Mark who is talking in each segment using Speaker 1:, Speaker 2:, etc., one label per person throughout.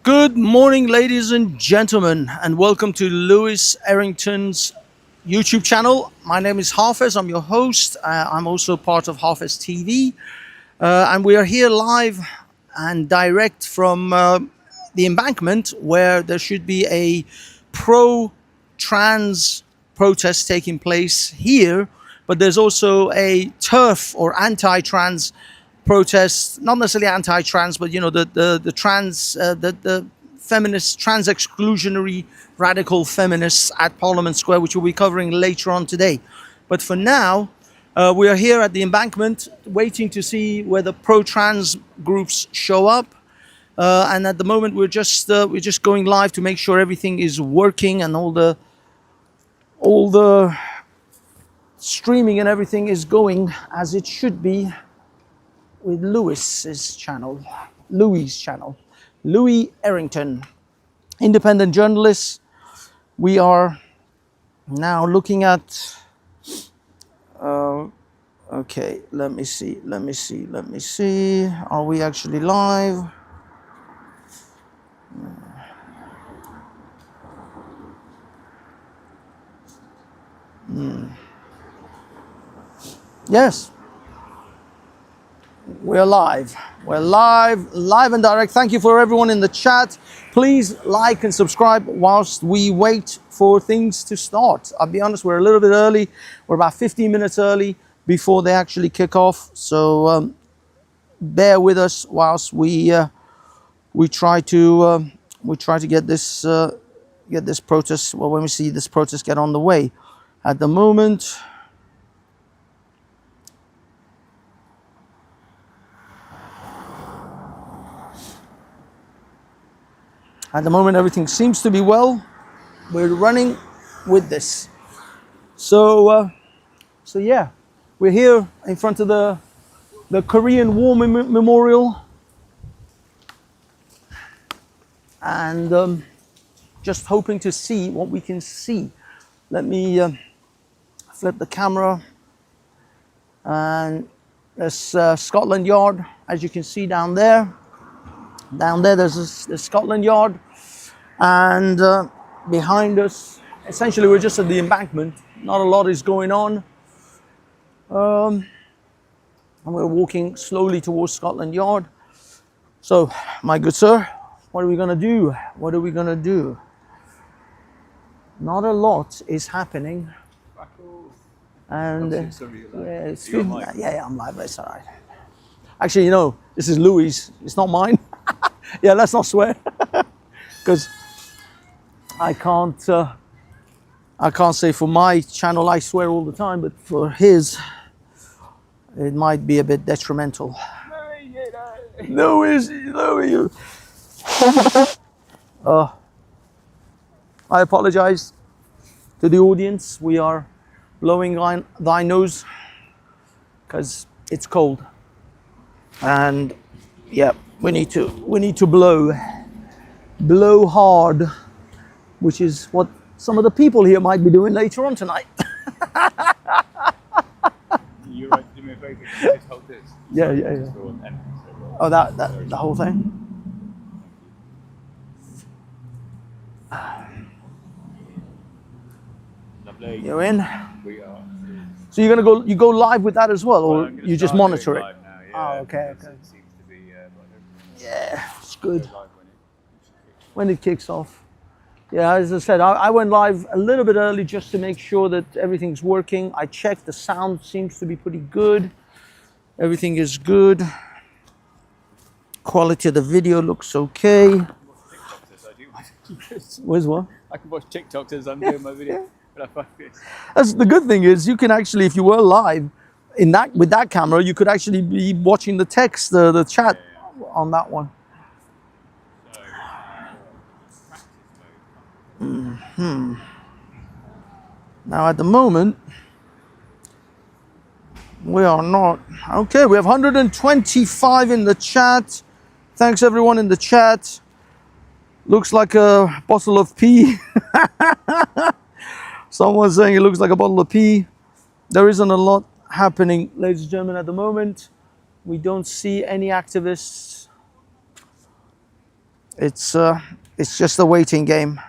Speaker 1: Good morning, ladies and gentlemen, and welcome to Lewis Errington's YouTube channel. My name is Hafez. I'm your host. I'm also part of Hafez TV, and we are here live and direct from the embankment, where there should be a pro-trans protest taking place here, but there's also a turf or anti-trans protest, not necessarily anti-trans, but you know, the trans, the feminist, trans exclusionary radical feminists at Parliament Square, which we'll be covering later on today. But for now, we are here at the embankment waiting to see where the pro-trans groups show up. And at the moment, we're just going live to make sure everything is working and all the streaming and everything is going as it should be with Louis' channel, Louis Errington, independent journalist. We are now looking at, okay, let me see. Are we actually live? Yes. We're live. We're live and direct. Thank you for everyone in the chat. Please like and subscribe whilst we wait for things to start. I'll be honest, we're a little bit early. We're about 15 minutes early before they actually kick off. So bear with us whilst we try to get this protest. Well, when we see this protest get on the way, at the moment. At the moment, everything seems to be well. We're running with this. So yeah, we're here in front of the Korean War Memorial, and just hoping to see what we can see. Let me flip the camera, and there's Scotland Yard, as you can see down there. Down there, there's Scotland Yard, and behind us, essentially, we're just at the embankment. Not a lot is going on, and we're walking slowly towards Scotland Yard. So, my good sir, what are we gonna do? What are we gonna do? Not a lot is happening, and yeah, I'm live. It's all right. Actually, you know, this is Louis. It's not mine. Yeah, let's not swear, because I can't say for my channel I swear all the time, but for his, it might be a bit detrimental. Louis, you. I apologize to the audience. We are blowing thy nose because it's cold, and yeah. We need to blow hard, which is what some of the people here might be doing later on tonight.
Speaker 2: You're right to do me a favor. Just hold this.
Speaker 1: Yeah. Oh, that the whole thing.
Speaker 2: Lovely.
Speaker 1: You're in.
Speaker 2: We are.
Speaker 1: So you go live with that as well, or you just monitor it?
Speaker 2: Now, yeah,
Speaker 1: Oh, okay.
Speaker 2: It seems to be.
Speaker 1: Yeah, it's good. When it kicks off. Yeah, as I said, I went live a little bit early just to make sure that everything's working. I checked, the sound seems to be pretty good. Everything is good. Quality of the video looks okay. Where's what?
Speaker 2: I can watch TikToks as I'm doing my video. But I find this.
Speaker 1: That's the good thing is you can actually, if you were live with that camera, you could actually be watching the text, the chat on that one. Now at the moment, we are not. Okay, we have 125 in the chat. Thanks everyone in the chat. Looks like a bottle of pee. Someone's saying it looks like a bottle of pee. There isn't a lot happening, ladies and gentlemen, at the moment. We don't see any activists It's just a waiting game.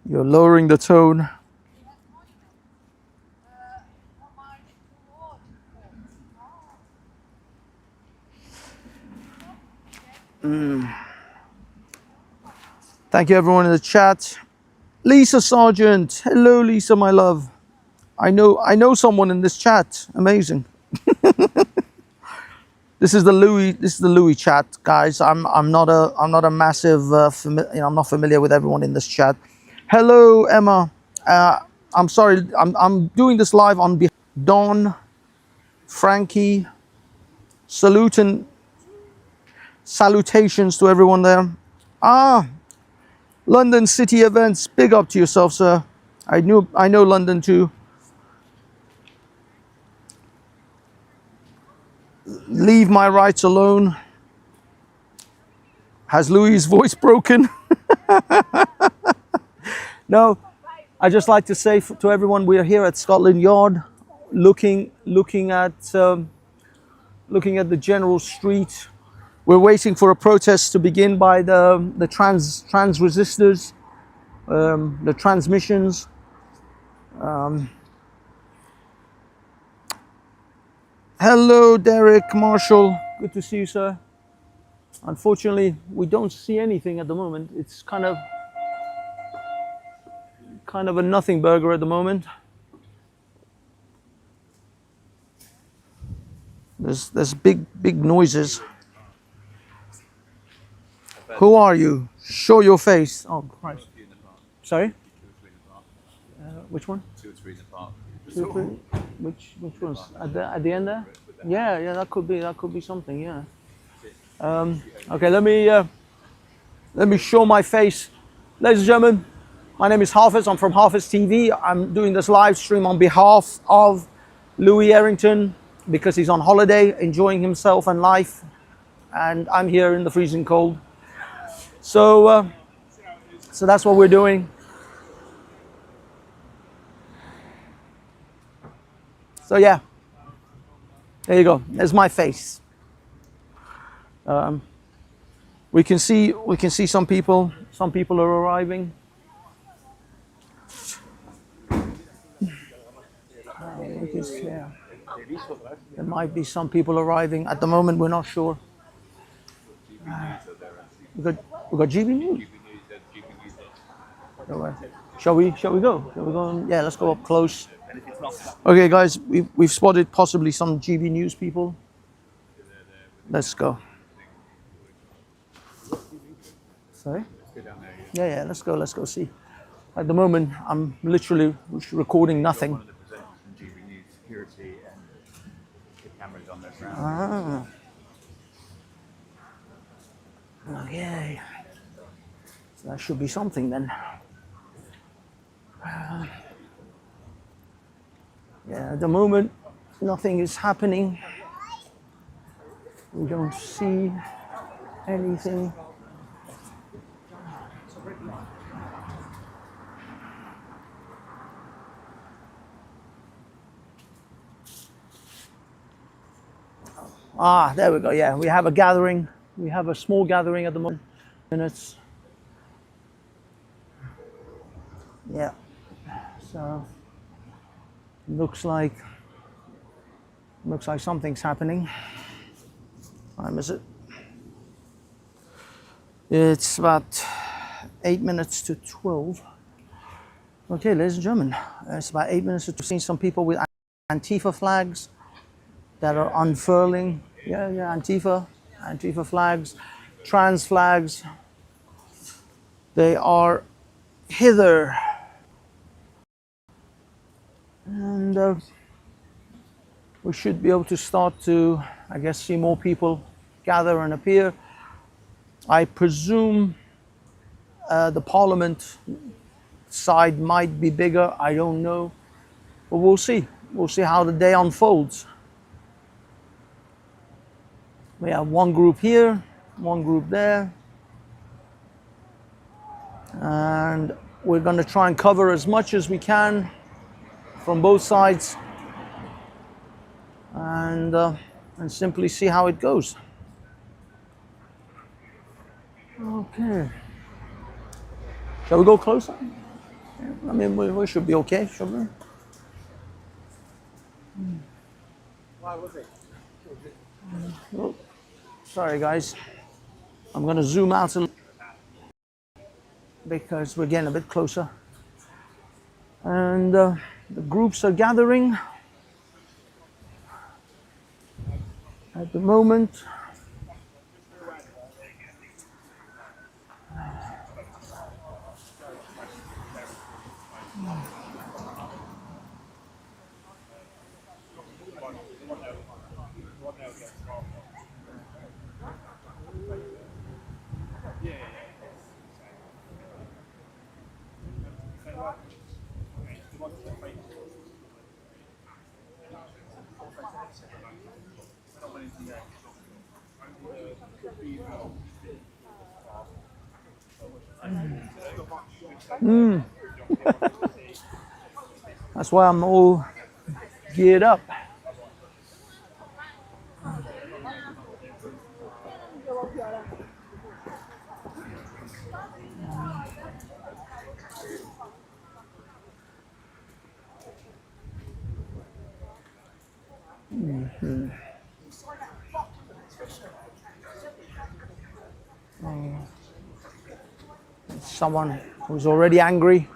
Speaker 1: You're lowering the tone. Thank you everyone in the chat. Lisa Sargent, hello Lisa, my love. I know someone in this chat. Amazing. This is the Louis chat, guys. I'm not a massive I'm not familiar with everyone in this chat. Hello Emma. I'm sorry. I'm doing this live on behalf of Don, Frankie. Salutations to everyone there. Ah, London City Events. Big up to yourself, sir. I know London too. Leave my rights alone. Has Louis' voice broken? No, I just like to say to everyone, we are here at Scotland Yard, looking at the general street. We're waiting for a protest to begin by the trans resistors, the transmissions. Hello, Derek Marshall. Good to see you, sir. Unfortunately, we don't see anything at the moment. It's kind of a nothing burger at the moment. There's big noises. Who are you? Show your face. Oh Christ. Sorry? Which one?
Speaker 2: 2 or 3 in the park.
Speaker 1: 2 or 3? Which ones? At the end there? Yeah, that could be something, yeah. Okay, let me show my face. Ladies and gentlemen, my name is Hafiz. I'm from Hafiz TV. I'm doing this live stream on behalf of Louis Errington because he's on holiday, enjoying himself and life, and I'm here in the freezing cold. So that's what we're doing. So yeah, there you go. There's my face. We can see some people. Some people are arriving. Yeah. There might be some people arriving. At the moment, we're not sure. We got GB News. Shall we go? Shall we go? Yeah, let's go up close. Okay, guys, we've spotted possibly some GB News people. Let's go. Sorry? Yeah, let's go see. At the moment, I'm literally recording nothing. Ah. Okay. So that should be something then. Yeah, at the moment, nothing is happening. We don't see anything. Ah, there we go. Yeah, we have a gathering. We have a small gathering at the moment. Minutes. Yeah. So looks like something's happening. What time is it? It's about 8 minutes to 12. Okay, ladies and gentlemen, it's about 8 minutes to 12. We've seen some people with Antifa flags that are unfurling. Yeah, Antifa flags, trans flags. They are hither. And we should be able to start to, I guess, see more people gather and appear. I presume the Parliament side might be bigger. I don't know, but we'll see. We'll see how the day unfolds. We have one group here, one group there, and we're going to try and cover as much as we can from both sides, and simply see how it goes. Okay. Shall we go closer? I mean, we should be okay, shouldn't we? Oh, sorry, guys. I'm going to zoom out a little because we're getting a bit closer. And the groups are gathering at the moment. That's why I'm all geared up. Someone who's already angry.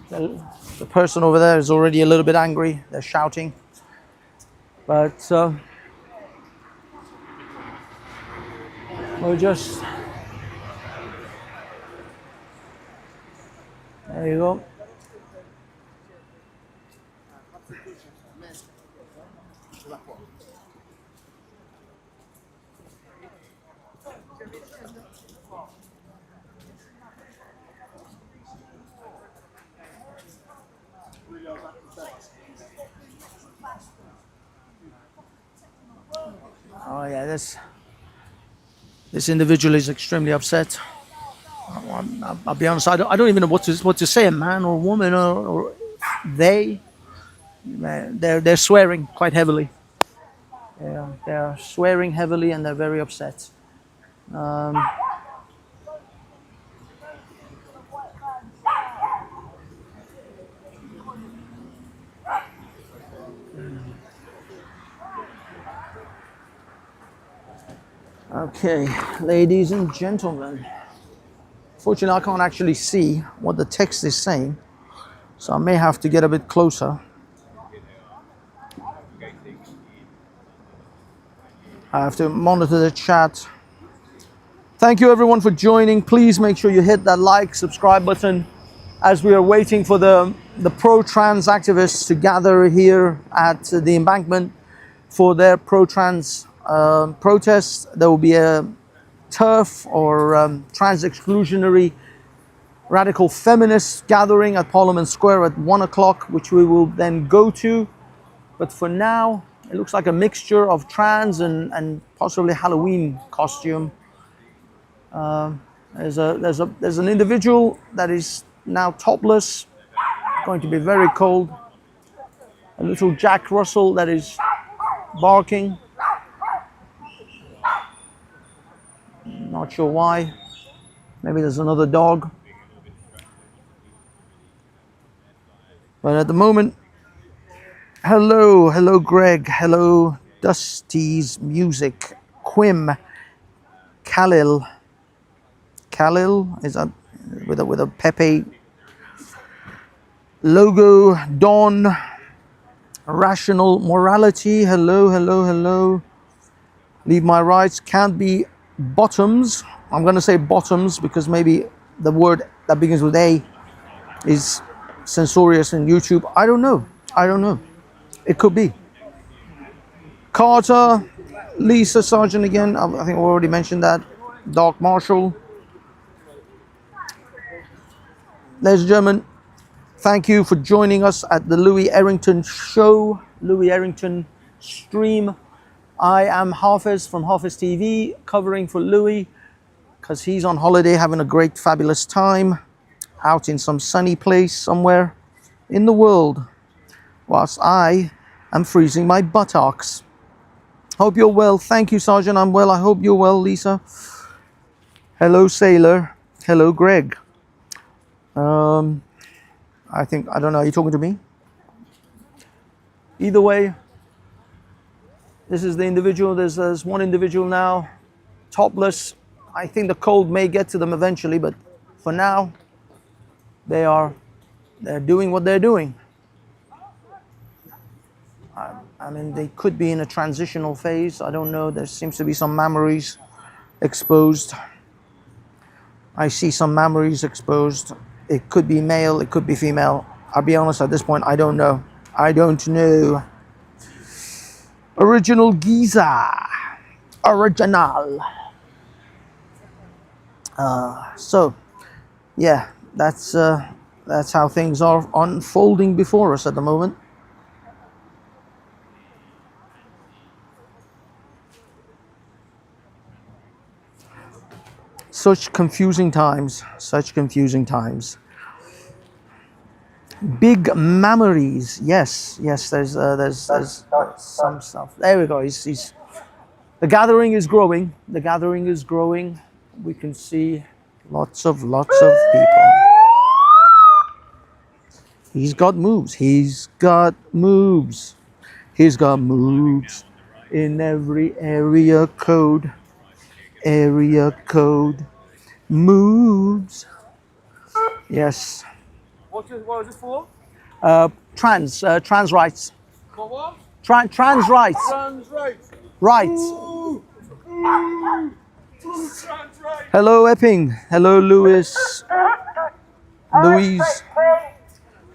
Speaker 1: The person over there is already a little bit angry. They're shouting. But we'll just... There you go. Oh yeah, this individual is extremely upset. I'll be honest. I don't even know what to say. A man or a woman or they. They're swearing quite heavily. They're swearing heavily and they're very upset. Okay, ladies and gentlemen. Fortunately, I can't actually see what the text is saying, so I may have to get a bit closer. I have to monitor the chat. Thank you everyone for joining. Please make sure you hit that like, subscribe button as we are waiting for the pro-trans activists to gather here at the embankment for their pro-trans protest. There will be a TERF or trans exclusionary radical feminist gathering at Parliament Square at 1 o'clock, which we will then go to. But for now, it looks like a mixture of trans and possibly Halloween costume. There's an individual that is now topless, going to be very cold. A little Jack Russell that is barking. Not sure why. Maybe there's another dog. But at the moment, hello Greg, hello Dusty's Music, Quim, Khalil is that with a Pepe logo, Dawn, Rational Morality, hello. Leave My Rights, Can't Be Bottoms. I'm going to say bottoms because maybe the word that begins with A is censorious in YouTube. I don't know. It could be. Carter, Lisa Sargent again. I think I already mentioned that. Dark Marshall. Ladies and gentlemen, thank you for joining us at the Louis Errington show, Louis Errington stream. I am Hafez from Hafez TV, covering for Louis because he's on holiday having a great, fabulous time out in some sunny place somewhere in the world, whilst I am freezing my buttocks. Hope you're well. Thank you, Sergeant. I'm well. I hope you're well, Lisa. Hello, Sailor. Hello, Greg. Um, I don't know. Are you talking to me? Either way, this is the individual. There's one individual now, topless. I think the cold may get to them eventually, but for now, they're doing what they're doing. I mean, they could be in a transitional phase. I don't know. There seems to be some mammaries exposed. I see some mammaries exposed. It could be male, it could be female. I'll be honest, at this point, I don't know. I don't know. Original Giza. Original. So, yeah, that's how things are unfolding before us at the moment. Such confusing times. Such confusing times. Big mammaries. Yes, yes. There's some stuff. There we go. He's the gathering is growing. The gathering is growing. We can see lots of people. He's got moves. He's got moves. He's got moves in every area code. Area code moves. Yes.
Speaker 2: What was this for?
Speaker 1: Trans rights.
Speaker 2: For what?
Speaker 1: Trans rights.
Speaker 2: Trans rights.
Speaker 1: Rights.
Speaker 2: Ooh. Ooh. Trans rights.
Speaker 1: Hello, Epping. Hello, Louise. Louise.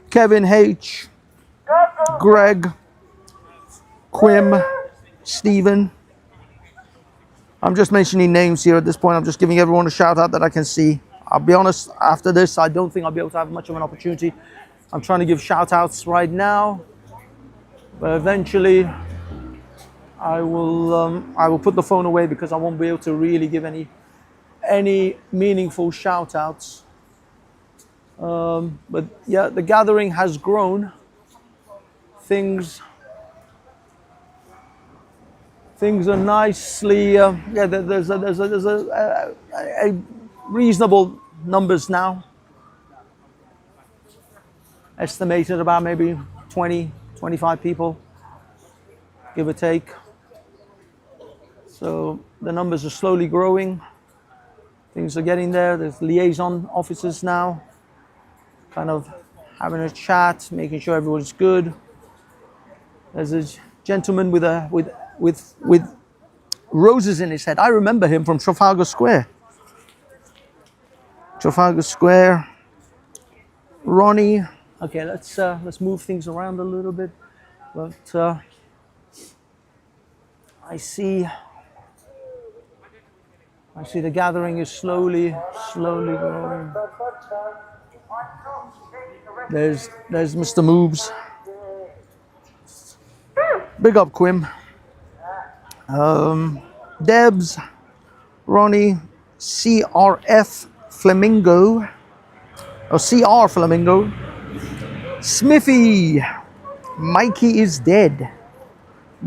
Speaker 1: Kevin H. Greg. Quim. Stephen. I'm just mentioning names here at this point. I'm just giving everyone a shout out that I can see. I'll be honest, after this, I don't think I'll be able to have much of an opportunity. I'm trying to give shout outs right now, but eventually I will put the phone away because I won't be able to really give any meaningful shout outs. But yeah, the gathering has grown. Things are nicely, there's a reasonable numbers now. Estimated about maybe 20, 25 people, give or take. So the numbers are slowly growing. Things are getting there. There's liaison officers now, kind of having a chat, making sure everyone's good. There's a gentleman with roses in his head. I remember him from Trafalgar Square. Trafalgar Square. Ronnie. Okay, let's move things around a little bit. But I see the gathering is slowly growing. There's Mr. Moves. Big up, Quim. Debs, Ronnie, CRF Flamingo, or CR Flamingo, Smithy, Mikey is dead,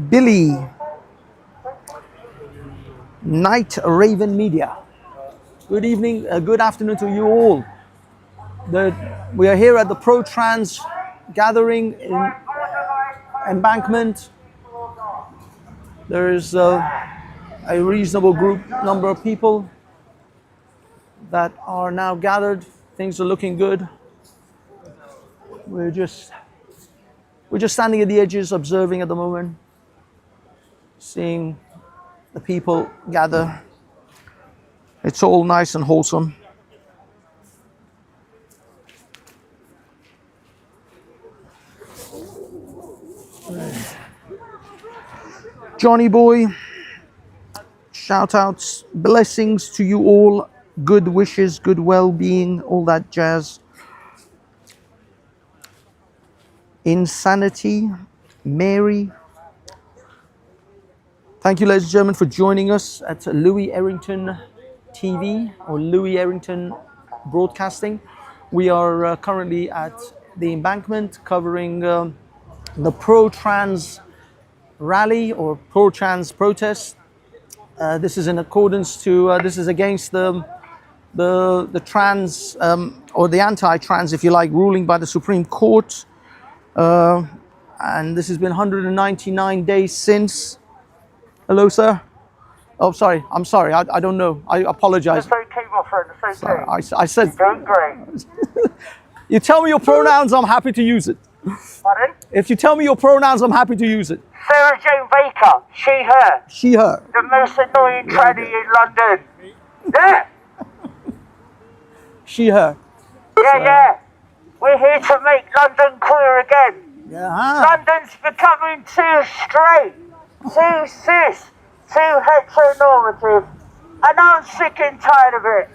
Speaker 1: Billy, Night Raven Media. Good evening, good afternoon to you all. We are here at the Pro Trans gathering in Embankment. There is a reasonable number of people that are now gathered. Things are looking good. We're just standing at the edges, observing at the moment, seeing the people gather. It's all nice and wholesome. Johnny boy, shout outs, blessings to you all, good wishes, good well-being, all that jazz. Insanity, Mary. Thank you, ladies and gentlemen, for joining us at Louis Errington TV or Louis Errington Broadcasting. We are currently at the Embankment covering the Pro Trans rally or pro-trans protest. This is in accordance to, this is against the trans or the anti-trans, if you like, ruling by the Supreme Court. And this has been 199 days since. Hello, sir. Oh, sorry. I'm sorry. I don't know. I apologize.
Speaker 2: It's okay, my friend. It's okay.
Speaker 1: I said,
Speaker 2: You're doing great.
Speaker 1: you tell me your pronouns, I'm happy to use it.
Speaker 2: Pardon?
Speaker 1: If you tell me your pronouns, I'm happy to use it.
Speaker 2: Sarah Jane Baker. She, her.
Speaker 1: She, her.
Speaker 2: The most annoying tranny in London. Yeah.
Speaker 1: She, her.
Speaker 2: Yeah. We're here to make London queer again.
Speaker 1: Yeah.
Speaker 2: London's becoming too straight, too cis, too heteronormative, and I'm sick and tired of it.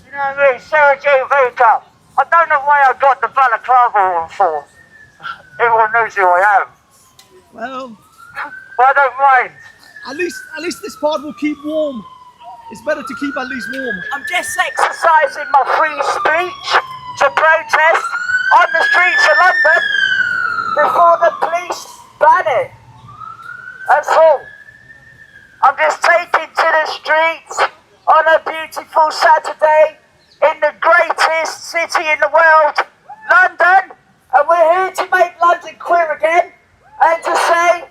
Speaker 2: You know what I mean? Sarah J. Baker. I don't know why I got the balaclava on for. Everyone knows who I am.
Speaker 1: Well,
Speaker 2: But I don't mind.
Speaker 1: at least this part will keep warm. It's better to keep at least warm.
Speaker 2: I'm just exercising my free speech to protest on the streets of London before the police ban it. That's all. I'm just taking to the streets on a beautiful Saturday in the greatest city in the world, London, and we're here to make London queer again and to say,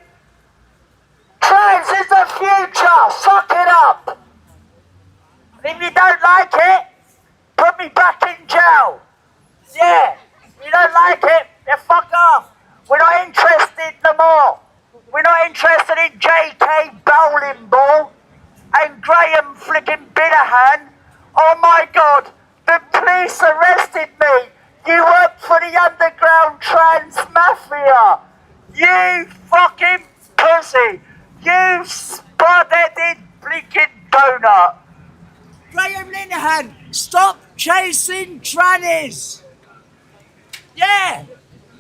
Speaker 2: trans is the future, suck it up. And if you don't like it, put me back in jail. Yeah, if you don't like it, then fuck off. We're not interested no more. We're not interested in J.K. Bowling Ball and Graham flicking Biderhan. Oh my God, the police arrested me. You work for the underground trans mafia. You fucking pussy. You spot-headed blinking donut. Graham Linehan, stop chasing trannies. Yeah,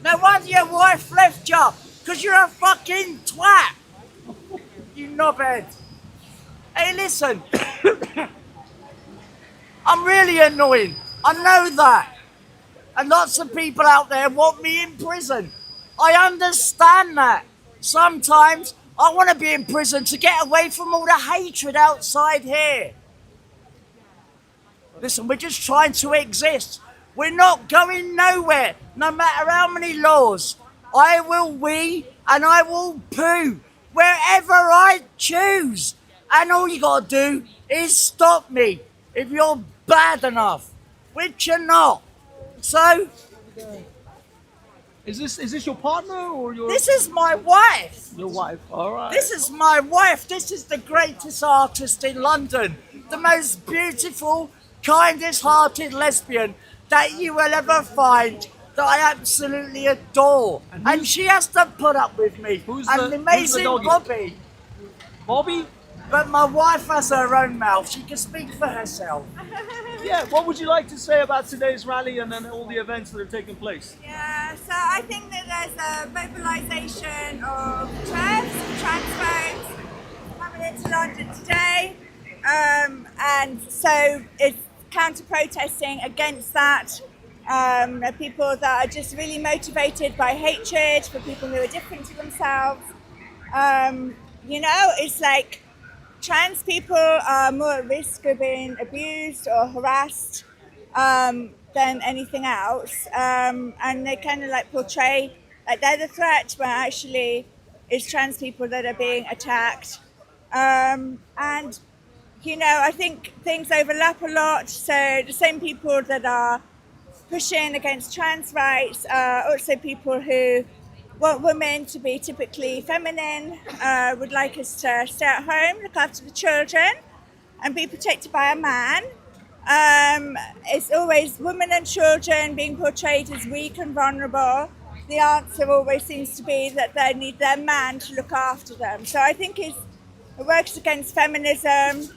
Speaker 2: no wonder your wife left you, because you're a fucking twat. You knobhead. Hey, listen. I'm really annoying. I know that. And lots of people out there want me in prison. I understand that. Sometimes I want to be in prison to get away from all the hatred outside here. Listen, we're just trying to exist. We're not going nowhere, no matter how many laws. I will wee and I will poo wherever I choose. And all you gotta do is stop me if you're bad enough, which you're not. So,
Speaker 1: Is this your partner or your
Speaker 2: this is my wife.
Speaker 1: your wife? All right.
Speaker 2: This is my wife. This is the greatest artist in London. The most beautiful, kindest-hearted lesbian that you will ever find, that I absolutely adore. And she has to put up with me.
Speaker 1: Who's
Speaker 2: and
Speaker 1: the
Speaker 2: amazing
Speaker 1: doggy?
Speaker 2: Bobby.
Speaker 1: Bobby?
Speaker 2: But my wife has her own mouth. She can speak for herself.
Speaker 1: Yeah. What would you like to say about today's rally and then all the events that are taking place?
Speaker 3: Yeah, so I think that there's a mobilisation of trans folks coming into London today, and so it's counter-protesting against that. People that are just really motivated by hatred for people who are different to themselves. It's like trans people are more at risk of being abused or harassed than anything else, and they kind of like portray like they're the threat, but actually it's trans people that are being attacked. And I think things overlap a lot. So the same people that are pushing against trans rights are also people who want women to be typically feminine, would like us to stay at home, look after the children, and be protected by a man. It's always women and children being portrayed as weak and vulnerable. The answer always seems to be that they need their man to look after them. So I think it works against feminism.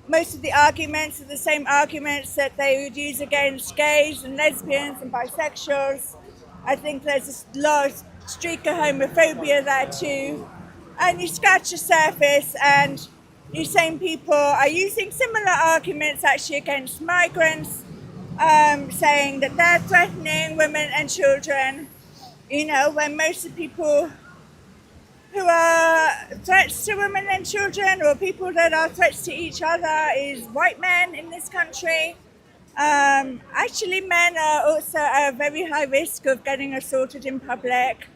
Speaker 3: Most of the arguments are the same arguments that they would use against gays and lesbians and bisexuals. I think there's a large streak of homophobia there too. And you scratch the surface and these same people are using similar arguments actually against migrants, saying that they're threatening women and children, when most of the people who are threats to women and children, or people that are threats to each other, is white men in this country. Actually, men are also at a very high risk of getting assaulted in public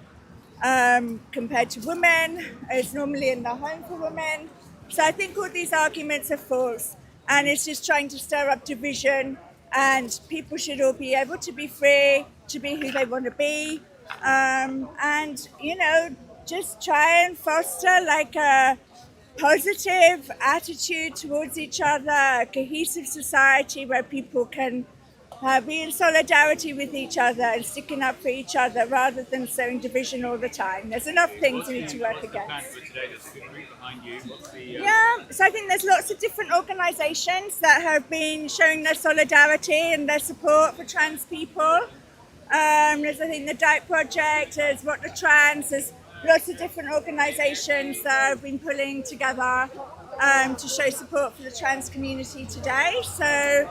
Speaker 3: compared to women. It's normally in the home for women. So I think all these arguments are false, and it's just trying to stir up division. And people should all be able to be free to be who they want to be, and just try and foster like a positive attitude towards each other, a cohesive society where people can be in solidarity with each other and sticking up for each other rather than sowing division all the time. There's enough things we need to work against. Yeah, so I think there's lots of different organisations that have been showing their solidarity and their support for trans people. There's, I think, the Doubt Project, there's What the Trans, there's lots of different organisations that have been pulling together to show support for the trans community today. So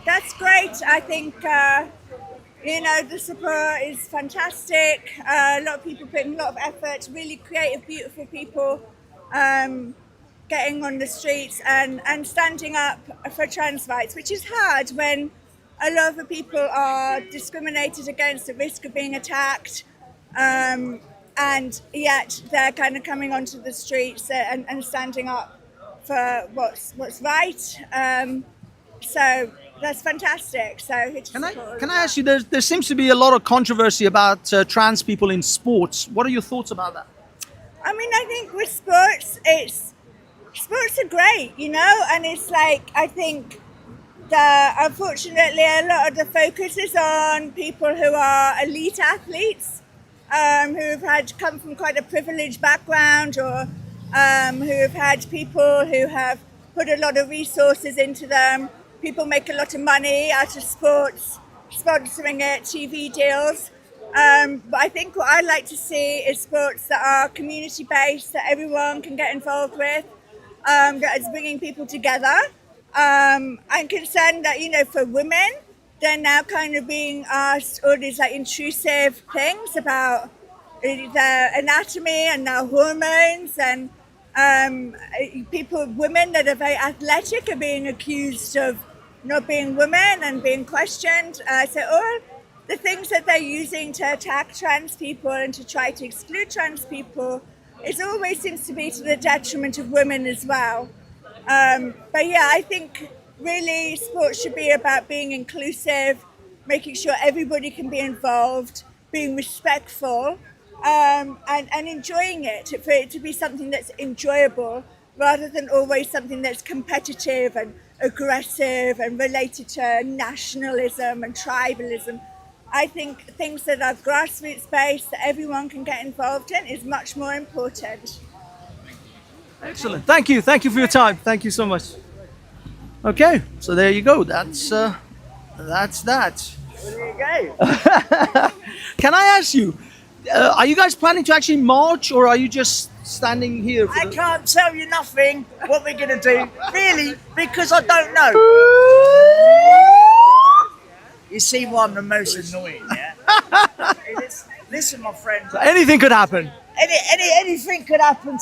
Speaker 3: that's great. I think, the support is fantastic. A lot of people putting a lot of effort, really creative, beautiful people getting on the streets and standing up for trans rights, which is hard when a lot of the people are discriminated against, at risk of being attacked, and yet they're kind of coming onto the streets and standing up for what's right. So that's fantastic. So
Speaker 1: Can I ask you? There seems to be a lot of controversy about trans people in sports. What are your thoughts about that?
Speaker 3: I mean, I think with sports, sports are great, and it's like, I think that unfortunately a lot of the focus is on people who are elite athletes, who have come from quite a privileged background, or who have had people who have put a lot of resources into them. People make a lot of money out of sports, sponsoring it, TV deals. But I think what I'd like to see is sports that are community-based, that everyone can get involved with, that is bringing people together. I'm concerned that, for women, they're now kind of being asked all these like intrusive things about their anatomy and their hormones, and women that are very athletic are being accused of not being women and being questioned. So all the things that they're using to attack trans people and to try to exclude trans people, it always seems to be to the detriment of women as well. But yeah, I think really sports should be about being inclusive, making sure everybody can be involved, being respectful, and enjoying it, for it to be something that's enjoyable rather than always something that's competitive and aggressive and related to nationalism and tribalism. I think things that are grassroots based, that everyone can get involved in, is much more important.
Speaker 1: Excellent. Thank you. Thank you for your time. Thank you so much. Okay, so there you go. That's that.
Speaker 2: There you go.
Speaker 1: Can I ask you, are you guys planning to actually march, or are you just standing here?
Speaker 2: I can't tell you nothing what we're going to do, really, because I don't know. You see why I'm the most annoying, yeah? Hey, listen, my friend.
Speaker 1: Anything could happen.
Speaker 2: Anything could happen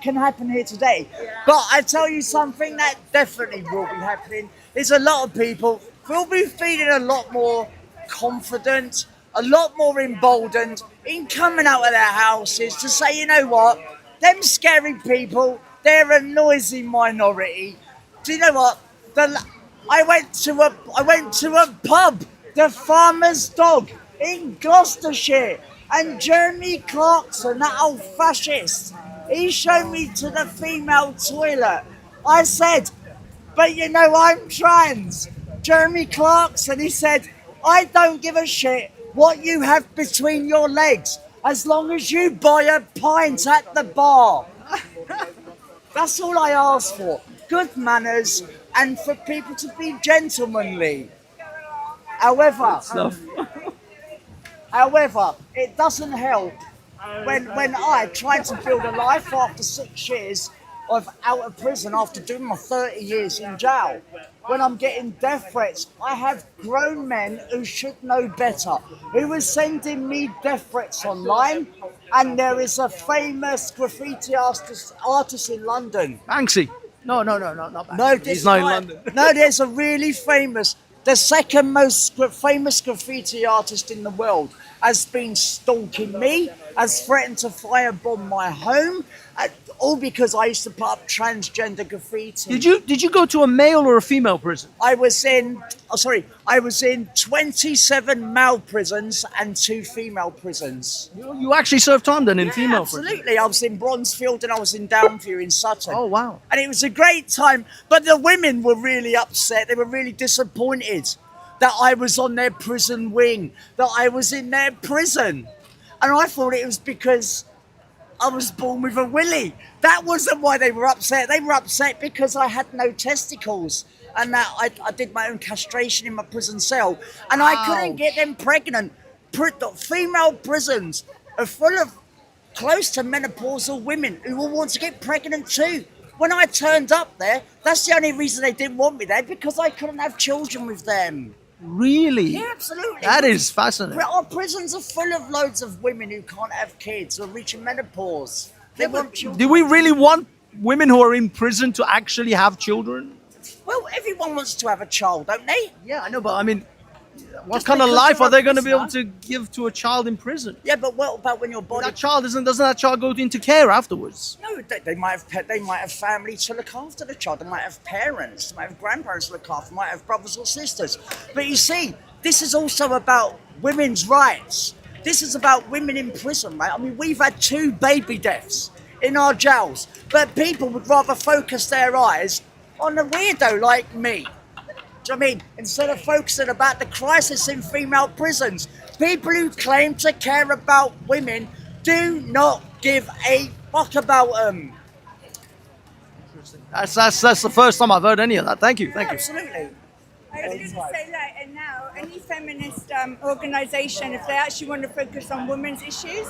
Speaker 2: can happen here today. But I tell you something that definitely will be happening. Is a lot of people will be feeling a lot more confident, a lot more emboldened in coming out of their houses to say, you know what, them scary people, they're a noisy minority. Do you know what? I went to a pub, the Farmer's Dog in Gloucestershire, and Jeremy Clarkson, that old fascist, he showed me to the female toilet. I said, but you know I'm trans. Jeremy Clarkson, he said, I don't give a shit what you have between your legs, as long as you buy a pint at the bar. That's all I ask for. Good manners and for people to be gentlemanly. However, it doesn't help when I tried to build a life after 6 years of out of prison after doing my 30 years in jail. When I'm getting death threats, I have grown men who should know better, who are sending me death threats online, And there is a famous graffiti artist in London.
Speaker 1: Banksy. No, not Banksy.
Speaker 2: No,
Speaker 1: He's not in London.
Speaker 2: No, there's a really famous, the second most famous graffiti artist in the world has been stalking me, has threatened to firebomb my home, all because I used to put up transgender graffiti.
Speaker 1: Did you go to a male or a female prison?
Speaker 2: I was in 27 male prisons and 2 female prisons.
Speaker 1: You actually served time then in female prison?
Speaker 2: Absolutely. I was in Bronzefield and I was in Downview in Sutton.
Speaker 1: Oh, wow.
Speaker 2: And it was a great time. But the women were really upset. They were really disappointed that I was on their prison wing, that I was in their prison. And I thought it was because I was born with a willy. That wasn't why they were upset. They were upset because I had no testicles and that I did my own castration in my prison cell and I couldn't get them pregnant. The female prisons are full of close to menopausal women who will want to get pregnant too. When I turned up there, that's the only reason they didn't want me there, because I couldn't have children with them.
Speaker 1: Really?
Speaker 2: Yeah, absolutely.
Speaker 1: That is fascinating.
Speaker 2: Our prisons are full of loads of women who can't have kids or reaching menopause. They want children.
Speaker 1: Do we really want women who are in prison to actually have children?
Speaker 2: Well, everyone wants to have a child, don't they?
Speaker 1: Yeah, I know, but I mean, what
Speaker 2: Just
Speaker 1: kind of
Speaker 2: because
Speaker 1: life
Speaker 2: you're
Speaker 1: are
Speaker 2: a
Speaker 1: they going to be able
Speaker 2: prisoner.
Speaker 1: to give to a child in prison?
Speaker 2: Yeah, but what about when your body?
Speaker 1: Doesn't that child go into care afterwards?
Speaker 2: No, they might have family to look after the child. They might have parents. They might have grandparents to look after. They might have brothers or sisters. But you see, this is also about women's rights. This is about women in prison, right? I mean, we've had 2 baby deaths in our jails, but people would rather focus their eyes on a weirdo like me. Do you know what I mean? Instead of focusing about the crisis in female prisons, people who claim to care about women do not give a fuck about them.
Speaker 1: That's the first time I've heard any of that. Thank you.
Speaker 2: Absolutely.
Speaker 3: I was going to say, like, and now any feminist organisation, if they actually want to focus on women's issues,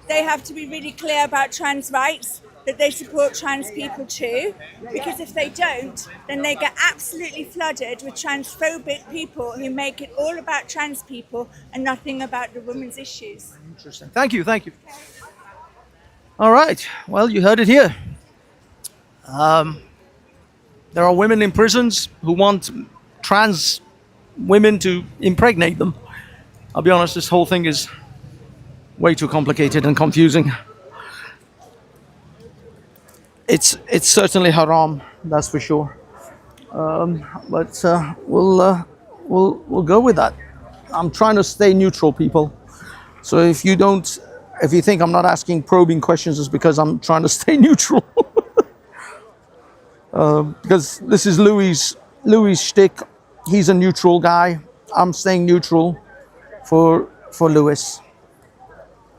Speaker 3: they have to be really clear about trans rights, that they support trans people too, because if they don't, then they get absolutely flooded with transphobic people who make it all about trans people and nothing about the women's issues.
Speaker 1: Interesting. Thank you. All right. Well, you heard it here. There are women in prisons who want trans women to impregnate them. I'll be honest, this whole thing is way too complicated and confusing. It's certainly haram, that's for sure. But we'll go with that. I'm trying to stay neutral, people. So if you think I'm not asking probing questions, it's because I'm trying to stay neutral. Because this is Louis' shtick. He's a neutral guy. I'm staying neutral for Louis.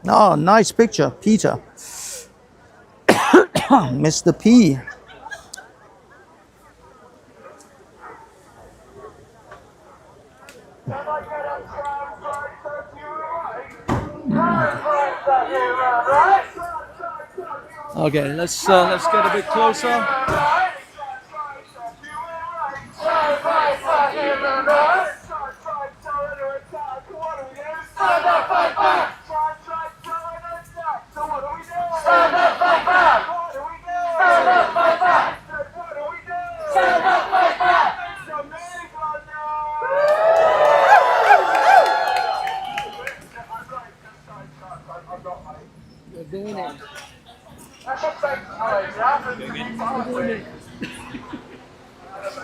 Speaker 1: Oh, nice picture, Peter. Mr. P. Okay, let's get a bit closer.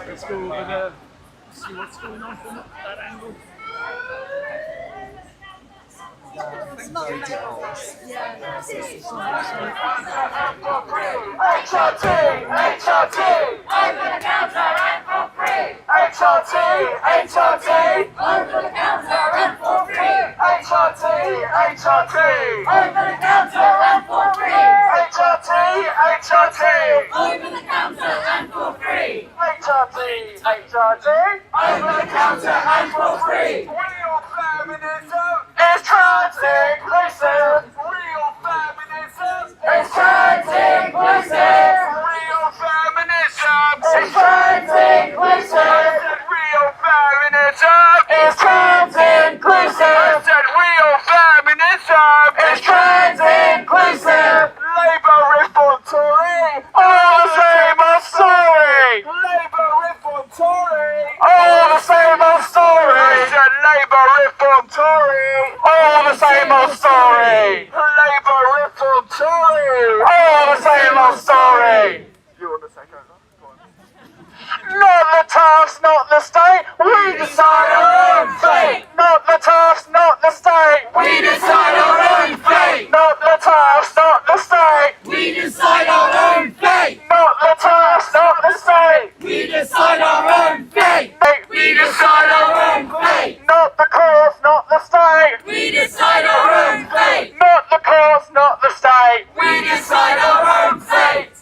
Speaker 1: Let's go over there, see what's going on from that angle.
Speaker 2: HRT, over the counter and for free. HRT, over the counter and for free. HRT, over the counter and for free. HRT, over the counter and for free. HRT, over the counter and for free. Real feminism is trans inclusive. Real feminism is trans inclusive. Real feminism is trans inclusive. Real feminism is trans inclusive. Real feminism is trans inclusive. story. You want to take over? Go on. Not the TARFs, not the state, we decide our own fate. Not the TARFs, not the state, we decide our own fate. Not the TARFs, not the state,
Speaker 4: We decide our own fate.
Speaker 2: not the TARFs, not the state,
Speaker 4: We decide our own fate. We decide our own fate.
Speaker 2: not the courts, not the state,
Speaker 4: We decide our own fate.
Speaker 2: not the courts, not the state.
Speaker 4: We decide our own fate.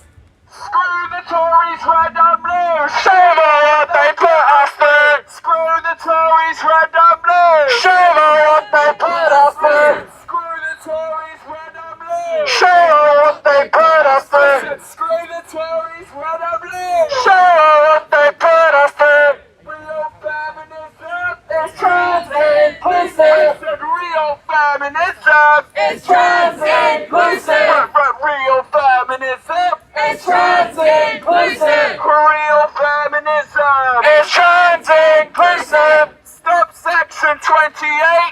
Speaker 2: Screw the Tories, red and blue. Show them what they put us through. Screw the Tories, red and blue. Show them what they put us through. Screw the Tories, red and blue. Show them what they put us through. Screw the Tories, red and blue. Show them what they put us through. Real feminism is trans inclusive. Real feminism
Speaker 4: It's trans inclusive.
Speaker 2: Real feminism
Speaker 4: It's trans inclusive.
Speaker 2: Real feminism is trans inclusive. Stop section 28.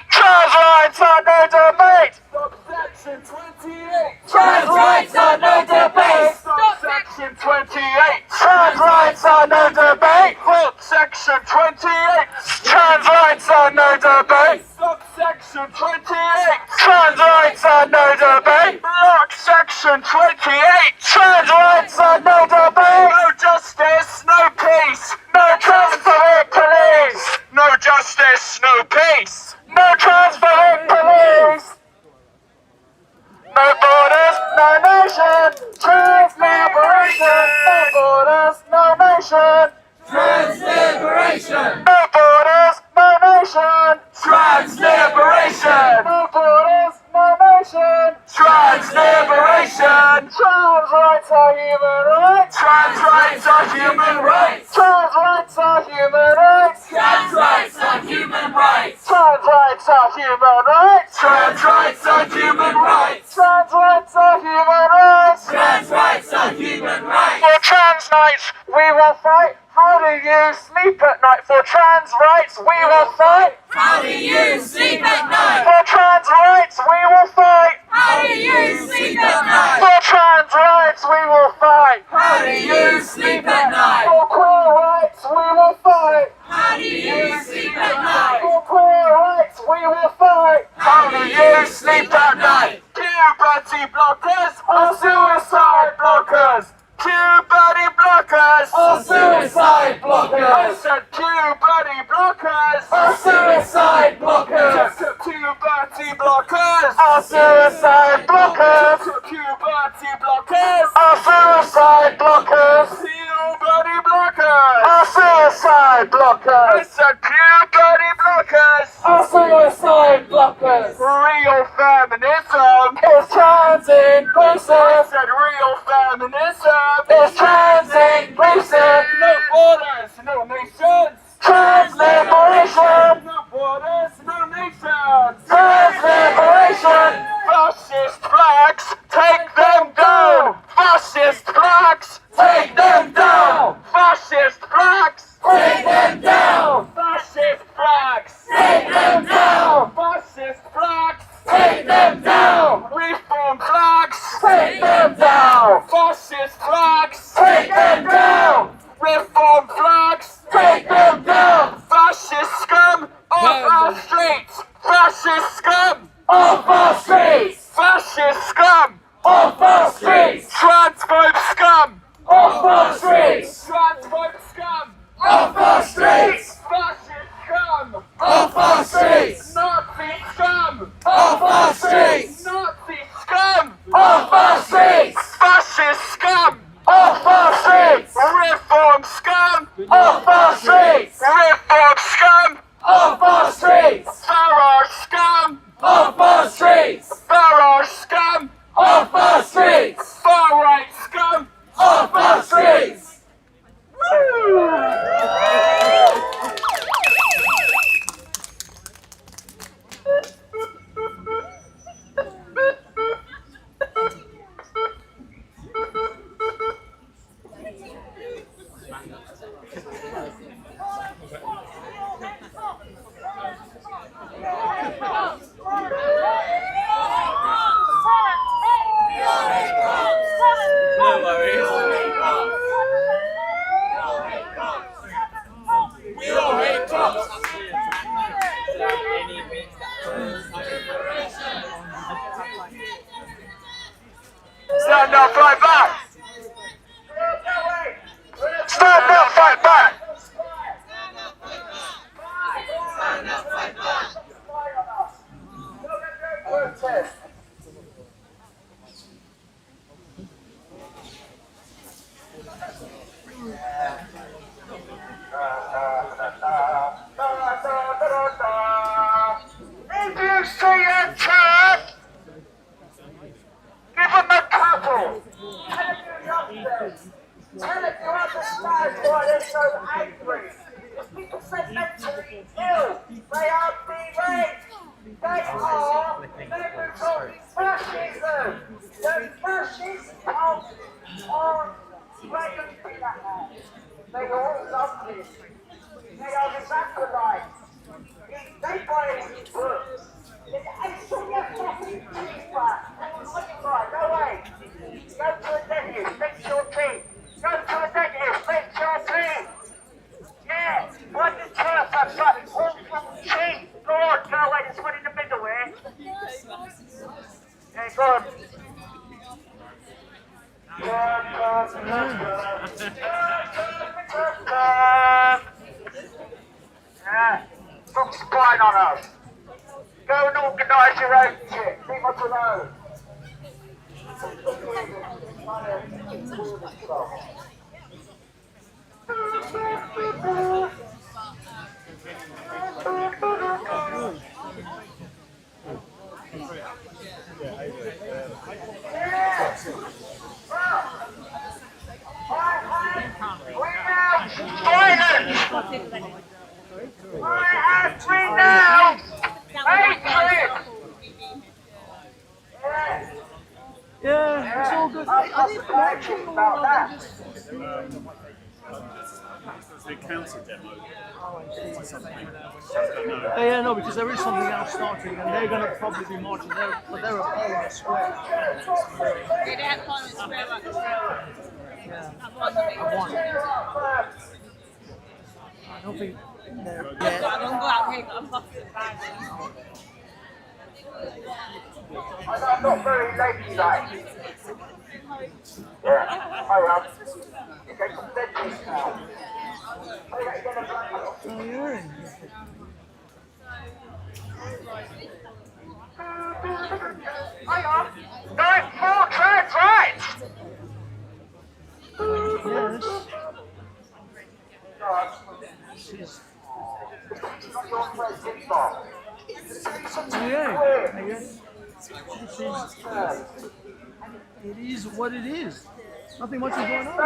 Speaker 2: Trans rights are no debate. Stop section 28.
Speaker 4: Trans rights are no debate.
Speaker 2: Stop section 28. Trans rights are no debate. Stop section 28. Trans rights are no debate. Stop section 28. Trans rights are no debate. Block section 28. Trans rights are no debate. No justice, no peace. No transphobic police. No justice, no peace. No transphobic police. No borders, no nation. Trans liberation. No borders, no nation.
Speaker 4: Trans liberation.
Speaker 2: No borders, no nation.
Speaker 4: Trans liberation.
Speaker 2: No borders, no nation.
Speaker 4: Trans liberation.
Speaker 2: Trans rights are human rights.
Speaker 4: Trans rights are human rights.
Speaker 2: Trans rights are human rights.
Speaker 4: Trans rights are human rights.
Speaker 2: Trans rights are human rights.
Speaker 4: Trans rights are human rights.
Speaker 2: Trans rights are human rights.
Speaker 4: Trans rights are human rights.
Speaker 2: For trans rights, we will fight. How do you sleep at night? For trans rights, we will fight.
Speaker 4: How do you sleep at night?
Speaker 2: For trans rights, we will fight.
Speaker 4: How do you sleep at night?
Speaker 2: For trans rights, we will fight.
Speaker 4: How do you sleep at night?
Speaker 2: For queer rights, we will fight.
Speaker 4: How do you sleep at night?
Speaker 2: For queer rights, we will fight.
Speaker 4: How do you sleep at night?
Speaker 2: Puberty blockers are suicide blockers. Puberty blockers
Speaker 4: Are suicide
Speaker 2: I
Speaker 4: blockers.
Speaker 2: said puberty blockers
Speaker 4: Are suicide blockers.
Speaker 2: Puberty blockers are suicide blockers. Puberty blockers are suicide blockers. Puberty blockers are suicide blockers. I said puberty blockers are suicide blockers. Real feminism is trans inclusive. I said real feminism is trans inclusive. No borders, no nations. Trans liberation. No borders, no nations. Trans liberation. Fascist flags, take them down. Fascist flags, take them down. Fascist flags,
Speaker 4: Take them down.
Speaker 2: fascist flags,
Speaker 4: Take them down.
Speaker 2: fascist flags,
Speaker 4: Take them down.
Speaker 2: reform flags,
Speaker 4: Take them down.
Speaker 2: fascist flags,
Speaker 4: Take them down.
Speaker 2: reform flags,
Speaker 4: Take them down.
Speaker 2: fascist scum off our streets, fascist scum,
Speaker 4: Off our streets.
Speaker 2: fascist scum,
Speaker 4: Off our streets.
Speaker 2: transphobe scum,
Speaker 4: Off our streets.
Speaker 2: transphobe scum,
Speaker 4: Off our streets.
Speaker 2: fascist scum,
Speaker 4: Off our streets.
Speaker 2: Nazi scum,
Speaker 4: Off our streets.
Speaker 2: Nazi scum,
Speaker 4: Off our streets.
Speaker 2: fascist scum,
Speaker 4: Off our streets.
Speaker 2: reform scum,
Speaker 4: Off our streets.
Speaker 2: reform scum,
Speaker 4: Off our streets.
Speaker 2: Farage scum,
Speaker 4: Off our streets.
Speaker 2: Farage scum,
Speaker 4: Off our streets.
Speaker 2: far right scum.
Speaker 4: Off our streets.
Speaker 2: If you see a Turk, give them a couple. Tell them you love them. Tell them you understand why they're so angry. If people say mentally ill, they are bereft. They are members of fascism. The fascists come on raising that hand. They all love this. They are his acolytes. They buy his books. And so you fucking teeth back. What you buy? No way. Go to a dentist, fix your teeth. Go to a dentist, fix your teeth. Yeah, why did turf have such awful teeth? Lord, go away, there's one in the middle here. Yeah, go on. Yeah, stop spying on us. Go and organise your own shit. Leave us alone.
Speaker 1: Yeah, it's all good. Are they marching or just...
Speaker 5: The council demo.
Speaker 1: Yeah, no, because there is something else starting, and they're going to probably be marching there, but they're a Parliament Square.
Speaker 6: They have Parliament Square right now.
Speaker 1: Yeah.
Speaker 6: One.
Speaker 1: I don't think they're...
Speaker 6: I'm going to go out here, I'm busting the bag.
Speaker 2: I'm not very late today. Yeah, I am. You take some dentist now.
Speaker 1: Oh, you're in.
Speaker 2: I am. Going 4 trades, right?
Speaker 1: Yes. Yeah, I guess. It is what it is. Nothing much is going on.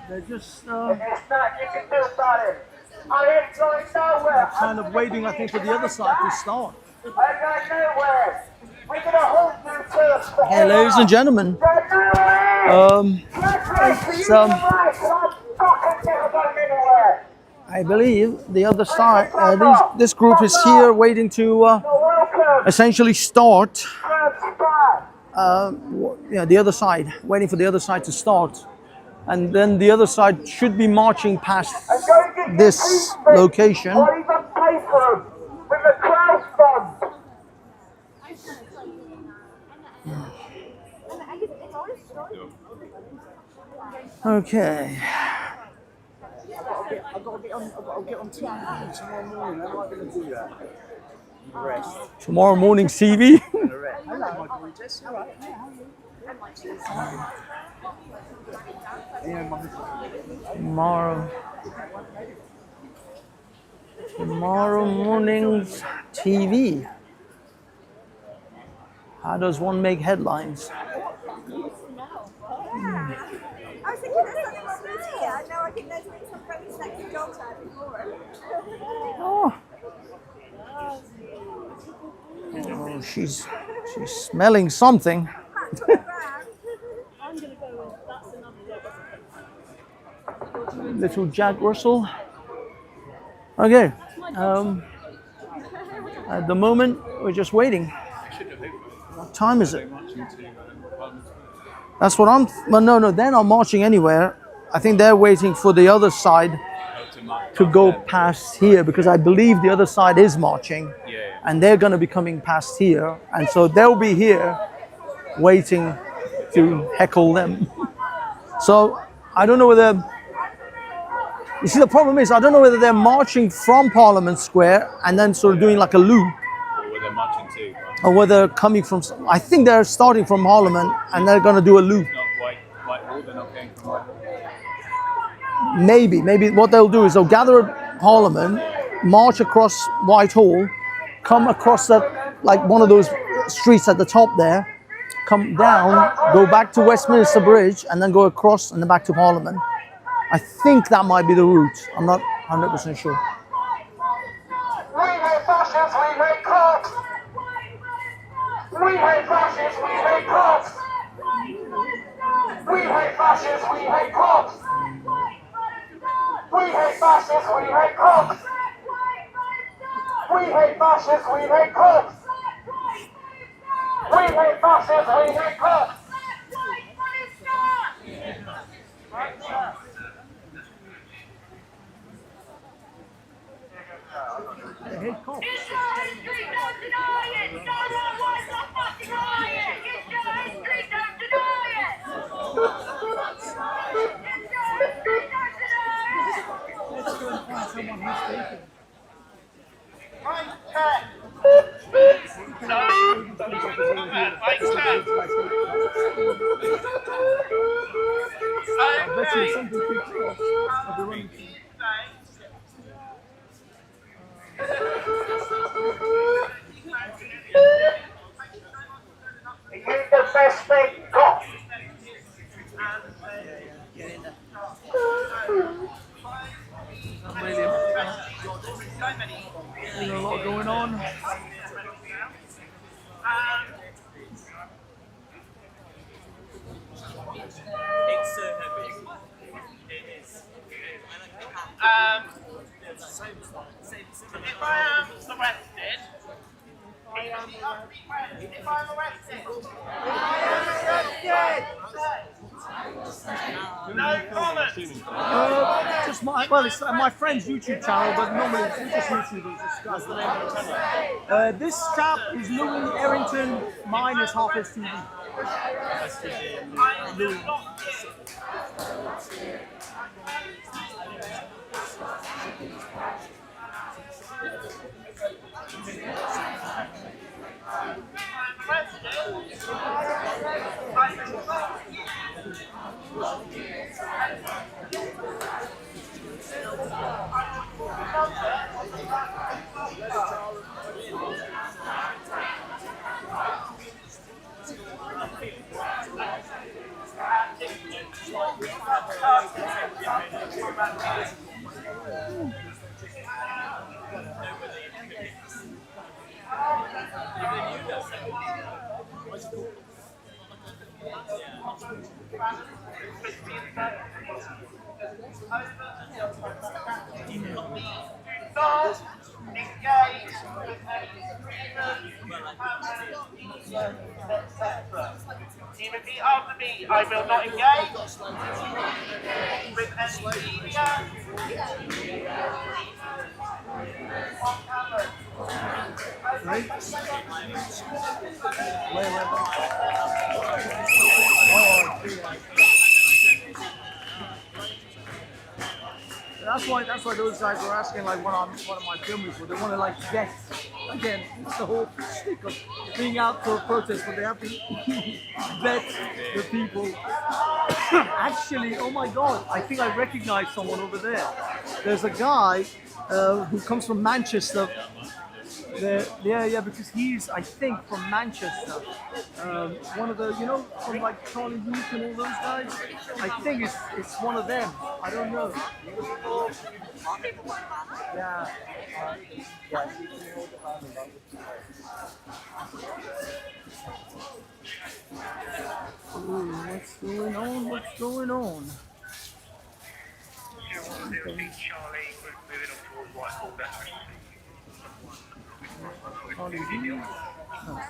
Speaker 1: They're just kind of waiting, I think, for the other side to start. Hey, ladies and gentlemen. I believe the other side, this group is here waiting to essentially start. The other side, waiting for the other side to start. And then the other side should be marching past this location. Okay.
Speaker 7: I've got to get on TV tomorrow morning. How am I going to do that? Rest.
Speaker 1: Tomorrow morning TV.
Speaker 7: Hello, my gorgeous. All right.
Speaker 1: Tomorrow morning's TV. How does one make headlines?
Speaker 3: I was thinking there's something wrong with here. No, I think there's been some very sexy dogs out before.
Speaker 1: Oh, she's smelling something.
Speaker 6: I'm going to go with that's another
Speaker 1: Little Jack Russell. Okay. At the moment, we're just waiting. What time is it? That's what I'm... Well, no, they're not marching anywhere. I think they're waiting for the other side to go past here, because I believe the other side is marching. And they're going to be coming past here. And so they'll be here waiting to heckle them. So I don't know whether... You see, the problem is, I don't know whether they're marching from Parliament Square and then sort of doing like a loop.
Speaker 5: Or they're marching too.
Speaker 1: or whether coming from, I think they're starting from Parliament and they're going to do a loop.
Speaker 7: Whitehall, they're not going from Whitehall.
Speaker 1: Maybe what they'll do is they'll gather at Parliament, march across Whitehall, come across that, like one of those streets at the top there, come down, go back to Westminster Bridge, and then go across and then back to Parliament. I think that might be the route. I'm not 100% sure.
Speaker 2: We hate fascists, we hate cops. We hate fascists, we hate cops. We hate fascists, we hate cops. We hate fascists, we hate cops. We hate fascists, we hate cops. We hate fascists, we hate cops.
Speaker 1: They hate cops.
Speaker 4: It's your history, don't deny it! Stonewall was a fucking riot! It's your history, don't deny it! It's your history, don't deny it!
Speaker 7: Let's go and find someone who's taken.
Speaker 2: Are you the best thing got?
Speaker 7: There's a lot going on.
Speaker 2: If I am arrested, if I'm arrested, no comment.
Speaker 7: Just my friend's YouTube channel, but normally it's just YouTube. That's the name of the channel. This chap is Louis Errington. Mine is Harper's TV. Louis.
Speaker 2: Not engage with any etc. Even after me, I will not engage with any media on camera.
Speaker 7: That's why those guys were asking like what am I filming for? They want to like get again. It's the whole stick of being out for a protest, but they have to vet the people. Actually, oh my God, I think I recognize someone over there. There's a guy who comes from Manchester. Yeah, because he's, I think, from Manchester. One of the, from like Charlie Roof and all those guys. I think it's one of them. I don't know. Yeah. Ooh, what's going on? What's going on? Charlie Roof? No, it's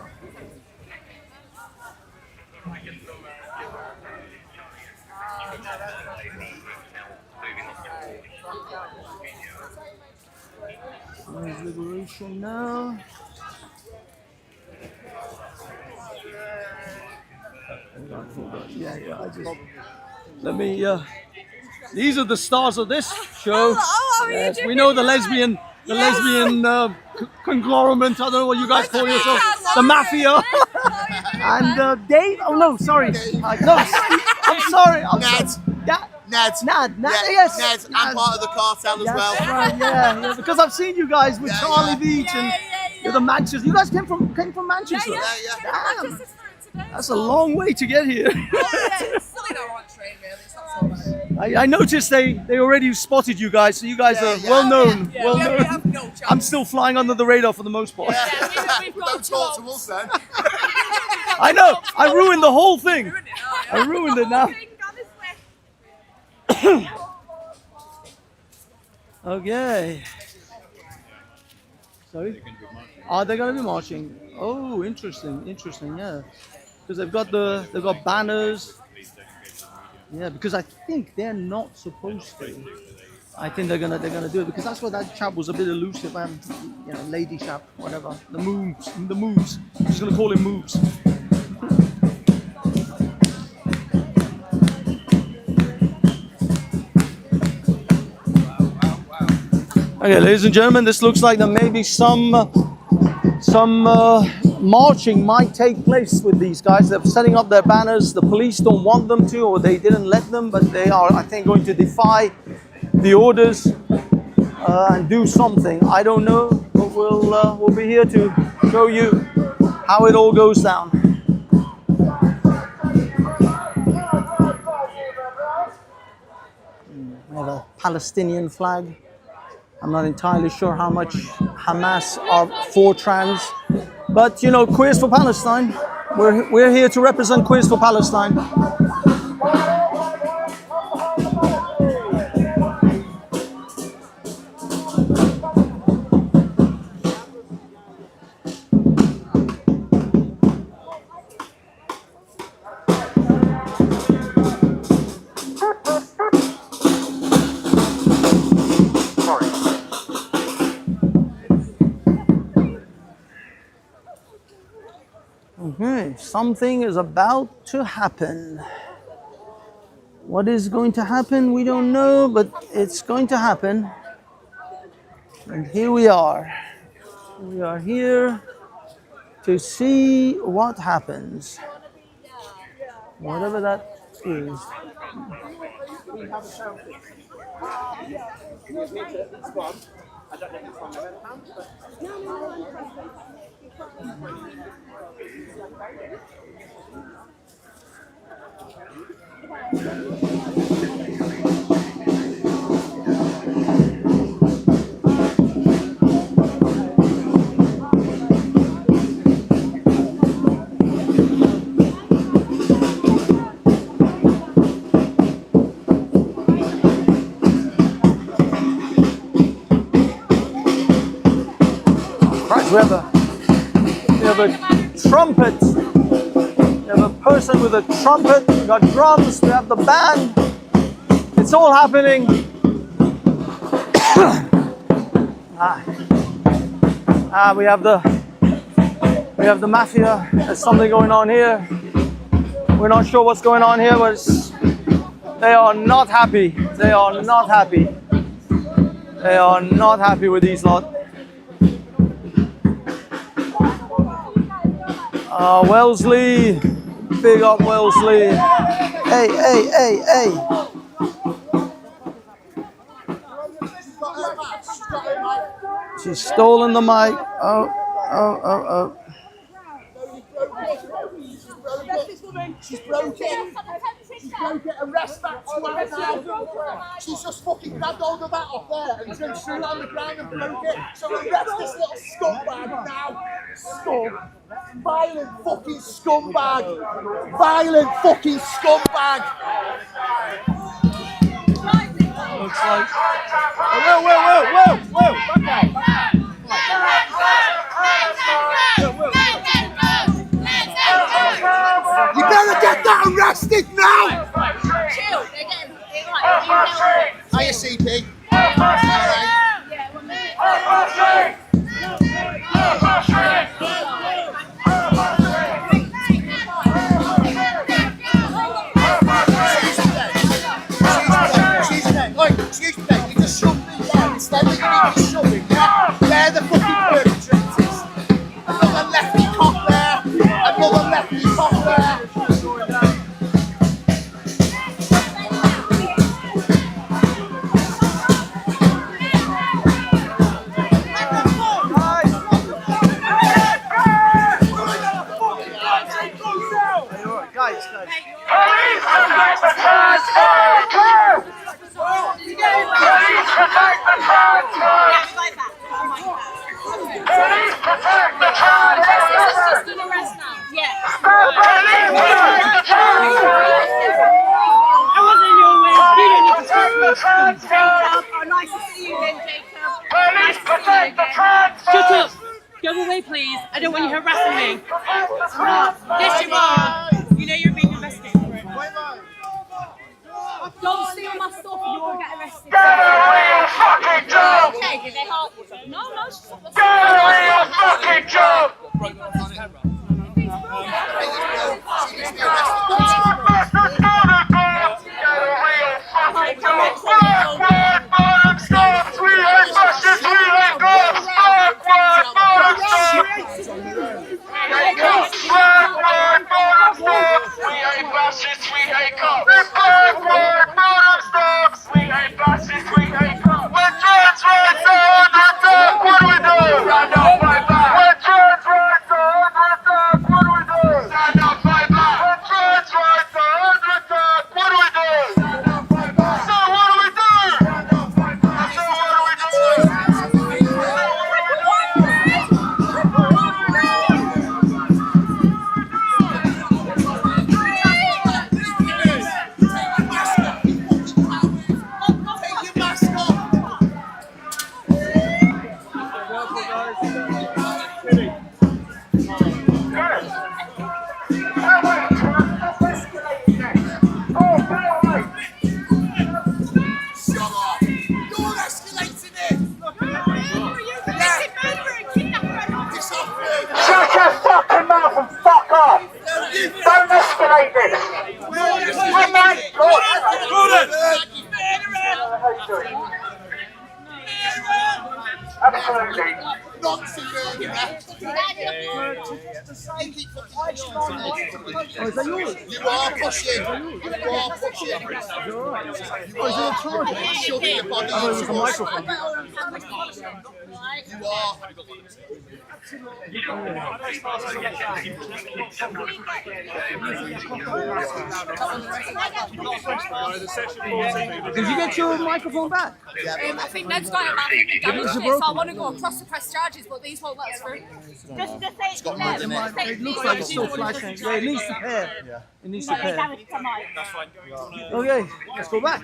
Speaker 7: not. There's liberation now. Hold on. Yeah, I just let me. These are the stars of this show.
Speaker 3: Oh,
Speaker 7: Yes, we know the lesbian conglomerate. I don't know what you guys call yourself. The mafia. And Dave. Oh no, sorry. No, I'm sorry.
Speaker 5: Ned.
Speaker 7: Yeah.
Speaker 5: Ned.
Speaker 7: Nad,
Speaker 5: Yeah,
Speaker 7: yes.
Speaker 5: Ned. I'm part of the cartel as
Speaker 7: That's
Speaker 5: well.
Speaker 7: right, yeah, because I've seen you guys with
Speaker 5: Yeah,
Speaker 7: Charlie
Speaker 5: yeah.
Speaker 7: Beach and you're the Manchester. You guys came from Manchester.
Speaker 5: Yeah, yeah.
Speaker 7: Damn, that's a long way to get here. I noticed they already spotted you guys, so you guys are
Speaker 5: yeah.
Speaker 7: well known. Well known. I'm still flying under the radar for the most part.
Speaker 5: Don't talk to us then.
Speaker 7: I know. I ruined the whole thing. I ruined it now. Okay. Sorry? Are they going to be marching? Oh, interesting, yeah. Because they've got banners. Yeah, because I think they're not supposed to. I think they're gonna do it because that's what that chap was a bit elusive, you know, lady chap, whatever. The moves. I'm just gonna call him moves. Okay, ladies and gentlemen, this looks like there may be some marching might take place with these guys. They're setting up their banners. The police don't want them to, or they didn't let them, but they are, I think, going to defy the orders and do something. I don't know, but we'll be here to show you how it all goes down. We have a Palestinian flag. I'm not entirely sure how much Hamas are for trans, but you know, Queers for Palestine. We're here to represent Queers for Palestine. Okay, something is about to happen. What is going to happen, we don't know, but it's going to happen. And here we are. We are here to see what happens. Whatever that is. Right, we have a trumpet. We have a person with a trumpet. We got drums. We have the band. It's all happening. We have the mafia. There's something going on here. We're not sure what's going on here, but they are not happy. They are not happy. They are not happy with these lot. Wellesley, big up Wellesley. Hey. She's stolen the mic. Oh.
Speaker 5: She's broken. She's broken. Arrest that twat now. She's just fucking grabbed hold of that off there and then threw it on the ground and broke it. So arrest this little scumbag now. Scum. Violent fucking scumbag. Violent fucking scumbag.
Speaker 7: Looks like. Whoa. Back out.
Speaker 5: You better get that arrested now!
Speaker 6: Chill, they're getting like,
Speaker 5: Hiya, CP. Excuse me, you just shoved me there instead of you need to shove it, yeah? They're the fucking
Speaker 2: Police protect the transgender! Police protect the transgender! Police protect the transgender!
Speaker 6: Yeah.
Speaker 2: Police protect the transgender!
Speaker 6: I wasn't your way. You don't need to
Speaker 2: Protect the transgender!
Speaker 6: Oh, nice to see you again, Jacob.
Speaker 2: Police protect the transgender!
Speaker 6: Shut up. Go away, please. I don't want you harassing me. Yes, you are. You know you're being investigated for it. Don't steal my stuff and you won't get arrested.
Speaker 2: Get a real fucking job!
Speaker 6: Okay, did they help you? No, stop.
Speaker 2: Get a real fucking job! Shut your fucking mouth and fuck off! Don't escalate this! Oh my god! Absolutely.
Speaker 5: You are pushing. Shoving your body into us. You are.
Speaker 7: Did you get your microphone back?
Speaker 6: I think Ned's got it back. I think they damaged it, so I want to go across the press charges, but these won't let us through. Just say it's
Speaker 5: got
Speaker 6: Ned.
Speaker 5: mud in it.
Speaker 6: Just say
Speaker 7: It
Speaker 6: it's
Speaker 7: looks
Speaker 6: Ned.
Speaker 7: like it's still flashing. Yeah, it needs to pair. It needs to
Speaker 6: But they
Speaker 7: pair.
Speaker 6: damaged the mic.
Speaker 7: Okay, let's go back.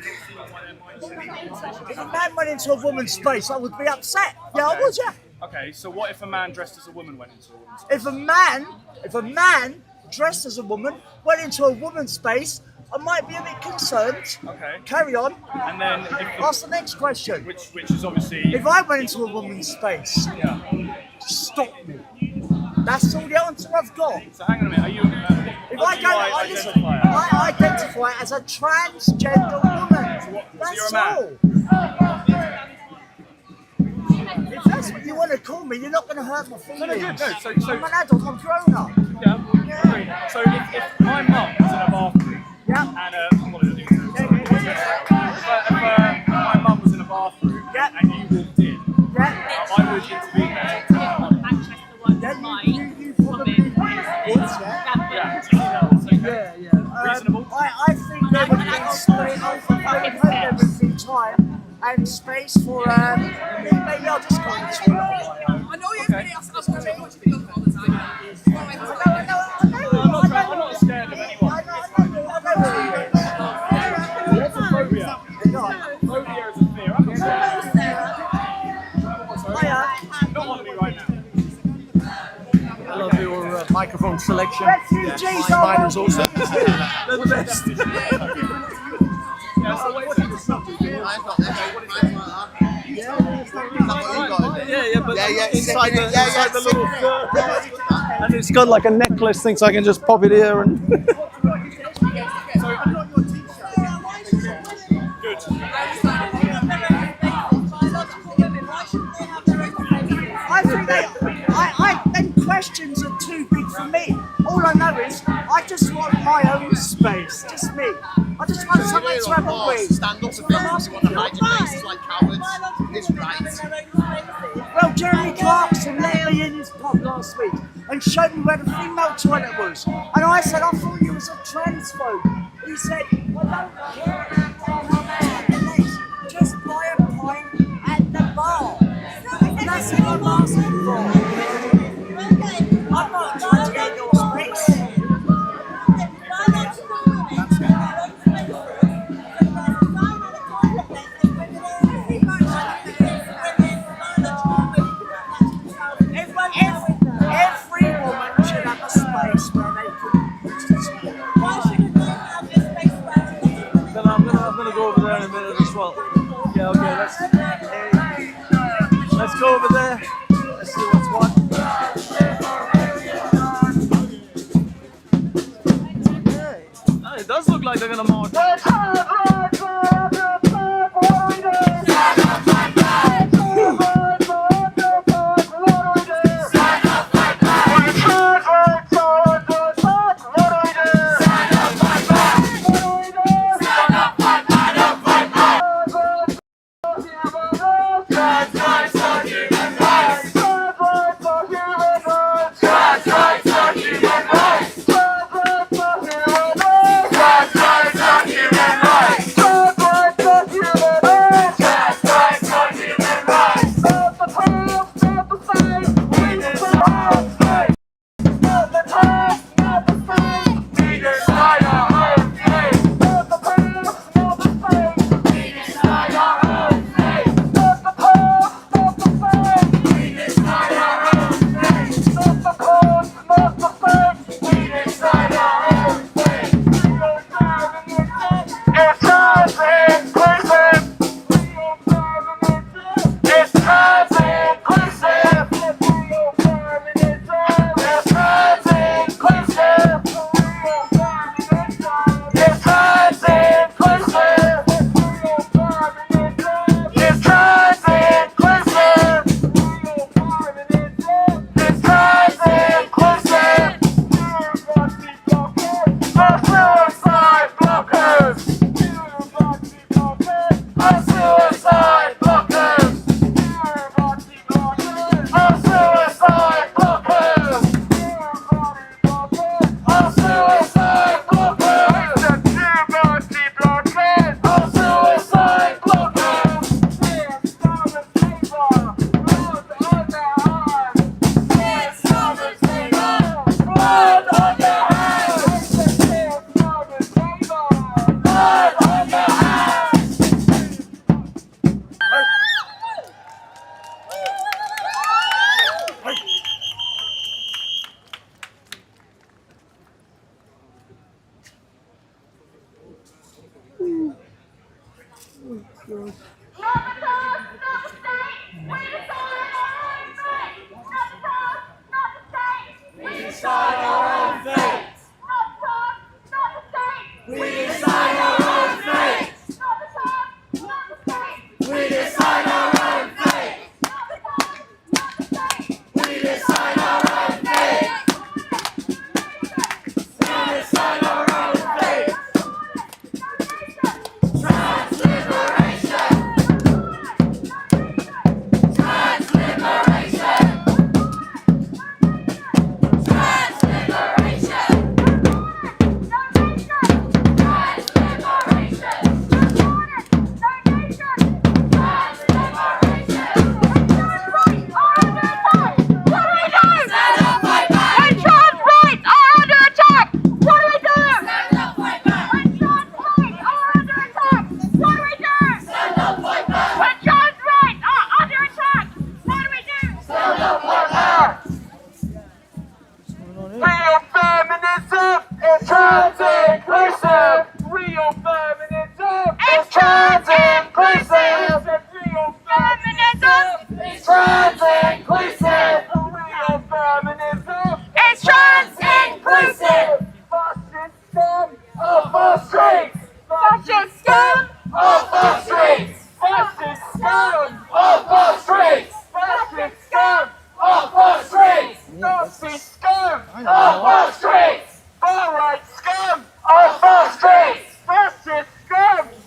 Speaker 8: If a man went into a woman's space, I would be upset. Yeah, I would, yeah.
Speaker 9: Okay, so what if a man dressed as a woman went into a woman's
Speaker 8: If a man dressed as a woman went into a woman's space, I might be a bit concerned.
Speaker 9: Okay.
Speaker 8: Carry on.
Speaker 9: And then, if
Speaker 8: Ask the next question.
Speaker 9: which is obviously,
Speaker 8: If I went into a woman's space,
Speaker 9: yeah.
Speaker 8: stop me. That's all the answer I've got.
Speaker 9: So hang on a minute, are you,
Speaker 8: If
Speaker 9: how
Speaker 8: I
Speaker 9: do
Speaker 8: go,
Speaker 9: you
Speaker 8: listen,
Speaker 9: identify as?
Speaker 8: I identify as a transgender woman. That's
Speaker 9: you're a man?
Speaker 8: all. If that's what you want to call me, you're not going to hurt my feelings.
Speaker 9: No, so
Speaker 8: I'm an adult, I'm grown up.
Speaker 9: yeah. So if my mum was in a bathroom,
Speaker 8: Yeah.
Speaker 9: and what did I do? If my mum was in a bathroom,
Speaker 8: Yeah.
Speaker 9: and you walked in,
Speaker 8: Yeah.
Speaker 9: I would intervene there.
Speaker 8: Yeah, you probably would, yeah.
Speaker 9: Yeah, do you see that? That's okay. Reasonable.
Speaker 8: I think there would be there would be time and space for maybe I'll just go into it.
Speaker 6: I know you're really asking us to take what you feel all the time.
Speaker 9: I'm not scared of anyone. What's a phobia? Phobia is a fear. I'm not scared. Not on me right now.
Speaker 7: I love your microphone selection.
Speaker 8: Refugees
Speaker 7: Mine
Speaker 8: are
Speaker 7: is also. They're the best.
Speaker 9: Yeah, so what do you stop doing?
Speaker 7: Yeah, but inside the little fur. And it's got like a necklace thing, so I can just pop it here and.
Speaker 8: I think questions are too big for me. All I know is I just want my own space, just me. I just want something to have a wee.
Speaker 5: Stand up a bit. You want to hide your faces like cowards. It's right.
Speaker 8: Well, Jeremy Clarkson let me in his pub last week and showed me where the female toilet was. And I said, I thought you were he's a trans folk. He said, I don't care if I'm a man and legs, just buy a pint at the bar. That's all I'm asking for. I'm not trying to get your space. Every woman should have a space where they can use the toilet.
Speaker 7: Then I'm gonna go over there in a minute as well. Yeah, okay, let's go over there. Let's see what's what. Oh, it does look like they're gonna march.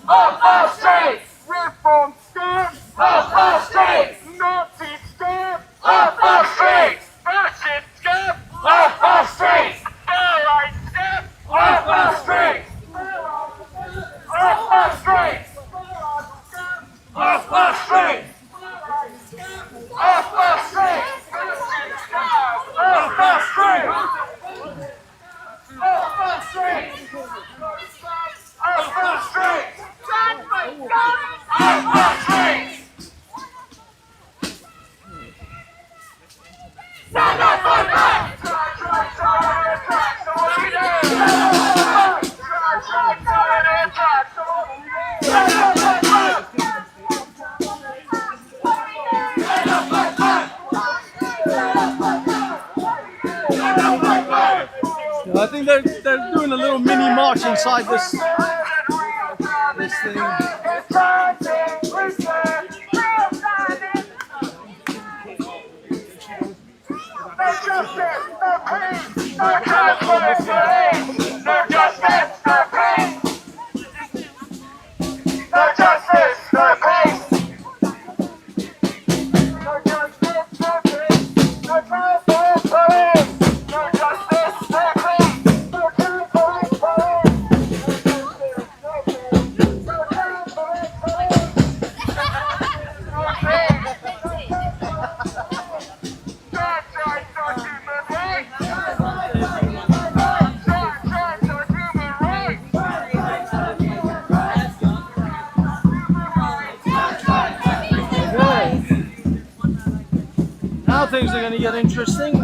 Speaker 2: Off our streets!
Speaker 1: goes inside this thing.
Speaker 2: No justice, no peace, no transparency, no justice, no peace, no justice, no peace, no justice, no peace, no transparency, no justice, no peace, no transparency, no
Speaker 1: Now things are going to get interesting.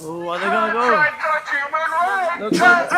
Speaker 1: Oh, are they going to go? Looks like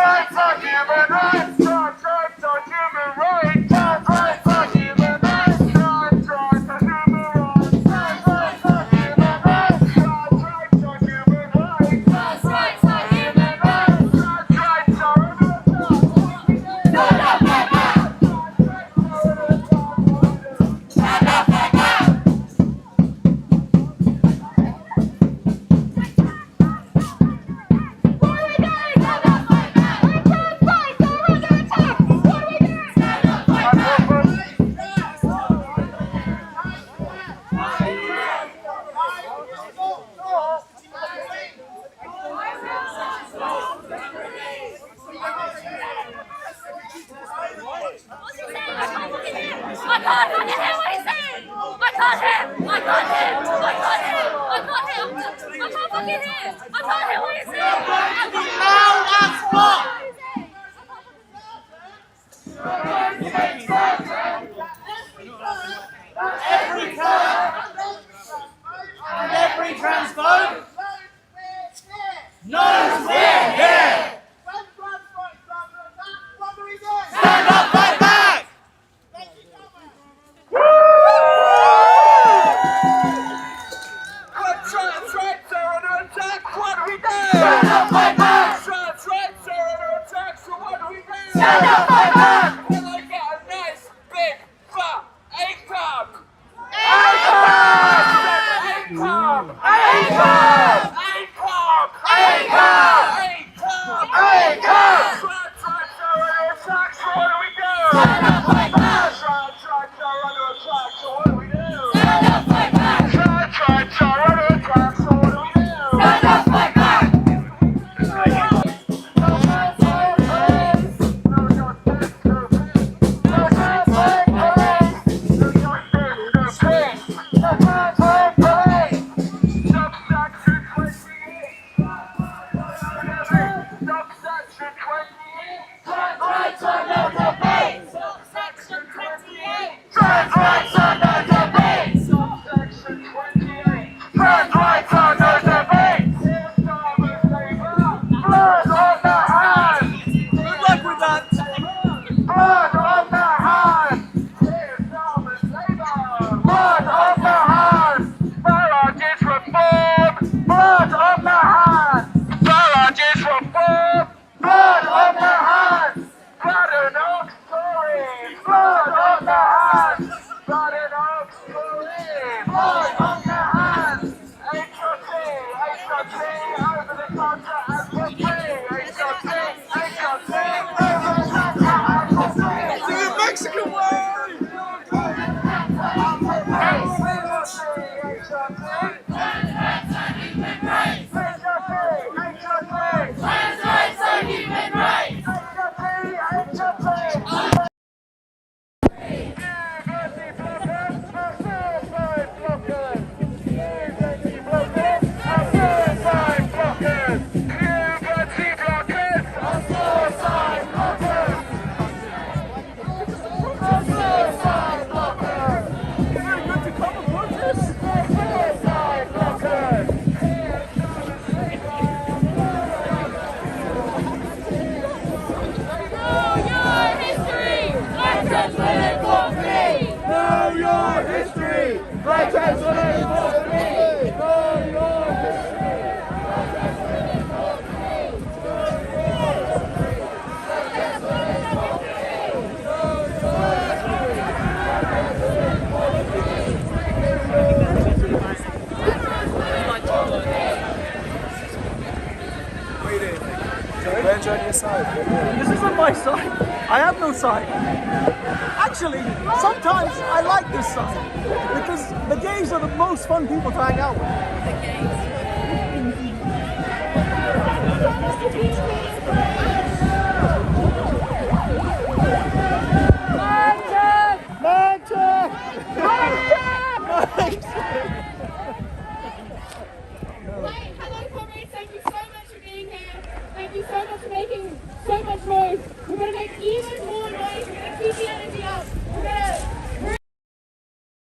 Speaker 5: Know your history. Protest for democracy. Know your history.
Speaker 7: Where's on your side? This isn't my side. I have no side. Actually, sometimes I like this side because the gays are the most fun people to hang out with.
Speaker 4: Right, hello comrades, thank you so much for being here. Thank you so much for making so much noise. We're going to make even more noise. We're going to keep the energy up. We're going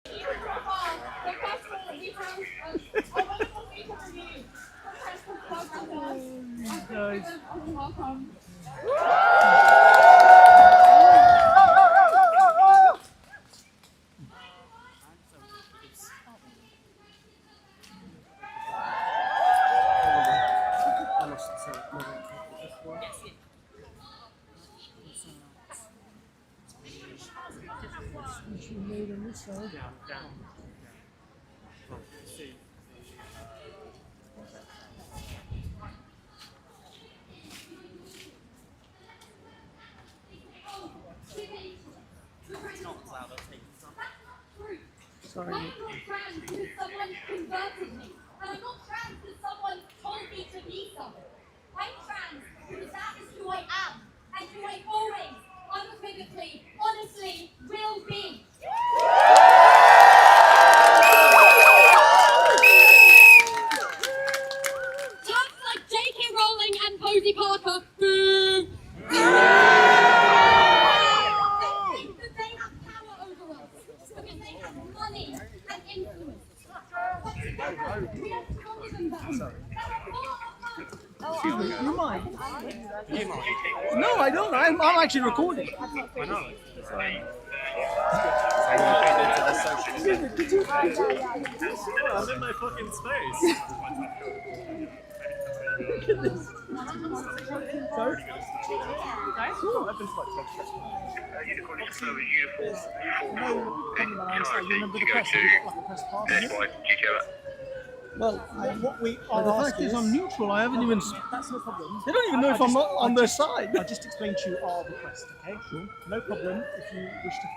Speaker 4: to even profile the festival. We have a wonderful speaker review. Welcome.
Speaker 10: I'm not trans because someone converted me. And I'm not trans because someone told me to be something. I'm trans because that is who I am. And who I always, unequivocally, honestly, will be. Terms like J.K. Rowling and Posey Parker, boo! They have power over us because they have money and influence. But together, we are stronger than that.
Speaker 7: You mind? No, I don't. I'm actually recording.
Speaker 9: I know. I'm in my fucking space.
Speaker 7: Sorry? You remember the press? Well, what we are the fact is I'm neutral. I haven't even. That's no problem. They don't even know if I'm not on their side.
Speaker 5: I just explained to you our request, okay? Sure. No problem if you wish to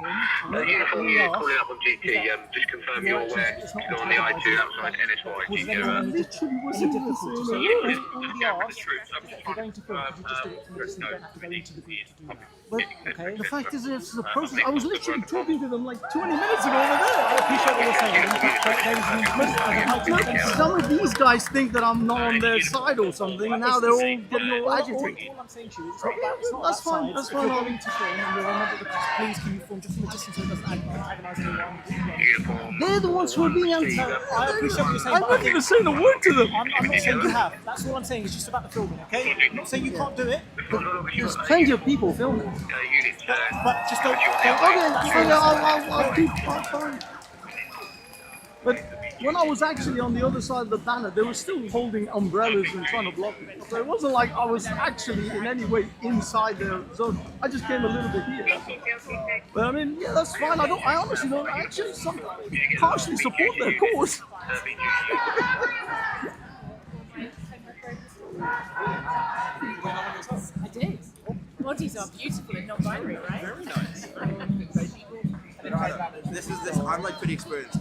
Speaker 5: film.
Speaker 2: Uniform unit calling up on GT, just confirm you're aware you're on the I2 outside NSY.
Speaker 5: Literally wasn't difficult. So all we ask, if you're going to film, could you just do it from this and you don't have to go into the group to do that.
Speaker 7: But
Speaker 5: Okay?
Speaker 7: the fact is, it's the process. I was literally talking to them like 20 minutes ago over there.
Speaker 5: I appreciate what you're saying. There is an
Speaker 7: Some of these guys think that I'm not on their side or something, and now they're all getting all agitated.
Speaker 5: All I'm saying to you is it's not
Speaker 7: That's
Speaker 5: that
Speaker 7: fine,
Speaker 5: side.
Speaker 7: that's
Speaker 5: If you're
Speaker 7: fine.
Speaker 5: going to film and you're a member of the press, please can you film just from a distance so it doesn't antagonise anyone.
Speaker 7: They're the ones who are being anti.
Speaker 5: I appreciate what you're saying.
Speaker 7: I'm
Speaker 5: but
Speaker 7: not even saying a word to them.
Speaker 5: I'm not saying you have. That's all I'm saying. It's just about the filming, okay? I'm not saying you can't do it,
Speaker 7: There's plenty of people filming.
Speaker 5: but just don't.
Speaker 7: Okay, I'll keep fine. But when I was actually on the other side of the banner, they were still holding umbrellas and trying to block me. So it wasn't like I was actually in any way inside their zone. I just came a little bit here. That's all. But I mean, yeah, that's fine. I honestly don't. I actually partially support their cause.
Speaker 6: I did. Bodies are beautiful and not binary, right? Very nice.
Speaker 11: I'm like pretty experienced.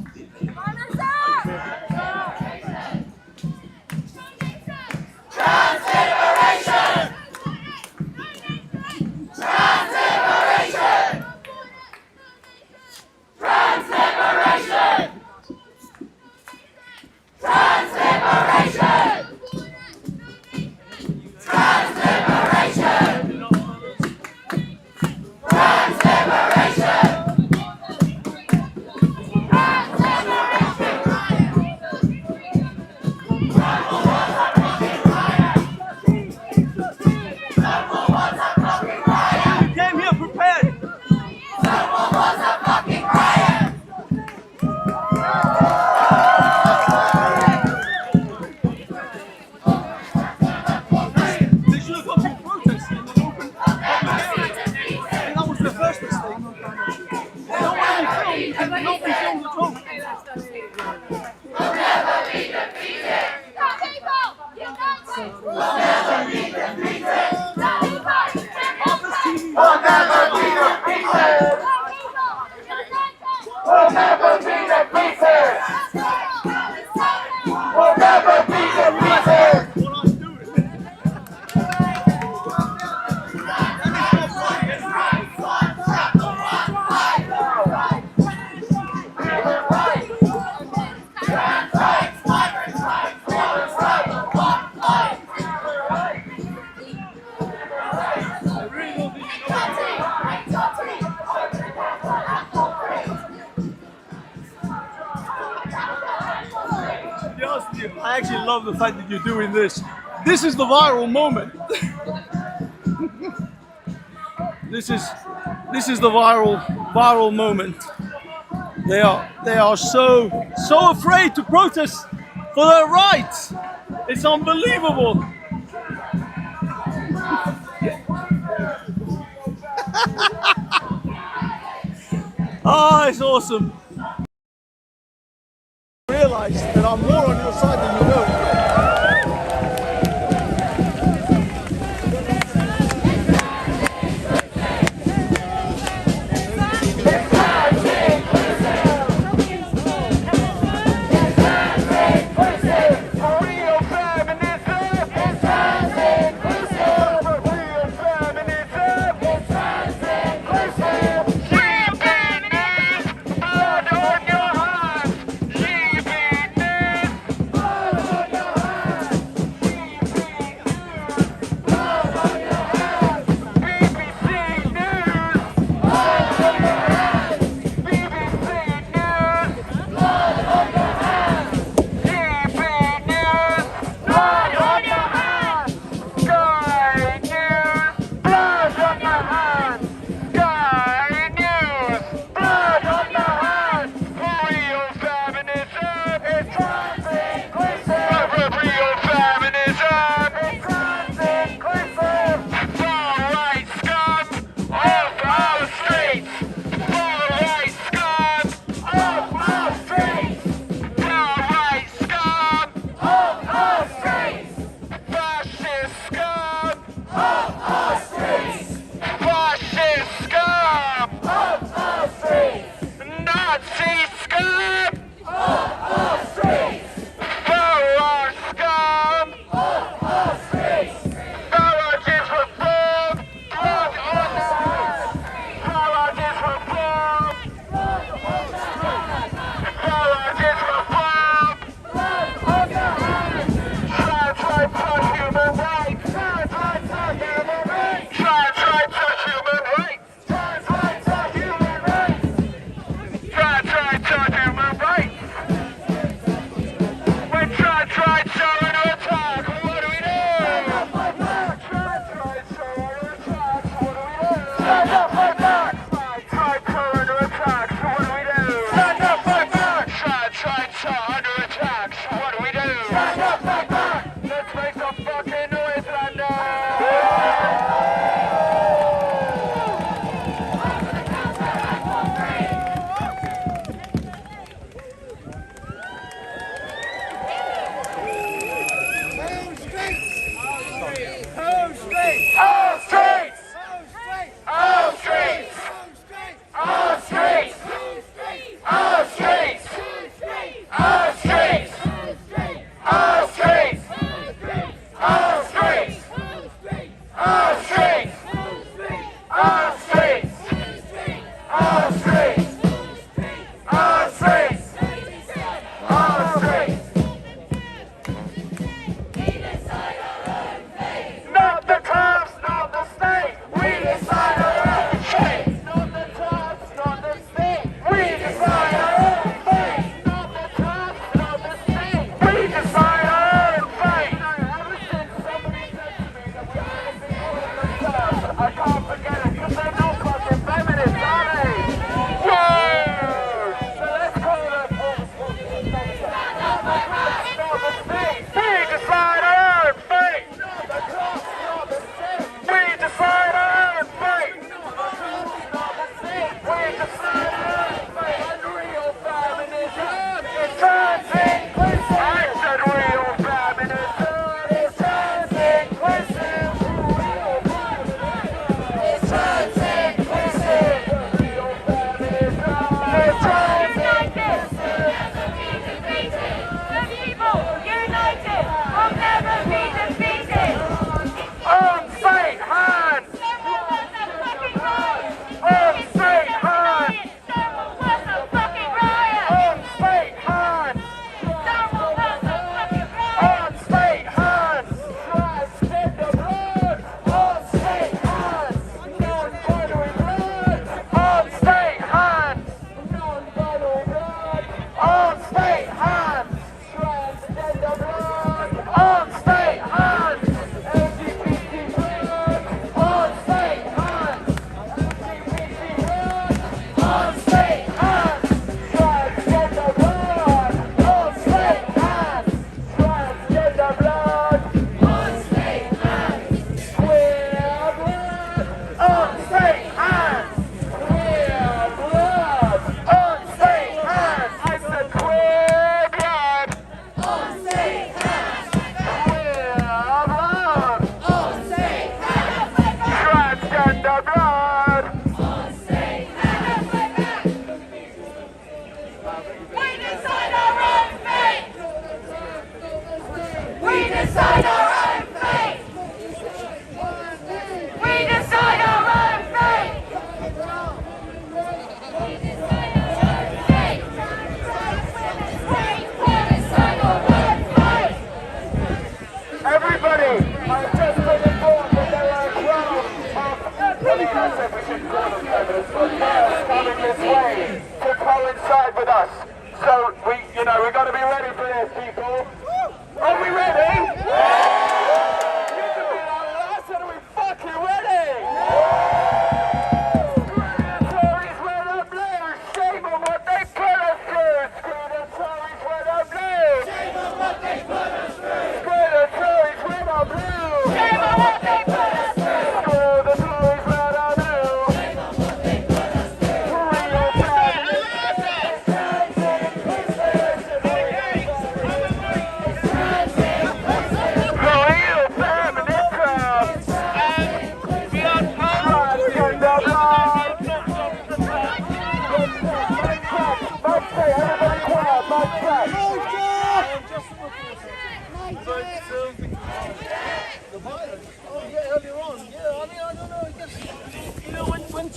Speaker 7: I actually love the fact that you're doing this. This is the viral moment. This is the viral moment. They are so afraid to protest for their rights. It's unbelievable. Ah, it's awesome. I realize that I'm more on your side than you know.
Speaker 2: I can't forget it.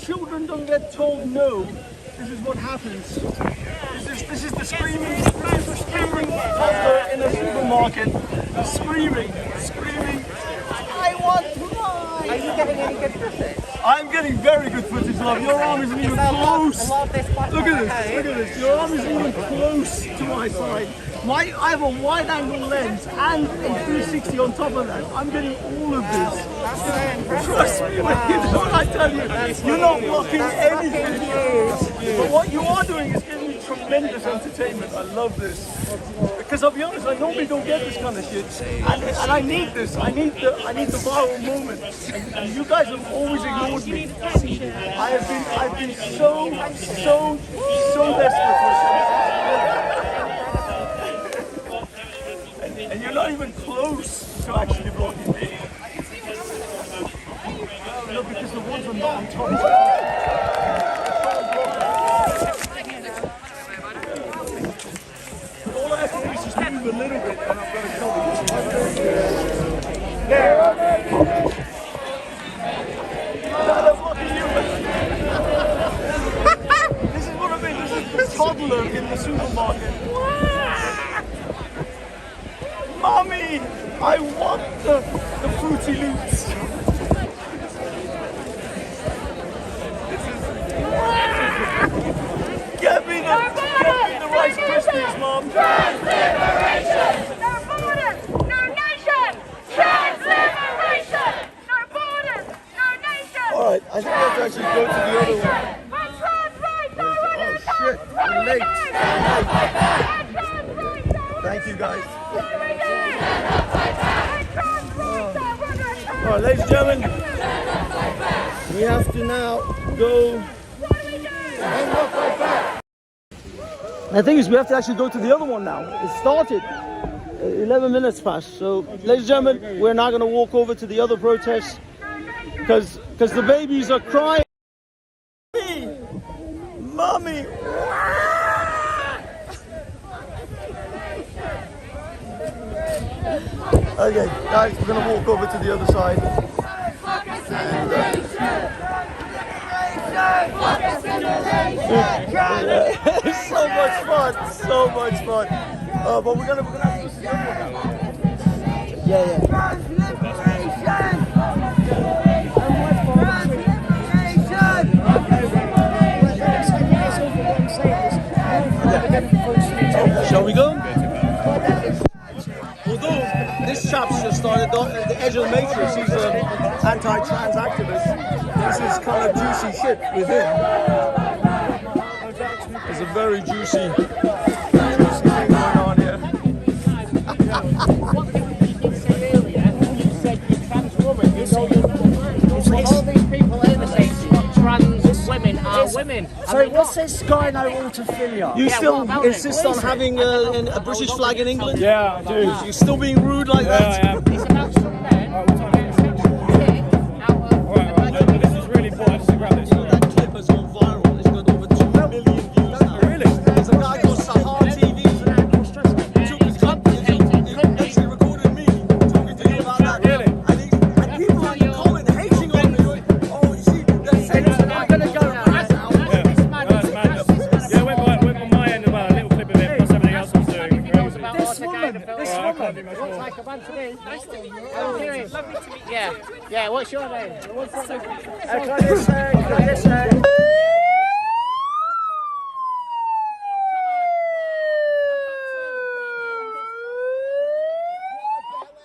Speaker 7: children don't get told no, this is what happens. This is the screaming toddler in a supermarket. Screaming. I want to buy.
Speaker 2: Are you getting any good footage?
Speaker 7: I'm getting very good footage, love. Your arm isn't even close. Look at this. Your arm isn't even close to my side. I have a wide-angle lens and a 360 on top of that. I'm getting all of this.
Speaker 2: That's very impressive.
Speaker 7: Trust me, when you know what I tell you, you're not blocking anything. But what you are doing is giving me tremendous entertainment. I love this. Because I'll be honest, I normally don't get this kind of shit, and I need this. I need the viral moment. And you guys have always ignored me. I've been so desperate for this. And you're not even close to actually blocking me. No, because the ones are not on top. All I have to do is just move a little bit and I've got to cover This is what I mean. This is the toddler in the supermarket. Mommy, I want the Fruity Loops. Get me the Rice Krispies, Mom.
Speaker 4: Transliberation! No borders, no nation! Transliberation! No borders, no nation!
Speaker 7: Alright, I think we have to actually go to the other one. Oh shit, we're late. Thank you guys. Alright, ladies and gentlemen, we have to now go. The thing is, we have to actually go to the other one now. It started 11 minutes past. So, ladies and gentlemen, we're now going to walk over to the other protest because the babies are crying. Mommy! Okay, guys, we're going to walk over to the other side. So much fun. But we're gonna have to see the other one now. Yeah. Shall we go? Although this chap's just started the edge of the matrix, he's an anti-trans activist. This is kind of juicy shit with him. It's a very juicy thing going on here.
Speaker 2: One thing you did say earlier, you said you're trans woman. You know all these people here that say trans women are women.
Speaker 5: So what's this gyno-autophilia?
Speaker 7: You still insist on having a British flag in England?
Speaker 9: Yeah, I do.
Speaker 7: You're still being rude like that?
Speaker 9: Yeah, I am.
Speaker 2: It's about some men.
Speaker 9: Alright, this is really important. Just grab this.
Speaker 7: That clip has gone viral. It's got over 2 million views now.
Speaker 9: Really?
Speaker 7: There's a guy called Sahar TV. He actually recorded me talking to you about that.
Speaker 9: Really?
Speaker 7: And people are comment hating on me. Oh, you see, they're saying I'm going to go right now.
Speaker 9: Yeah, went on my end as well. A little clip of it, plus everything else I was doing.
Speaker 2: This woman looks like a man to me. Nice to meet you. Lovely to meet you. Yeah. What's your name?
Speaker 5: Can I just say?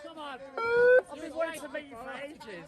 Speaker 2: Come on. I've been waiting to meet you for ages.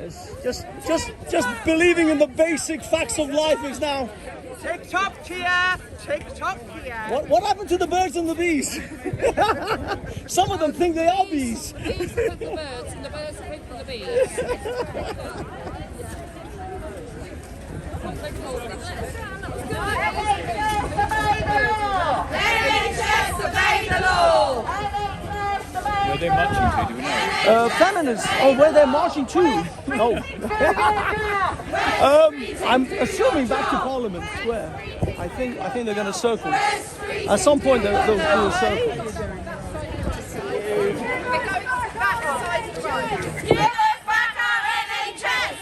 Speaker 7: It's just believing in the basic facts of life is now.
Speaker 2: TikTok here, TikTok here.
Speaker 7: What happened to the birds and the bees? Some of them think they are bees.
Speaker 6: Bees are the birds, and the birds are the bees.
Speaker 2: NHS obey the law.
Speaker 9: Where they're marching to, do we know?
Speaker 7: Feminists. Oh, where they're marching to? No. I'm assuming back to Parliament Square. I think they're going to circle. At some point they'll do a circle.
Speaker 2: Give us back our NHS.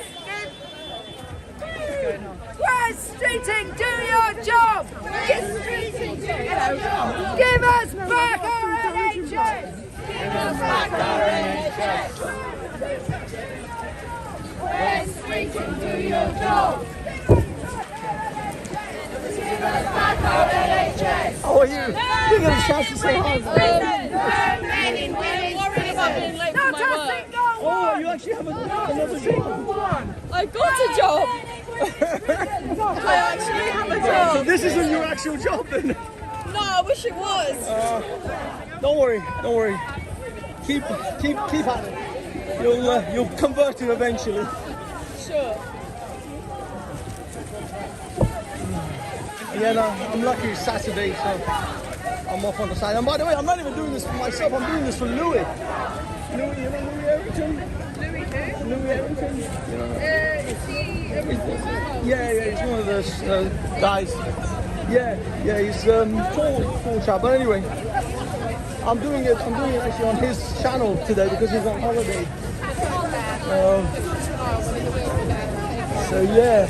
Speaker 2: Where's Streeting? Do your job. Give us back our NHS. Give us back our NHS. Where's Streeting? Do your job. Give us back our NHS.
Speaker 7: How are you? You get a chance to say hi.
Speaker 2: No men in women's prisons. Not a single
Speaker 7: Oh, you actually have another job.
Speaker 6: I got a job. I actually have a job.
Speaker 7: So this isn't your actual job then?
Speaker 6: No, I wish it was.
Speaker 7: Don't worry. Keep at it. You'll convert it eventually.
Speaker 6: Sure.
Speaker 7: Yeah, no, I'm lucky it's Saturday, so I'm off on the side. And by the way, I'm not even doing this for myself, I'm doing this for Louis. Louis, you know Louis Errington?
Speaker 6: Louis who?
Speaker 7: Louis Errington? You know?
Speaker 6: Is he
Speaker 7: Yeah, he's one of those guys. Yeah, he's tall chap. But anyway, I'm doing it actually on his channel today because he's on holiday. So yeah.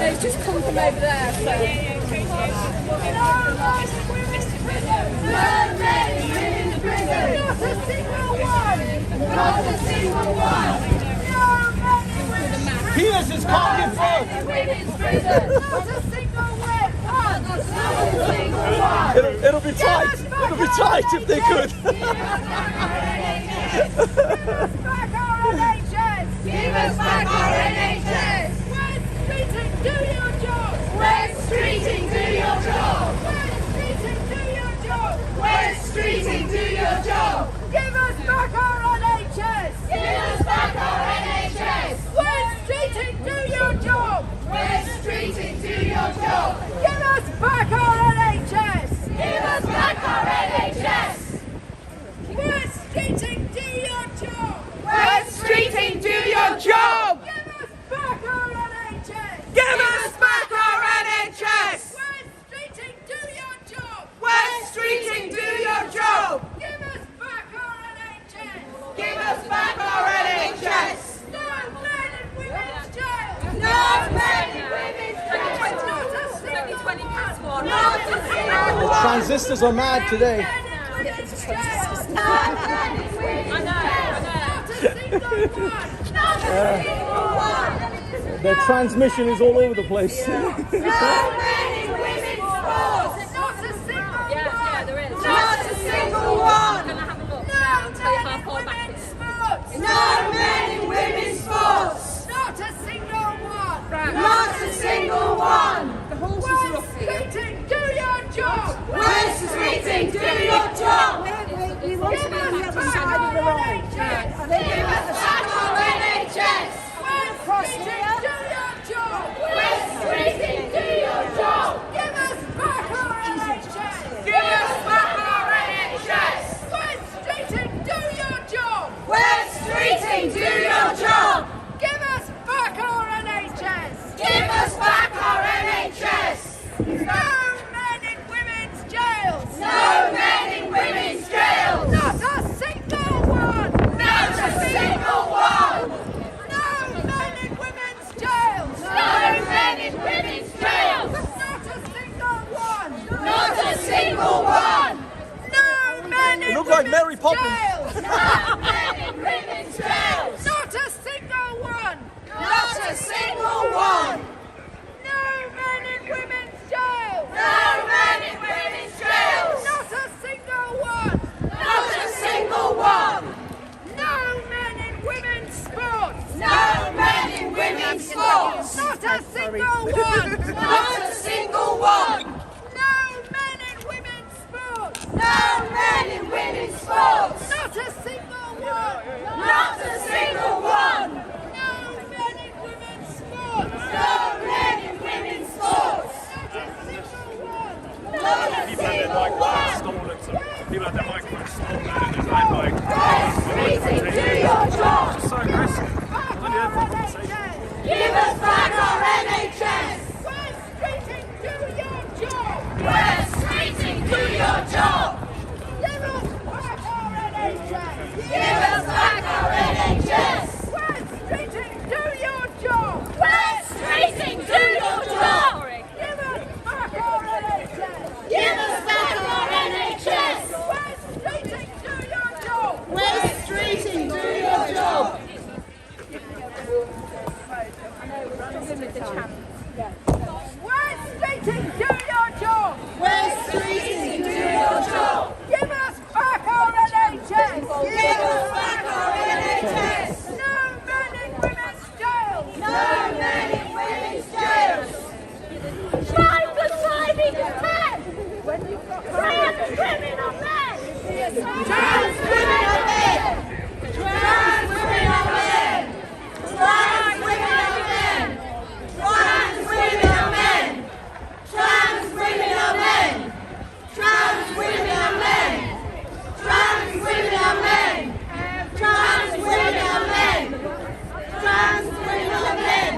Speaker 6: He's just come from over there, so.
Speaker 2: Not a single one.
Speaker 7: Piers is calling for. It'll be tight. It'll be tight if they could.
Speaker 2: Give us back our NHS. Where's Streeting? Do your job. Where's Streeting? Do your job. Where's Streeting? Do your job. Give us back our NHS. Give us back our NHS. Where's Streeting? Do your job. Where's Streeting? Do your job. Give us back our NHS. Give us back our NHS. Where's Streeting? Do your job. Where's Streeting? Do your job. Give us back our NHS. Give us back our NHS. Where's Streeting? Do your job. Where's Streeting? Do your job. Give us back our NHS. Give us back our NHS. No men in women's jail. No men in women's jail. Not a single one. Not a single
Speaker 7: The
Speaker 2: one.
Speaker 7: transistors are mad today. Their transmission is all over the place.
Speaker 2: No men in women's sports. Not a single one.
Speaker 6: Yeah, there is.
Speaker 2: Not a single one.
Speaker 6: Can I have a look?
Speaker 2: No
Speaker 6: Tell you
Speaker 2: men
Speaker 6: how
Speaker 2: in
Speaker 6: far back it
Speaker 2: women's
Speaker 6: is.
Speaker 2: sports. No men in women's sports. Not a single one. Not a single one.
Speaker 6: The horses are
Speaker 2: Where's
Speaker 6: off here.
Speaker 2: Streeting? Do your job.
Speaker 6: Where's
Speaker 2: Streeting? Do your job. Give us back our NHS. Give us back our NHS. Where's Streeting? Do your job. Where's Streeting? Do your job. Give us back our NHS. Give us back our NHS. Where's Streeting? Do your job. Where's Streeting? Do your job. Give us back our NHS. Give us back our NHS. No men in women's jails. No men in women's jails. Not a single one. Not a single one. No men in women's jails. No men in women's jails. Not a single one. Not a single one. No men in
Speaker 7: You look like Mary Poppins.
Speaker 2: jails. No men in women's jails. Not a single one. Not a single one. No men in women's jails. No men in women's jails. Not a single one. Not a single one.
Speaker 8: sports.
Speaker 3: Not a single one.
Speaker 8: Not a single one.
Speaker 3: No men in women's sports.
Speaker 8: No men in women's sports.
Speaker 3: Not a single one.
Speaker 8: Not a single one.
Speaker 3: No men in women's sports.
Speaker 8: No men in women's sports.
Speaker 3: Not a single one.
Speaker 8: Not a single one.
Speaker 9: People have their microphones stolen and it's like,
Speaker 8: Treating, do your job.
Speaker 9: so aggressive.
Speaker 8: Give us back our NHS.
Speaker 3: West Streeting, do your job.
Speaker 8: West Streeting, do your job.
Speaker 3: Give us back our NHS.
Speaker 8: Give us back our NHS.
Speaker 3: West Streeting, do your job.
Speaker 8: West Streeting, do your job.
Speaker 3: Give us back our NHS.
Speaker 8: Give us back our NHS.
Speaker 3: West Streeting, do your job.
Speaker 8: West Streeting, do your job.
Speaker 3: West Streeting, do your job.
Speaker 8: West Streeting, do your job.
Speaker 3: Give us back our NHS.
Speaker 8: Give us back our NHS.
Speaker 3: No men in women's jails.
Speaker 8: No men in women's jails.
Speaker 10: Try for driving a pen! Trans criminal men!
Speaker 8: Trans criminal men. Trans criminal men. Trans criminal men. Trans criminal men. Trans criminal men. Trans criminal men. Trans criminal men. Trans criminal men.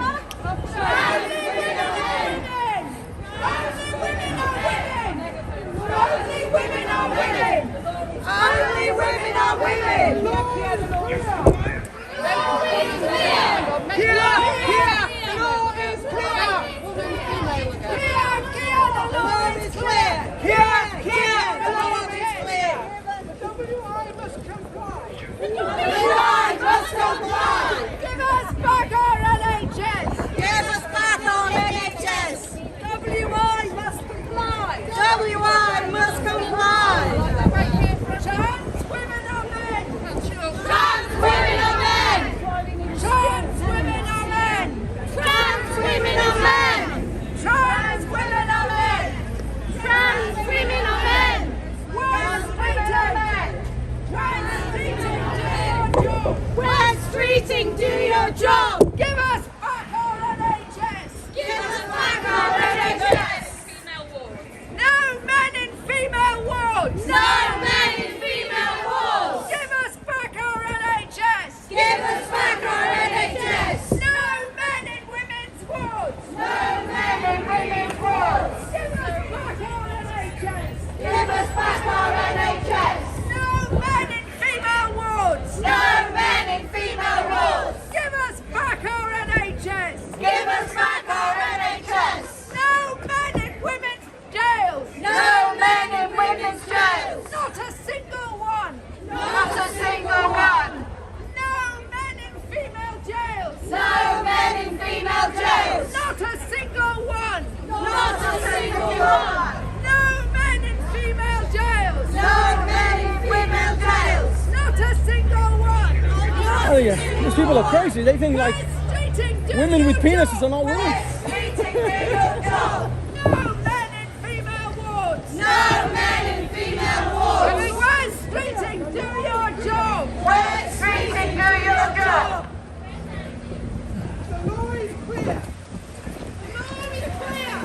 Speaker 8: Trans criminal men. Trans criminal men.
Speaker 3: Only women are women.
Speaker 8: Only women are women. WI must comply.
Speaker 3: Give us back our NHS.
Speaker 8: Give us back our NHS. WI must comply. WI must comply.
Speaker 3: Trans women are men.
Speaker 8: Trans women are men.
Speaker 3: Trans women are men.
Speaker 8: Trans women are men.
Speaker 3: Trans women are men.
Speaker 8: Trans women are men.
Speaker 3: West Streeting, do your job.
Speaker 8: West Streeting, do your job.
Speaker 3: Give us back our NHS.
Speaker 8: Give us back our NHS.
Speaker 3: No men in female wards.
Speaker 8: No men in female wards.
Speaker 3: Give us back our NHS.
Speaker 8: Give us back our NHS.
Speaker 3: No men in women's wards.
Speaker 8: No men in women's wards.
Speaker 3: Give us back our NHS.
Speaker 8: Give us back our NHS.
Speaker 3: No men in female wards.
Speaker 8: No men in female wards.
Speaker 3: Give us back our NHS.
Speaker 8: Give us back our NHS.
Speaker 3: No men in women's jails.
Speaker 8: No men in women's jails.
Speaker 3: Not a single one.
Speaker 8: Not a single one.
Speaker 3: No men in female jails.
Speaker 8: No men in female jails.
Speaker 3: Not a single one.
Speaker 8: Not a single one.
Speaker 3: No men in female jails.
Speaker 8: No men in female jails.
Speaker 3: Not a single one.
Speaker 7: Oh yeah, these people are crazy. They think like
Speaker 3: West Streeting, do
Speaker 7: women
Speaker 3: your
Speaker 7: with penises
Speaker 3: job.
Speaker 7: are not women.
Speaker 8: West Streeting, do your job.
Speaker 3: No men in female wards.
Speaker 8: No men in female wards.
Speaker 3: West Streeting, do your job.
Speaker 8: West Streeting, do your job.
Speaker 3: The law is clear. The law is clear.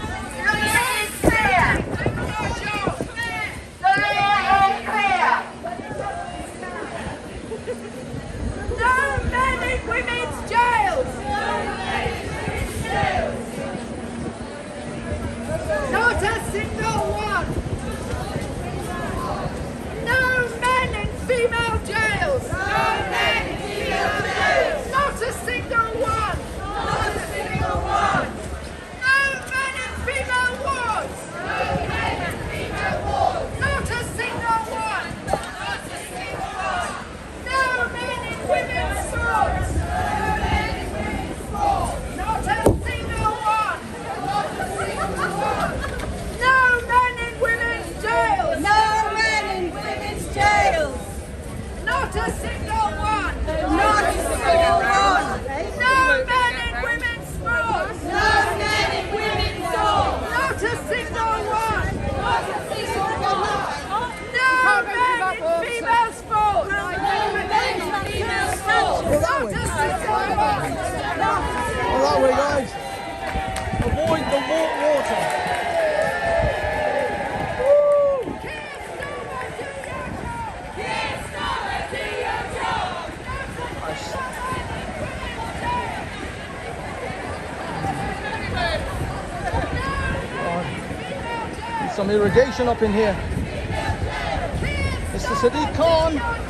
Speaker 8: The law is clear.
Speaker 3: Do your job.
Speaker 8: The law is clear.
Speaker 3: No men in women's jails. Not a single one. No men in female jails.
Speaker 8: No men in female
Speaker 7: some irrigation up in here. Mr. Sadiq Khan.
Speaker 4: No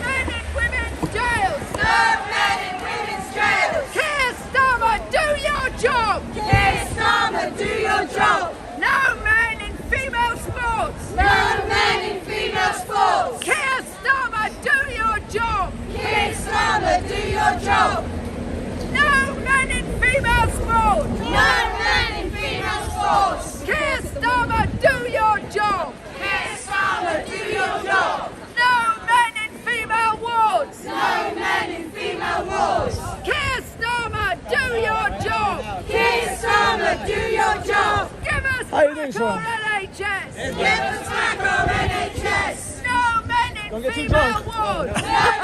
Speaker 4: men in women's jails! No men in women's jails! Keir Starmer, do your job! Keir Starmer, do your job! No men in female sports! No men in female sports! Keir Starmer, do your job! Keir Starmer, do your job! No men in female sports! No men in female sports! Keir Starmer, do your job! Keir Starmer, do your job! No men in female wards! No men in female wards! Keir Starmer, do your job! Keir Starmer, do your job! Give us
Speaker 7: How you doing,
Speaker 4: back our
Speaker 7: son?
Speaker 4: NHS! Give us back our NHS! No men in
Speaker 7: Don't get too
Speaker 4: female
Speaker 7: drunk.
Speaker 4: wards! No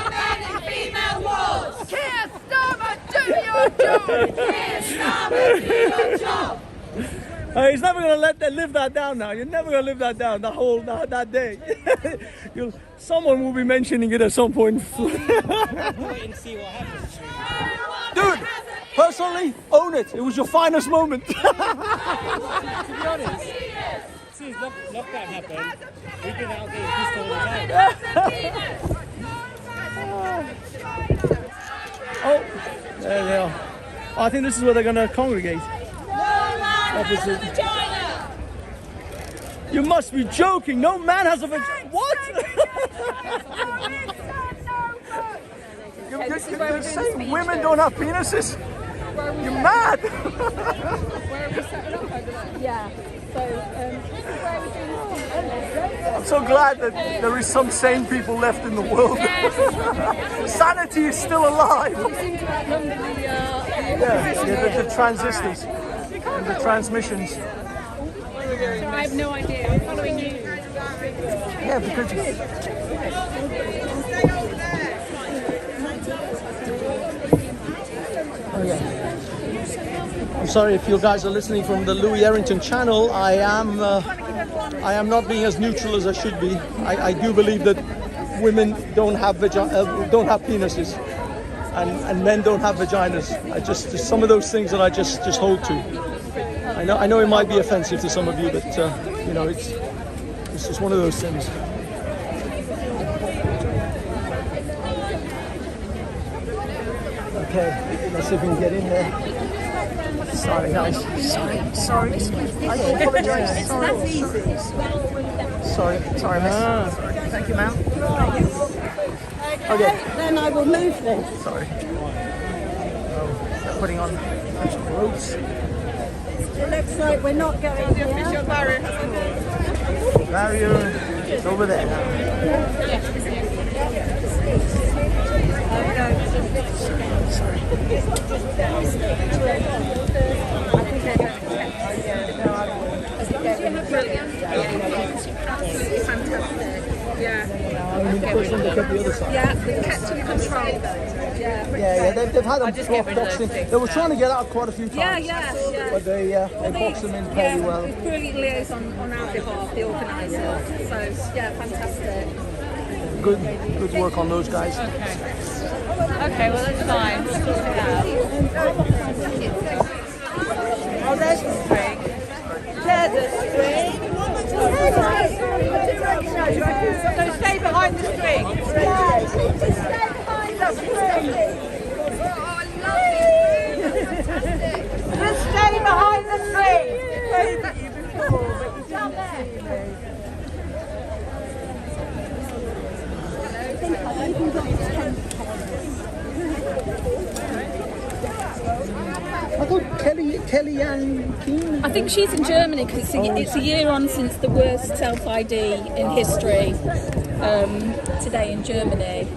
Speaker 4: men in female wards! Keir Starmer, do your job! Keir Starmer, do your job!
Speaker 7: He's never going to live that down now. You're never going to live that down, that day. Someone will be mentioning it at some point.
Speaker 12: Wait and see what happens.
Speaker 7: Dude, personally, own it. It was your finest moment.
Speaker 12: To be honest, since lockdown happened, we've been out getting pissed all the time.
Speaker 7: Oh, there they are. I think this is where they're going to congregate. Opposite. You must be joking. No man has a vagina. What? You're saying women don't have penises? You're mad.
Speaker 13: Yeah. So,
Speaker 7: I'm so glad that there is some sane people left in the world. Sanity is still alive. Yeah, the transistors and the transmissions.
Speaker 6: I have no idea. I'm following you.
Speaker 7: Yeah, because oh yeah. I'm sorry if you guys are listening from the Louis Errington channel. I am not being as neutral as I should be. I do believe that women don't have penises, and men don't have vaginas. Just some of those things that I just hold to. I know it might be offensive to some of you, but you know, it's just one of those things. Okay, let's see if we can get in there. Sorry, guys. Sorry. I apologize. Sorry, miss. Thank you, ma'am. Okay.
Speaker 8: Then I will move this.
Speaker 7: Sorry. Oh, they're putting on some ropes.
Speaker 8: It looks like we're not going here.
Speaker 7: Barrier is over there now.
Speaker 8: Yeah, we kept in control.
Speaker 7: Yeah, they've had them boxing. They were trying to get out quite a few times.
Speaker 8: Yeah.
Speaker 7: But they boxed them in pretty well.
Speaker 8: We've brilliant liaison on our behalf, the organiser. So, yeah, fantastic.
Speaker 7: Good work on those guys.
Speaker 6: Okay, well that's fine.
Speaker 8: Oh, there's the string. There's the string.
Speaker 6: So stay behind the string.
Speaker 8: Just stay behind the string.
Speaker 7: I thought Kellyanne King.
Speaker 13: I think she's in Germany because it's a year on since the worst self-ID in history today in Germany.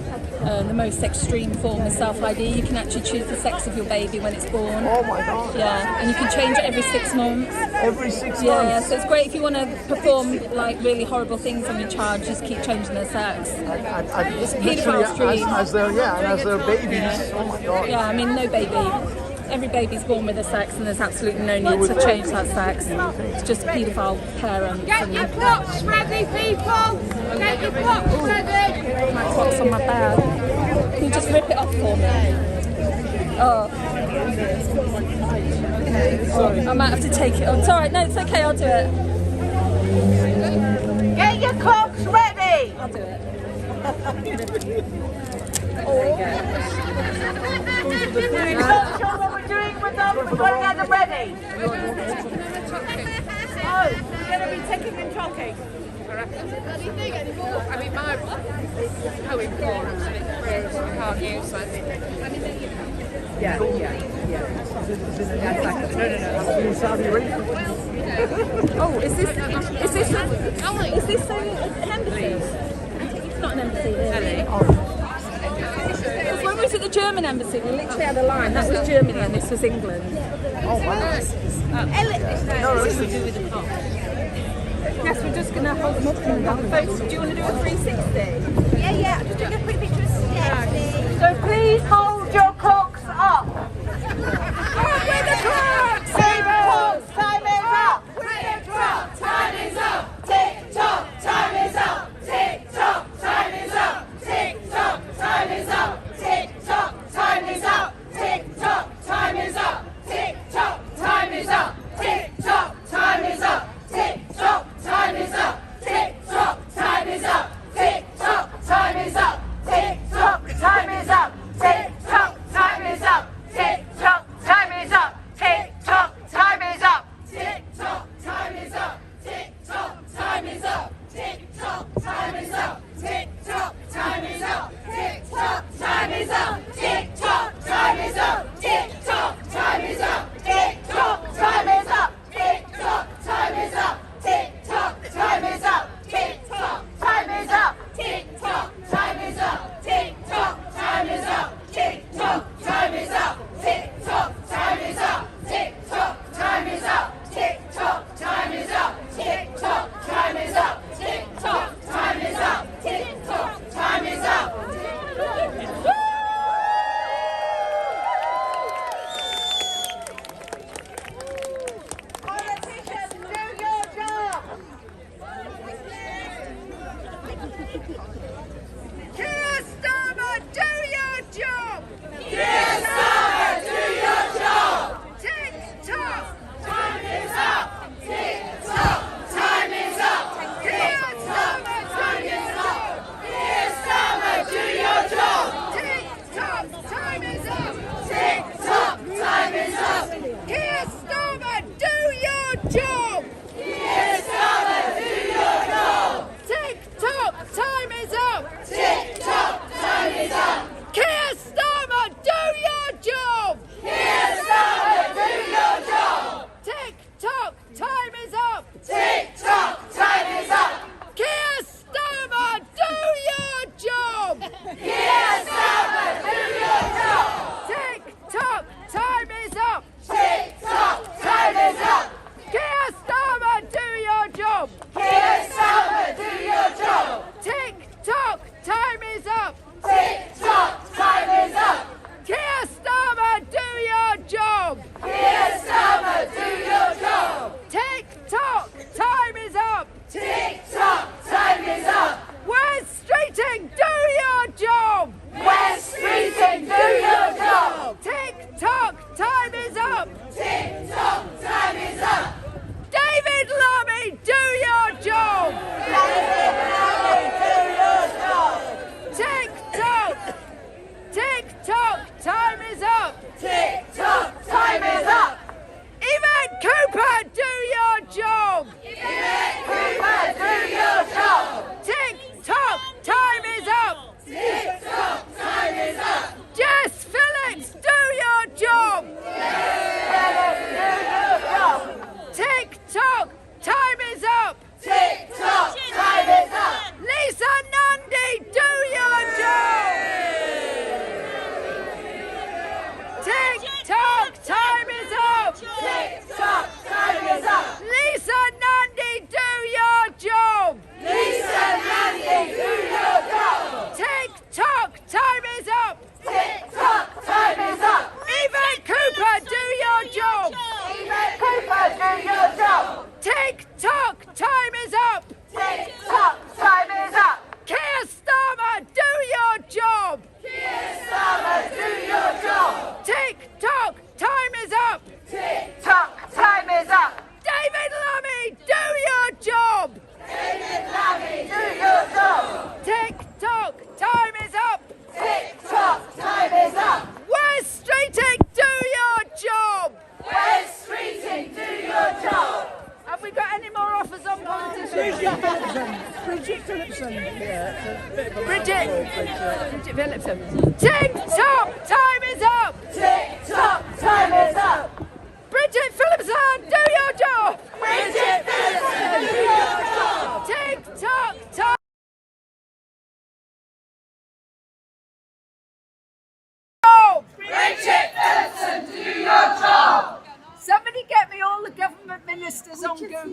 Speaker 13: The most extreme form of self-ID. You can actually choose the sex of your baby when it's born.
Speaker 7: Oh my God.
Speaker 13: Yeah, and you can change it every 6 months.
Speaker 7: Every 6 months?
Speaker 13: Yeah, so it's great if you want to perform like really horrible things on your child, just keep changing their sex. It's a paedophile's dream.
Speaker 7: As their babies. Oh my God.
Speaker 13: Yeah, I mean, no baby. Every baby's born with a sex and there's absolutely no need to change that sex. It's just a paedophile parent.
Speaker 4: Get your blocks ready, people! Get your blocks ready!
Speaker 13: My clock's on my bag. Can you just rip it off for me? Oh. I might have to take it on. It's alright, no, it's okay, I'll do it.
Speaker 2: Get your clocks ready.
Speaker 13: I'll do it.
Speaker 2: We're not sure what we're doing with them. We've got to get them ready.
Speaker 6: Oh, we're going to be taking and talking.
Speaker 14: I mean, my how important and it really we can't use, so I think.
Speaker 7: Yeah. No.
Speaker 13: Oh, is this an embassy? It's not an embassy, really. Because when we was at the German embassy, we literally had a line. That was Germany and this was England.
Speaker 7: Oh, wow.
Speaker 13: It's to do with the clock. Yes, we're just going to hold them up and have a photo. Do you want to do a 360?
Speaker 3: Yeah, just take a quick picture of Stephanie.
Speaker 2: So please hold your clocks up.
Speaker 3: Up with the clocks!
Speaker 2: Tick tock, time is up.
Speaker 3: Tick tock, time is up. Tick tock, time is up. Tick tock, time is up. Tick tock, time is up. Tick tock, time is up. Tick tock, time is up. Tick tock, time is up. Tick tock, time is up. Tick tock, time is up. Tick tock, time is up. Tick tock, time is up. Tick tock.
Speaker 6: Bridget Phillipson. Tick-tock, time is up!
Speaker 2: Tick-tock, time is up!
Speaker 6: Bridget Phillipson, do your job!
Speaker 2: Bridget Phillipson, do your job!
Speaker 6: Tick-tock, time!
Speaker 2: Bridget Phillipson, do your job!
Speaker 6: Somebody get me all the government ministers on Google.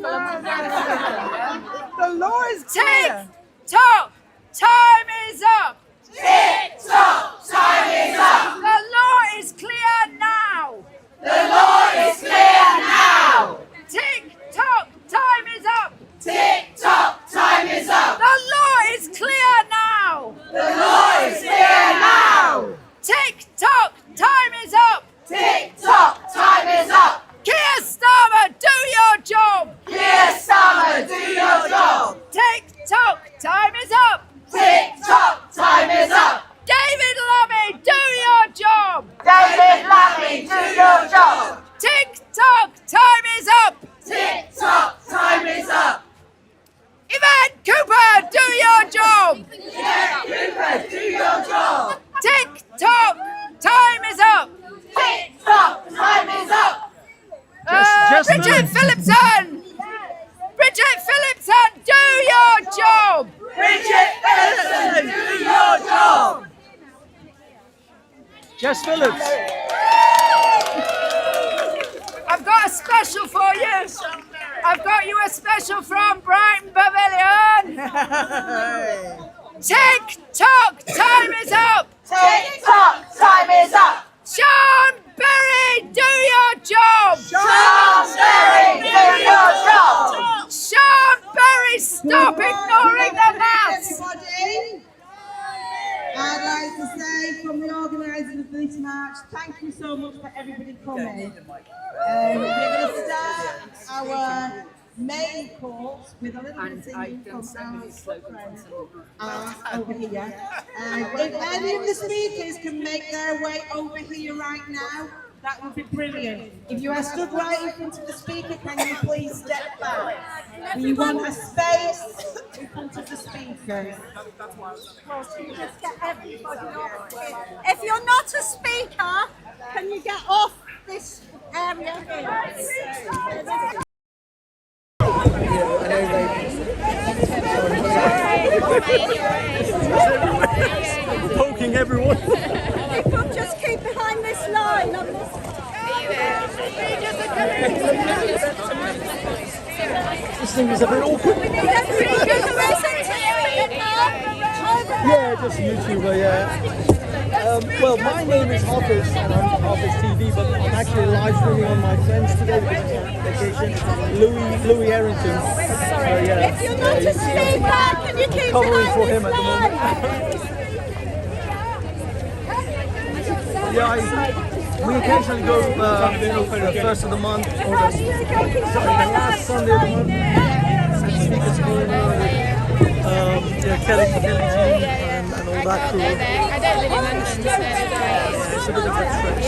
Speaker 15: The law is clear.
Speaker 6: Tick-tock, time is up!
Speaker 2: Tick-tock, time is up!
Speaker 6: The law is clear now!
Speaker 2: The law is clear now!
Speaker 6: Tick-tock, time is up!
Speaker 2: Tick-tock, time is up!
Speaker 6: The law is clear now!
Speaker 2: The law is clear now!
Speaker 6: Tick-tock, time is up!
Speaker 2: Tick-tock, time is up!
Speaker 6: Keir Starmer, do your job!
Speaker 2: Keir Starmer, do your job!
Speaker 6: Tick-tock, time is up!
Speaker 2: Tick-tock, time is up!
Speaker 6: David Lammy, do your job!
Speaker 2: David Lammy, do your job!
Speaker 6: Tick-tock, time is up!
Speaker 2: Tick-tock, time is up!
Speaker 6: Yvette Cooper, do your job!
Speaker 2: Yvette Cooper, do your job!
Speaker 6: Tick-tock, time is up!
Speaker 2: Tick-tock, time is up!
Speaker 6: Bridget Phillipson! Bridget Phillipson, do your job!
Speaker 2: Bridget Phillipson, do your job!
Speaker 1: Jess Phillips.
Speaker 6: I've got a special for you. I've got you a special from Brighton Pavilion. Tick-tock, time is up.
Speaker 2: Tick-tock, time is up.
Speaker 6: Sean Berry, do your job.
Speaker 2: Sean Berry, do your job.
Speaker 6: Sean Berry, stop ignoring the maths.
Speaker 15: Everybody, I'd like to say from the organisers of this march, thank you so much for everybody coming. We're going to start our main course with a little bit of singing from our friends over here. If any of the speakers can make their way over here right now, that would be brilliant. If you are stood right in front of the speaker, can you please step back? We want a space in front of the speakers.
Speaker 8: If you're not a speaker, can you get off this area here?
Speaker 7: Poking everyone.
Speaker 8: People just keep behind this line on this.
Speaker 7: This thing is a bit awkward. Yeah, just a YouTuber, yeah. Well, my name is Hafiz, and I'm Hafiz TV, but I'm actually live streaming on my friends today because it's on vacation. Louis Arrington. Yeah.
Speaker 8: If you're not a speaker, can you keep
Speaker 7: Covering
Speaker 8: behind
Speaker 7: for
Speaker 8: this
Speaker 7: him at the
Speaker 8: line?
Speaker 7: Yeah, we occasionally go, for the first of the month or the last Sunday of the month. Speakers Kelly Fidelity and all that crew.
Speaker 14: I don't really mention this.
Speaker 7: It's a bit of a stretch.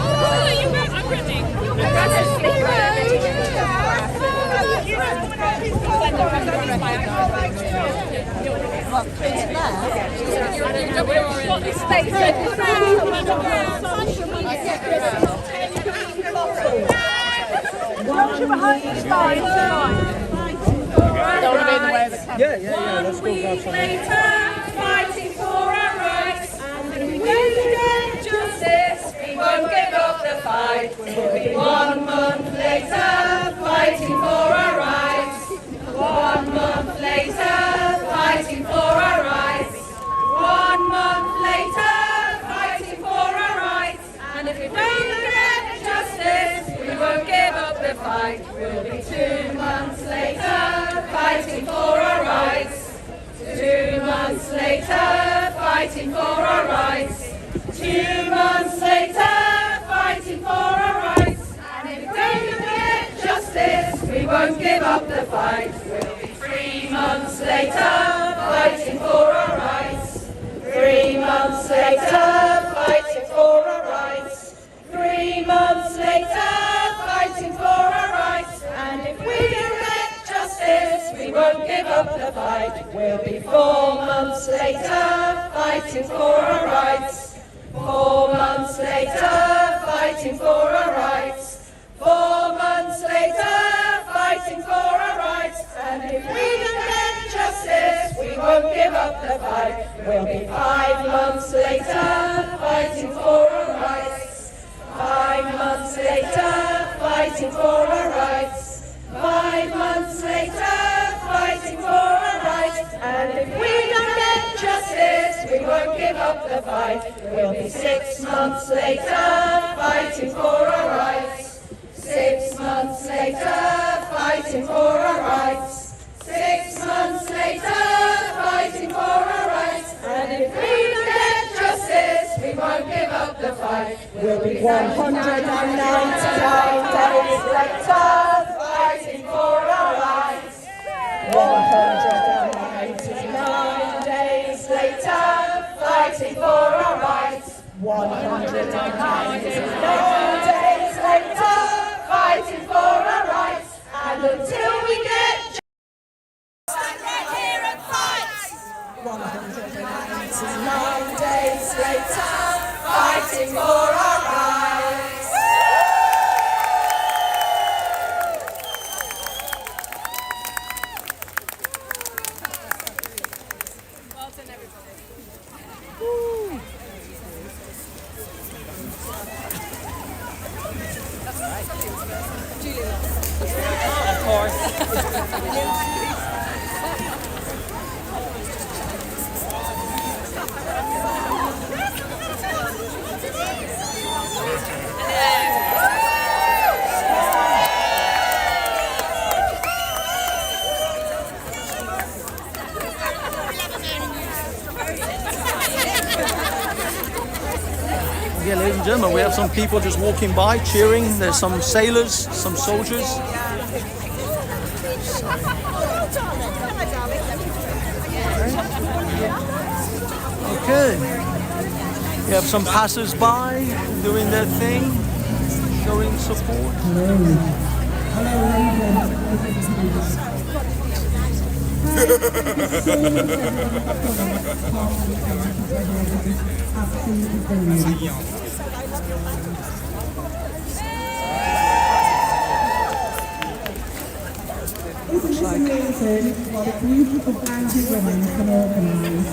Speaker 14: Oh, you went. I'm ready.
Speaker 7: Yeah, let's go grab some.
Speaker 6: Fighting for our rights, and we get justice. We won't give up the fight. We'll be 1 month later, fighting for our rights. 1 month later, fighting for our rights. 1 month later, fighting for our rights. And if we don't get justice, we won't give up the fight. We'll be 2 months later, fighting for our rights. 2 months later, fighting for our rights. 2 months later, fighting for our rights. And if we don't get justice, we won't give won't give up the fight. We'll be 4 months later, fighting for our rights. 4 months later, fighting for our rights. 4 months later, fighting for our rights. And if we don't get justice, we won't give up the fight. We'll be 5 months later, fighting for our rights. 5 months later, fighting for our rights. 5 months later, fighting for our rights. And if we don't get justice, we won't give up the fight. We'll be 6 months later, fighting for our rights. 6 months later, fighting for our rights. 6 months later, fighting for our rights. And if we don't get justice, we won't give up the fight. We'll be 199 days later, fighting for our rights. 199 days later, fighting for our rights. 199 days later, fighting for our rights. And until we get stand right here and fight. 199 days later, fighting for our rights.
Speaker 14: Well done, everybody. That's right. Julie lost.
Speaker 12: Of course.
Speaker 1: Yeah, ladies and gentlemen, we have some people just walking by, cheering. There's some sailors, some soldiers. Okay. We have some passers-by doing their thing, showing support.
Speaker 15: Isn't this amazing what a group of angry women can organise?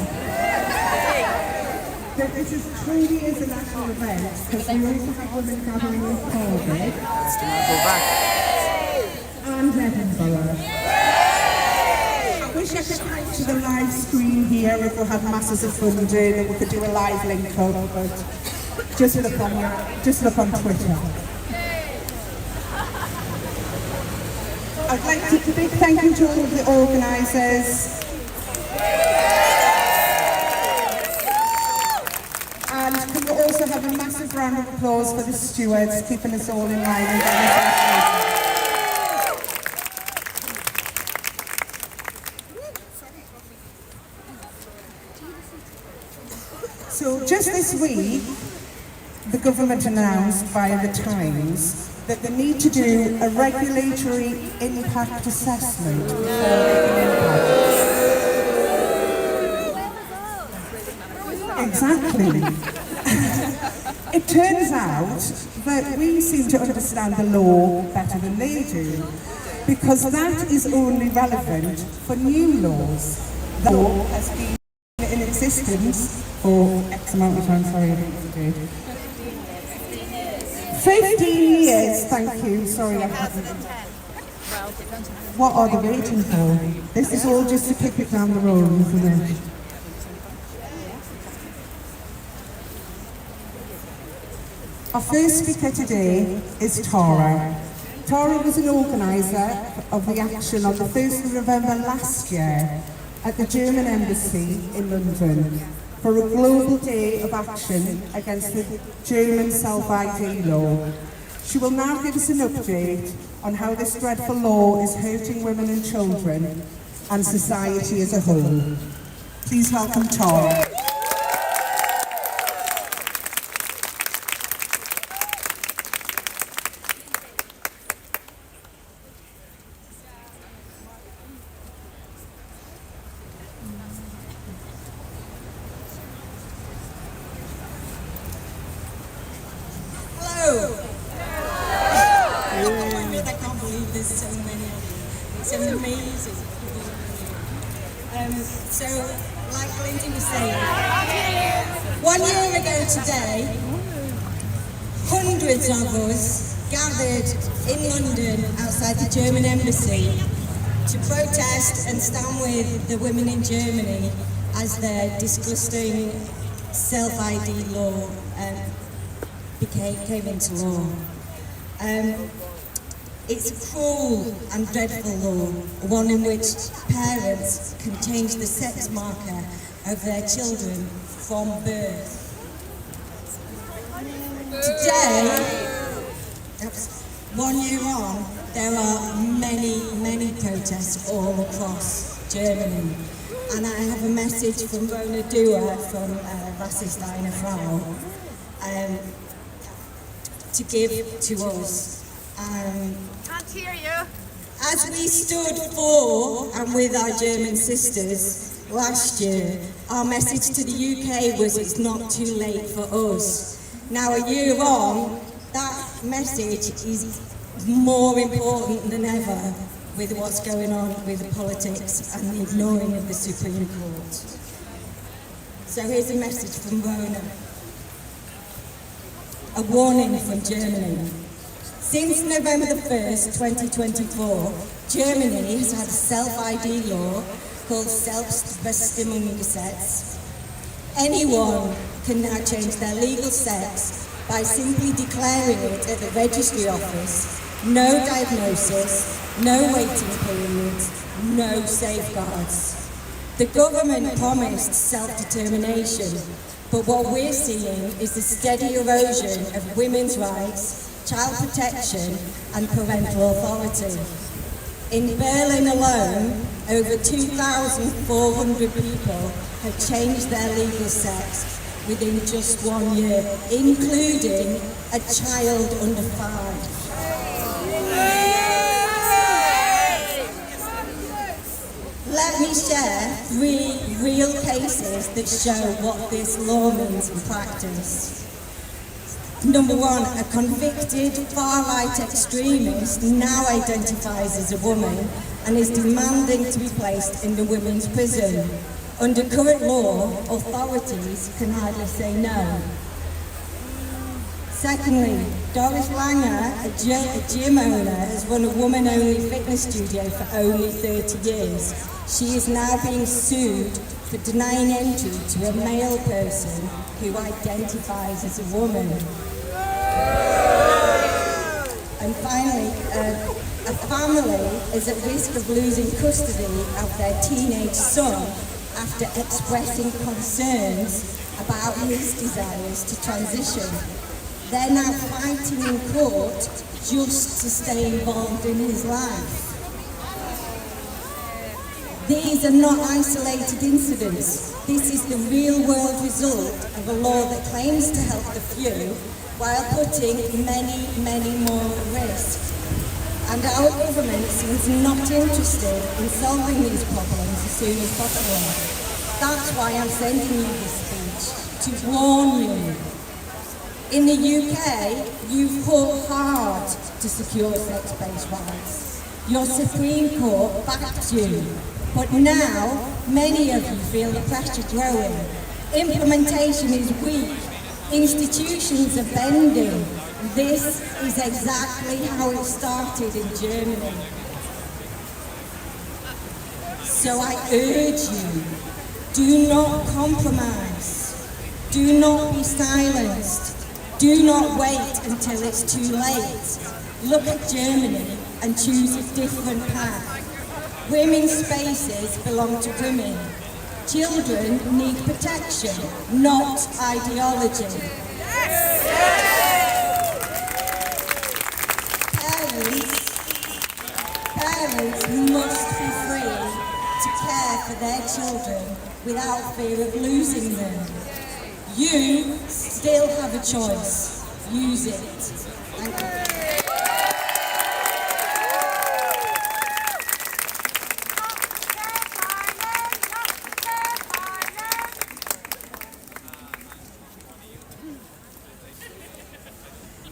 Speaker 15: That this is truly is a national event because we also have women gathering in Cardiff and Edinburgh. I wish I could come to the live screen here if we had masses of funding and we could do a live link up, but just look on Twitter. I'd like to give a big thank you to all of the organisers. And can we also have a massive round of applause for the stewards, keeping us all in line and getting us So just this week, the government announced via the Times that they need to do a regulatory impact assessment. Exactly. It turns out that we seem to understand the law better than they do, because that is only relevant for new laws. The law has been in existence for X amount of time, sorry, I didn't do it. 15 years, thank you, sorry. What are they waiting for? This is all just to kick it down the road, isn't it? Our first speaker today is Tara. Tara was an organiser of the action on the 1st of November last year at the German Embassy in London for a global day of action against the German self-ID law. She will now give us an update on how this dreadful law is hurting women and children and society as a whole. Please welcome Tara. It's amazing. So, like Lindsay was saying, 1 year ago today, hundreds of us gathered in London outside the German embassy to protest and stand with the women in Germany as their disgusting self-ID law came into law. It's a cruel and dreadful law, one in which parents can change the sex marker of their children from birth. Today, 1 year on, there are many protests all across Germany. And I have a message from Rona Dua from Was ist eine Frau to give to us.
Speaker 14: Can't hear you.
Speaker 15: As we stood for and with our German sisters last year, our message to the UK was it's not too late for us. Now a year on, that message is more important than ever with what's going on with the politics and the ignoring of the Supreme Court. So here's a message from Rona. A warning from Germany. Since November the 1st, 2024, Germany has had a self-ID law called Selbstbestimmungsgesetz. Anyone can now change their legal sex by simply declaring it at the registry office. No diagnosis, no waiting periods, no safeguards. The government promised self-determination, but what we're seeing is the steady erosion of women's rights, child protection and parental authority. In Berlin alone, over 2,400 people have changed their legal sex within just 1 year, including a child under 5. Let me share 3 real cases that show what this law means in practice. Number 1, a convicted far-right extremist now identifies as a woman and is demanding to be placed in the women's prison. Under current law, authorities can hardly say no. Secondly, Doris Langer, a gym owner, has run a woman-only fitness studio for only 30 years. She is now being sued for denying entry to a male person who identifies as a woman. And finally, a family is at risk of losing custody of their teenage son after expressing concerns about his desires to transition. They're now fighting in court just to stay involved in his life. These are not isolated incidents. This is the real-world result of a law that claims to help the few while putting many more at risk. And our government seems not interested in solving these problems as soon as possible. That's why I'm sending you this speech, to warn you. In the UK, you've fought hard to secure sex-based rights. Your Supreme Court backed you. But now, many of you feel the pressure growing. Implementation is weak. Institutions are bending. This is exactly how it started in Germany. So I urge you, do not compromise. Do not be silenced. Do not wait until it's too late. Look at Germany and choose a different path. Women's spaces belong to women. Children need protection, not ideology. Parents must be free to care for their children without fear of losing them. You still have a choice. Use it. Thank you.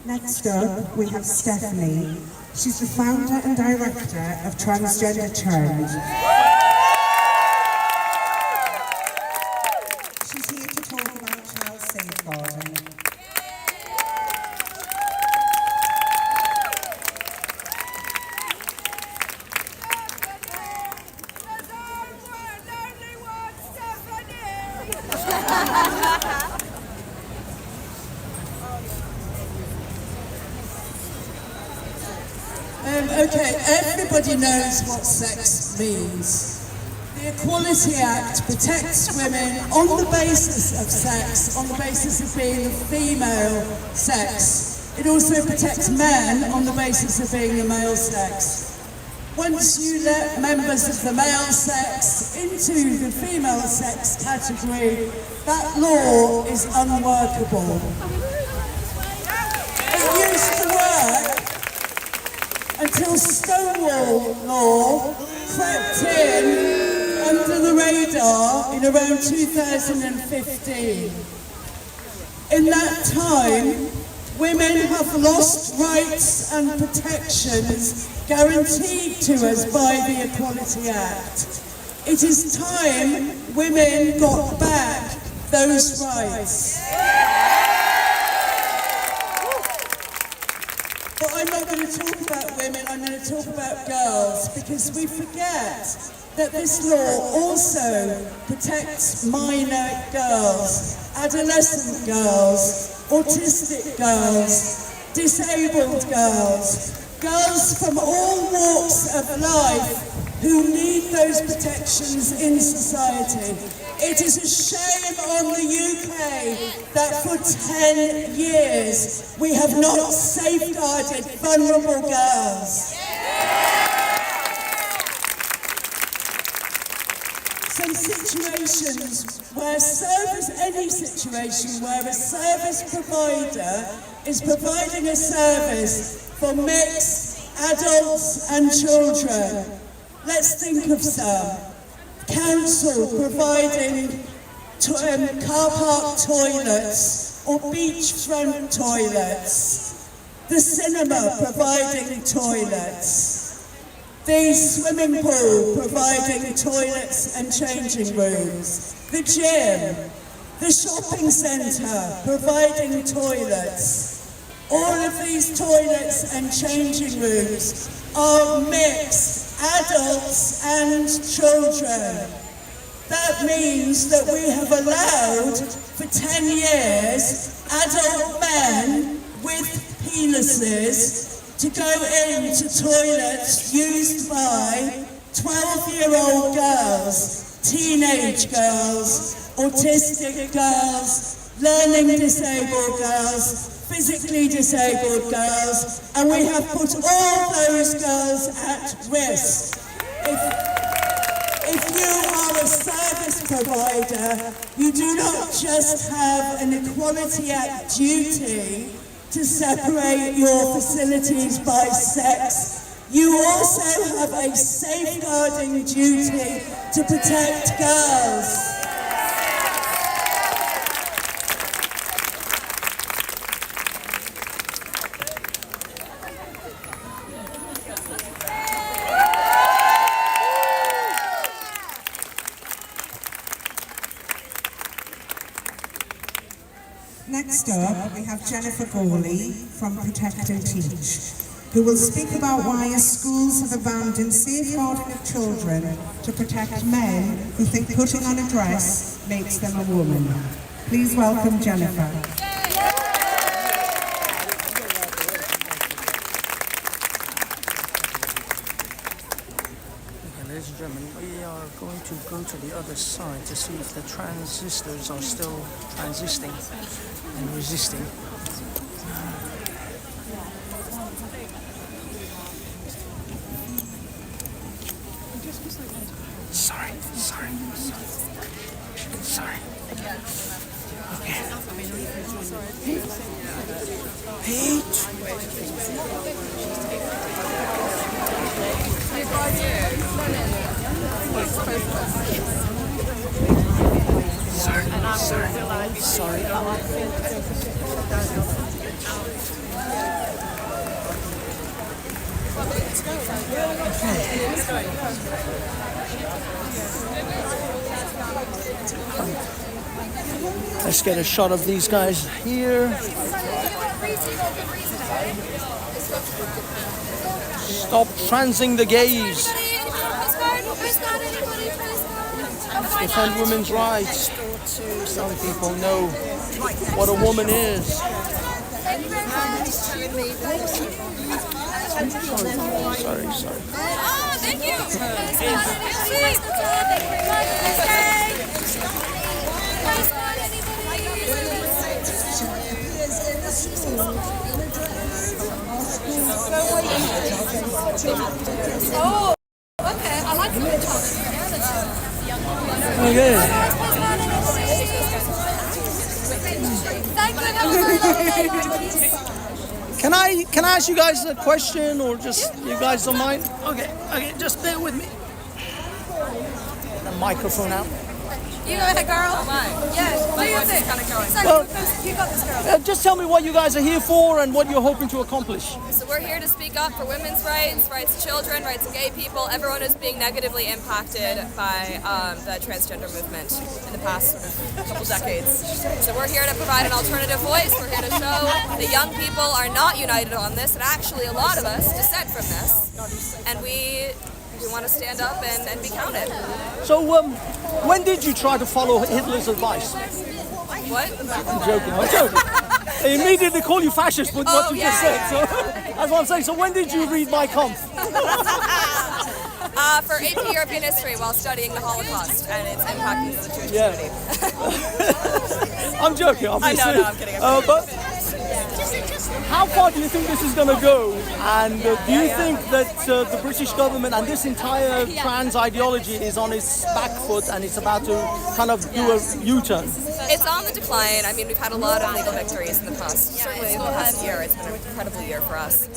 Speaker 16: Next up, we have Stephanie.
Speaker 15: She's the founder and director of Transgender Trend. She's here to talk about child safeguarding.
Speaker 16: Okay, everybody knows what sex means. The Equality Act protects women on the basis of sex, on the basis of being a female sex. It also protects men on the basis of being the male sex. Once you let members of the male sex into the female sex category, that law is unworkable. It used to work until Stonewall Law crept in under the radar in around 2015. In that time, women have lost rights and protections guaranteed to us by the Equality Act. It is time women got back those rights. But I'm not going to talk about women, I'm going to talk about girls, because we forget that this law also protects minor girls, adolescent girls, autistic girls, disabled girls, girls from all walks of life who need those protections in society. It is a shame on the UK that for 10 years we have not safeguarded vulnerable girls. Some situations where any situation where a service provider is providing a service for mixed adults and children. Let's think of some. Council providing car park toilets or beachfront toilets. The cinema providing toilets. The swimming pool providing toilets and changing rooms. The gym. The shopping centre providing toilets. All of these toilets and changing rooms are mixed adults and children. That means that we have allowed for 10 years adult men with penises to go into toilets used by 12-year-old girls, teenage girls, autistic girls, learning disabled girls, physically disabled girls, and we have put all those girls at risk. If you are a service provider, you do not just have an Equality Act duty to separate your facilities by sex, you also have a safeguarding duty to protect girls.
Speaker 15: Next up, we have Jennifer Gawley from Protect and Teach, who will speak about why schools have abandoned safeguarding of children to protect men who think putting on a dress makes them a woman. Please welcome Jennifer.
Speaker 1: Ladies and gentlemen, we are going to go to the other side to see if the transistors are still transisting and resisting. Sorry. Okay. Pete! Sorry. Let's get a shot of these guys here. Stop transing the gays. Defend women's rights. Some people know what a woman is. Sorry.
Speaker 6: Oh, thank you. Oh, okay. I like the
Speaker 1: Okay. Can I ask you guys a question, or just you guys don't mind? Okay, just bear with me. The microphone out.
Speaker 6: You go ahead, girl. Yes. What do you think?
Speaker 1: Well,
Speaker 6: You got this, girl.
Speaker 1: just tell me what you guys are here for and what you're hoping to accomplish.
Speaker 6: So we're here to speak up for women's rights, rights of children, rights of gay people, everyone who's being negatively impacted by the transgender movement in the past couple decades. So we're here to provide an alternative voice. We're here to show that young people are not united on this, and actually a lot of us dissent from this, and we want to stand up and be counted.
Speaker 1: So, when did you try to follow Hitler's advice?
Speaker 6: What?
Speaker 1: I'm joking. They immediately call you fascist with what you just said. So that's what I'm saying. So when did you read My Kampf?
Speaker 6: For AP European History while studying the Holocaust and its impact on the Jewish community.
Speaker 1: I'm joking, obviously.
Speaker 6: I know, I'm kidding.
Speaker 1: But how far do you think this is going to go? And do you think that the British government and this entire trans ideology is on its back foot and it's about to kind of do a U-turn?
Speaker 6: It's on the decline. I mean, we've had a lot of legal victories in the past. Certainly in the past year, it's been an incredible year for us.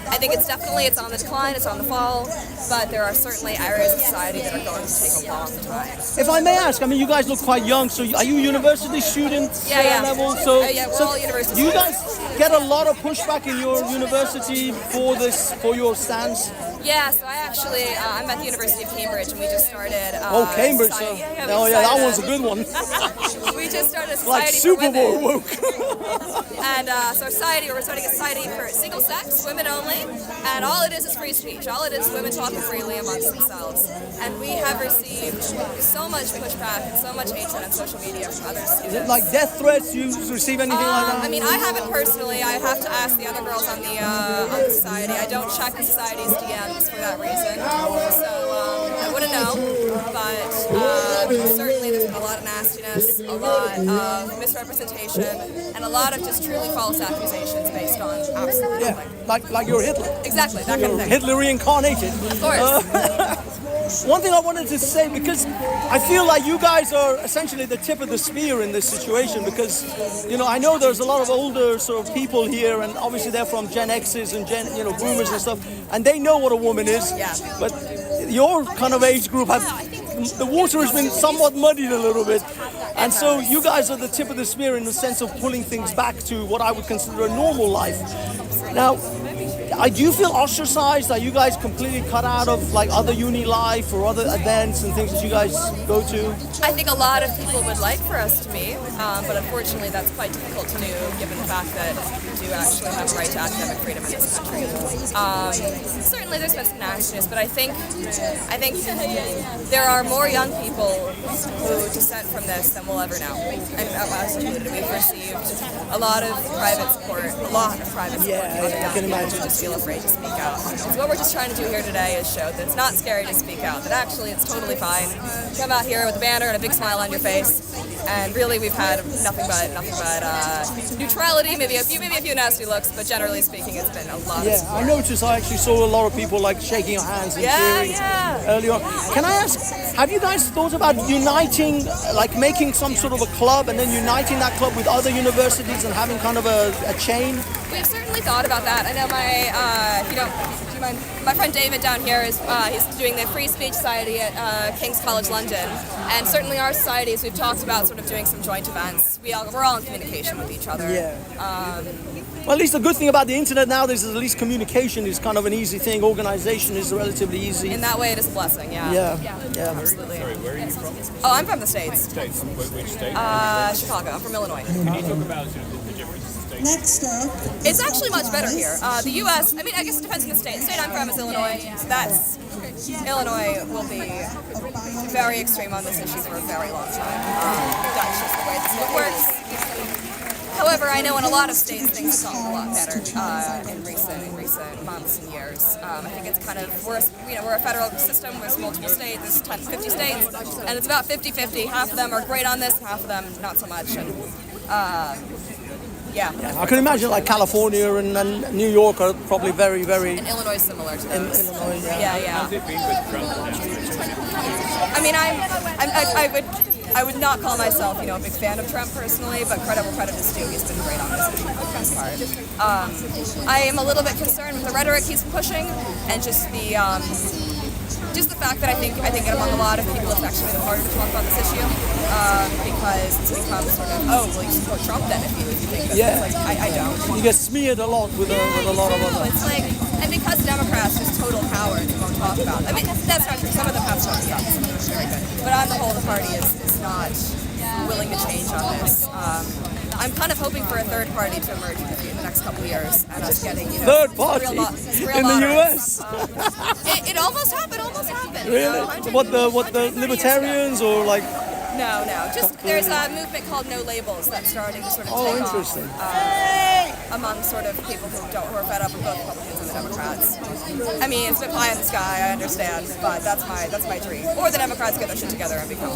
Speaker 6: I think it's on the decline, it's on the fall, but there are certainly areas of society that are going to take a long time.
Speaker 1: If I may ask, I mean, you guys look quite young, so are you university students level? So,
Speaker 6: we're all university
Speaker 1: do you
Speaker 6: students.
Speaker 1: guys get a lot of pushback in your university for your stance?
Speaker 6: Yeah, so I'm at the University of Cambridge, and we just started.
Speaker 1: Cambridge, that one's a good one.
Speaker 6: We just started a society
Speaker 1: like Super
Speaker 6: for women.
Speaker 1: Bowl woke.
Speaker 6: And so we're starting a society for single sex, women only, and all it is free speech. All it is women talking freely amongst themselves. And we have received so much pushback and so much hatred on social media from other students.
Speaker 1: Is it like death threats? You receive anything like that?
Speaker 6: I mean, I haven't personally. I have to ask the other girls on the society. I don't check the society's DMs for that reason, so I wouldn't know. But certainly there's been a lot of nastiness, a lot of misrepresentation, and a lot of just truly false accusations based on absolutely nothing.
Speaker 1: Like you're Hitler.
Speaker 6: Exactly, that kind of thing.
Speaker 1: Hitler reincarnated.
Speaker 6: Of course.
Speaker 1: One thing I wanted to say, because I feel like you guys are essentially the tip of the spear in this situation, because, I know there's a lot of older sort of people here, and obviously they're from Gen X's and boomers and stuff, and they know what a woman is.
Speaker 6: Yeah.
Speaker 1: But your kind of age group the water has been somewhat muddied a little bit. And so you guys are the tip of the spear in the sense of pulling things back to what I would consider a normal life. Now, do you feel ostracized? Are you guys completely cut out of like other uni life or other events and things that you guys go to?
Speaker 6: I think a lot of people would like for us to be, but unfortunately that's quite difficult to do given the fact that we do actually have a right to academic freedom in this country. Certainly there's been some nastiness, but I think there are more young people who dissent from this than we'll ever know. And us included, we've received a lot of private support,
Speaker 1: I can imagine.
Speaker 6: Who just feel afraid to speak out. So what we're just trying to do here today is show that it's not scary to speak out, that actually it's totally fine. Come out here with a banner and a big smile on your face, and really we've had nothing but neutrality, maybe a few nasty looks, but generally speaking it's been a lot of support.
Speaker 1: I noticed I actually saw a lot of people like shaking your hands and cheering earlier on. Can I ask, have you guys thought about uniting, like making some sort of a club and then uniting that club with other universities and having kind of a chain?
Speaker 6: We've certainly thought about that. I know
Speaker 17: My friend David down here is he's doing the Free Speech Society at King's College London, and certainly our societies we've talked about sort of doing some joint events. We're all in communication with each other.
Speaker 1: Yeah. Well, at least the good thing about the internet now is at least communication is kind of an easy thing. Organization is relatively easy.
Speaker 17: In that way, it is a blessing. Yeah.
Speaker 1: Yeah.
Speaker 17: Absolutely.
Speaker 9: Sorry, where are you from?
Speaker 17: Oh, I'm from the States.
Speaker 9: States. Which state?
Speaker 17: Chicago. I'm from Illinois.
Speaker 9: Can you talk about sort of the difference in states?
Speaker 16: Next up.
Speaker 17: It's actually much better here. The U.S. I mean, I guess it depends on the state. The state I'm from is Illinois. So Illinois will be very extreme on this issue for a very long time. That's just the way this works. However, I know in a lot of states things have gotten a lot better in recent months and years. I think it's kind of we're a federal system with multiple states. There's 50 states, and it's about 50-50. Half of them are great on this, half of them not so much. And yeah,
Speaker 1: I can imagine like California and New York are probably very, very.
Speaker 17: And Illinois is similar to those.
Speaker 1: Illinois,
Speaker 17: Yeah.
Speaker 9: How's it been with Trump?
Speaker 17: I mean, I would not call myself, a big fan of Trump personally, but credit is due. He's been great on this issue for the most part. I am a little bit concerned with the rhetoric he's pushing, and just the fact that I think among a lot of people it's actually been harder to talk about this issue because it's become sort of, well, you support Trump then if you think that.
Speaker 1: Yeah.
Speaker 17: It's like, I don't.
Speaker 1: You get smeared a lot with a lot of other.
Speaker 17: It's like, and because Democrats are just total cowards and won't talk about it. I mean, that's not true. Some of them have some stuff. Some of them are very good. But on the whole, the party is not willing to change on this. I'm kind of hoping for a third party to emerge in the next couple of years, and us getting
Speaker 1: third party
Speaker 17: real
Speaker 1: in the US.
Speaker 17: It almost happened.
Speaker 1: Really? What the libertarians or like?
Speaker 17: No. Just there's a movement called No Labels that's starting to sort of take
Speaker 1: interesting.
Speaker 17: off among sort of people who are fed up with both Republicans and the Democrats. I mean, it's a bit pie in the sky, I understand, but that's my dream. Or the Democrats get their shit together and become.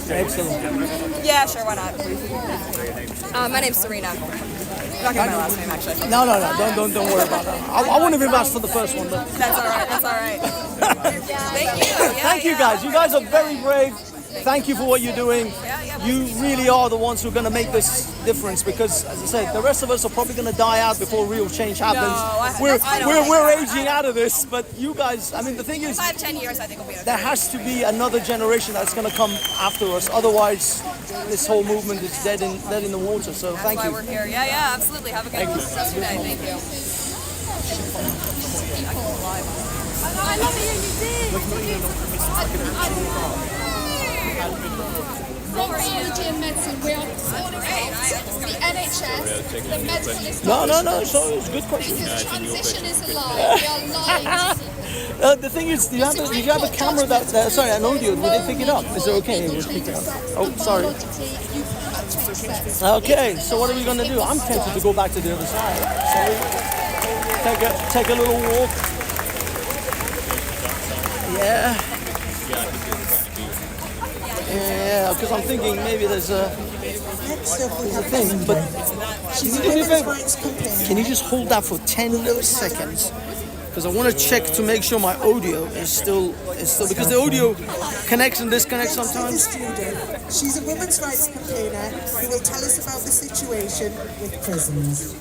Speaker 1: Excellent.
Speaker 17: Yeah, sure, why not? My name's Serena. I'm not giving my last name actually.
Speaker 1: No. Don't worry about that. I wouldn't have asked for the first one, but.
Speaker 17: That's all right. Thank you.
Speaker 1: Thank you guys. You guys are very brave. Thank you for what you're doing. You really are the ones who are going to make this difference because, as I said, the rest of us are probably going to die out before real change happens. We're aging out of this, but you guys, I mean, the thing is,
Speaker 17: 5-10 years, I think will be.
Speaker 1: There has to be another generation that's going to come after us. Otherwise, this whole movement is dead in the water. So thank you.
Speaker 17: That's why we're here. Yeah, absolutely. Have a good rest of your day. Thank you.
Speaker 10: I love Pharmacology and medicine, we are the NHS, the medical
Speaker 1: No, it's a good question.
Speaker 10: Because transition is a lie, we are lying.
Speaker 1: The thing is, do you have a camera that, sorry, an audio, would they pick it up? Is it okay? We'll pick it up. Oh, sorry. Okay, so what are we going to do? I'm tempted to go back to the other side. So take a little walk. Yeah, because I'm thinking maybe there's a thing, but can you just hold that for 10 seconds? Because I want to check to make sure my audio is still because the audio connects and disconnects sometimes.
Speaker 16: She's a women's rights campaigner who will tell us about the situation with prisons.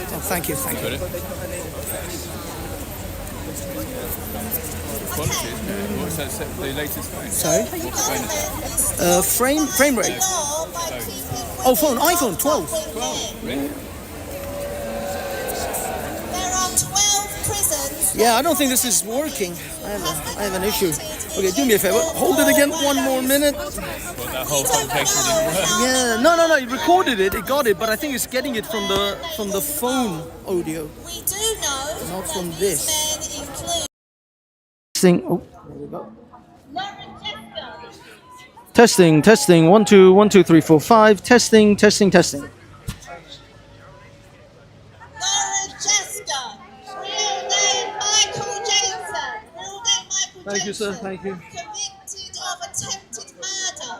Speaker 1: Oh, thank you.
Speaker 9: What's the latest phone?
Speaker 1: Sorry? Frame rate. Oh, iPhone 12.
Speaker 9: 12, really?
Speaker 10: There are 12 prisons.
Speaker 1: Yeah, I don't think this is working. I have an issue. Okay, do me a favor. Hold it again one more minute.
Speaker 9: Well, that whole conversation didn't work.
Speaker 1: Yeah, no. It recorded it. It got it, but I think it's getting it from the phone audio.
Speaker 10: We do know
Speaker 1: Not from this.
Speaker 10: men include
Speaker 1: Oh, there we go. Testing. 1 2 3 4 5. Testing.
Speaker 10: Laura Jessica, real name Michael Jensen, real name Michael
Speaker 1: Thank you, sir. Thank you.
Speaker 10: convicted of attempted murder.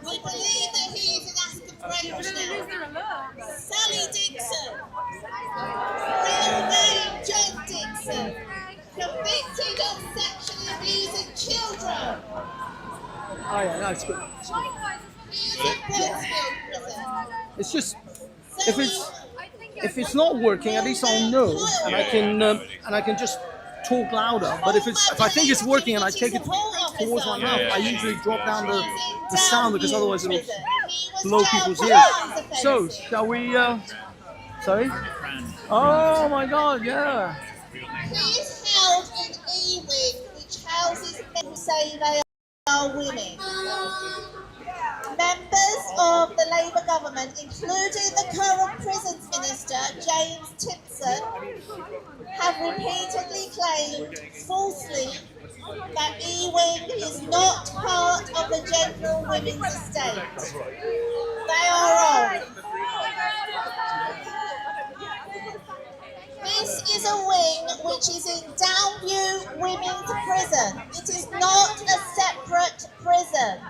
Speaker 10: We believe that he is an Azkaban
Speaker 18: Sally Dixon. Real name John Dixon. Convicted of sexually abusing children.
Speaker 1: Oh yeah, no, it's good. It's just if it's not working, at least I'll know, and I can just talk louder. But if I think it's working and I take it towards my mouth, I usually drop down the sound because otherwise it'll blow people's ears. So shall we? Sorry. Oh my God! Yeah.
Speaker 18: He is held in E-Wing, which houses men who say they are women. Members of the Labour government, including the current prisons minister, James Timpson, have repeatedly claimed, falsely, that E-Wing is not part of the general women's estate. They are wrong. This is a wing which is in Downview Women's Prison. It is not a separate prison.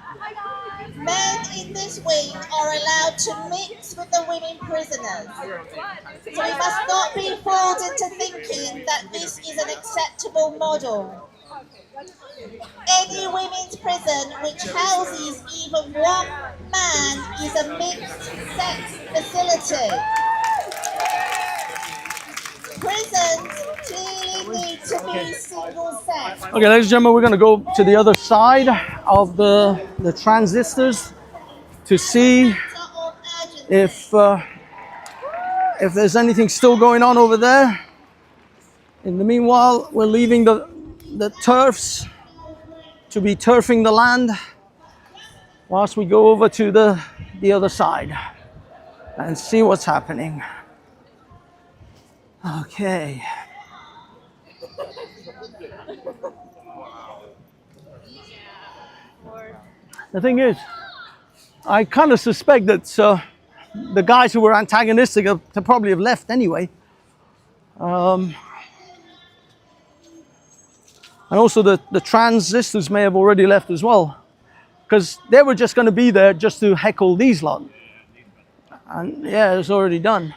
Speaker 18: Men in this wing are allowed to mix with the women prisoners. So we must not be fooled into thinking that this is an acceptable model. Any women's prison which houses even one man is a mixed-sex facility. Prisons clearly need to be single-sex.
Speaker 1: Okay, ladies and gentlemen, we're going to go to the other side of the transistors to see if there's anything still going on over there. In the meanwhile, we're leaving the turfs to be turfing the land whilst we go over to the other side and see what's happening. Okay. The thing is, I kind of suspect that the guys who were antagonistic to probably have left anyway. And also the transistors may have already left as well, because they were just going to be there just to heckle these lot. And yeah, it's already done.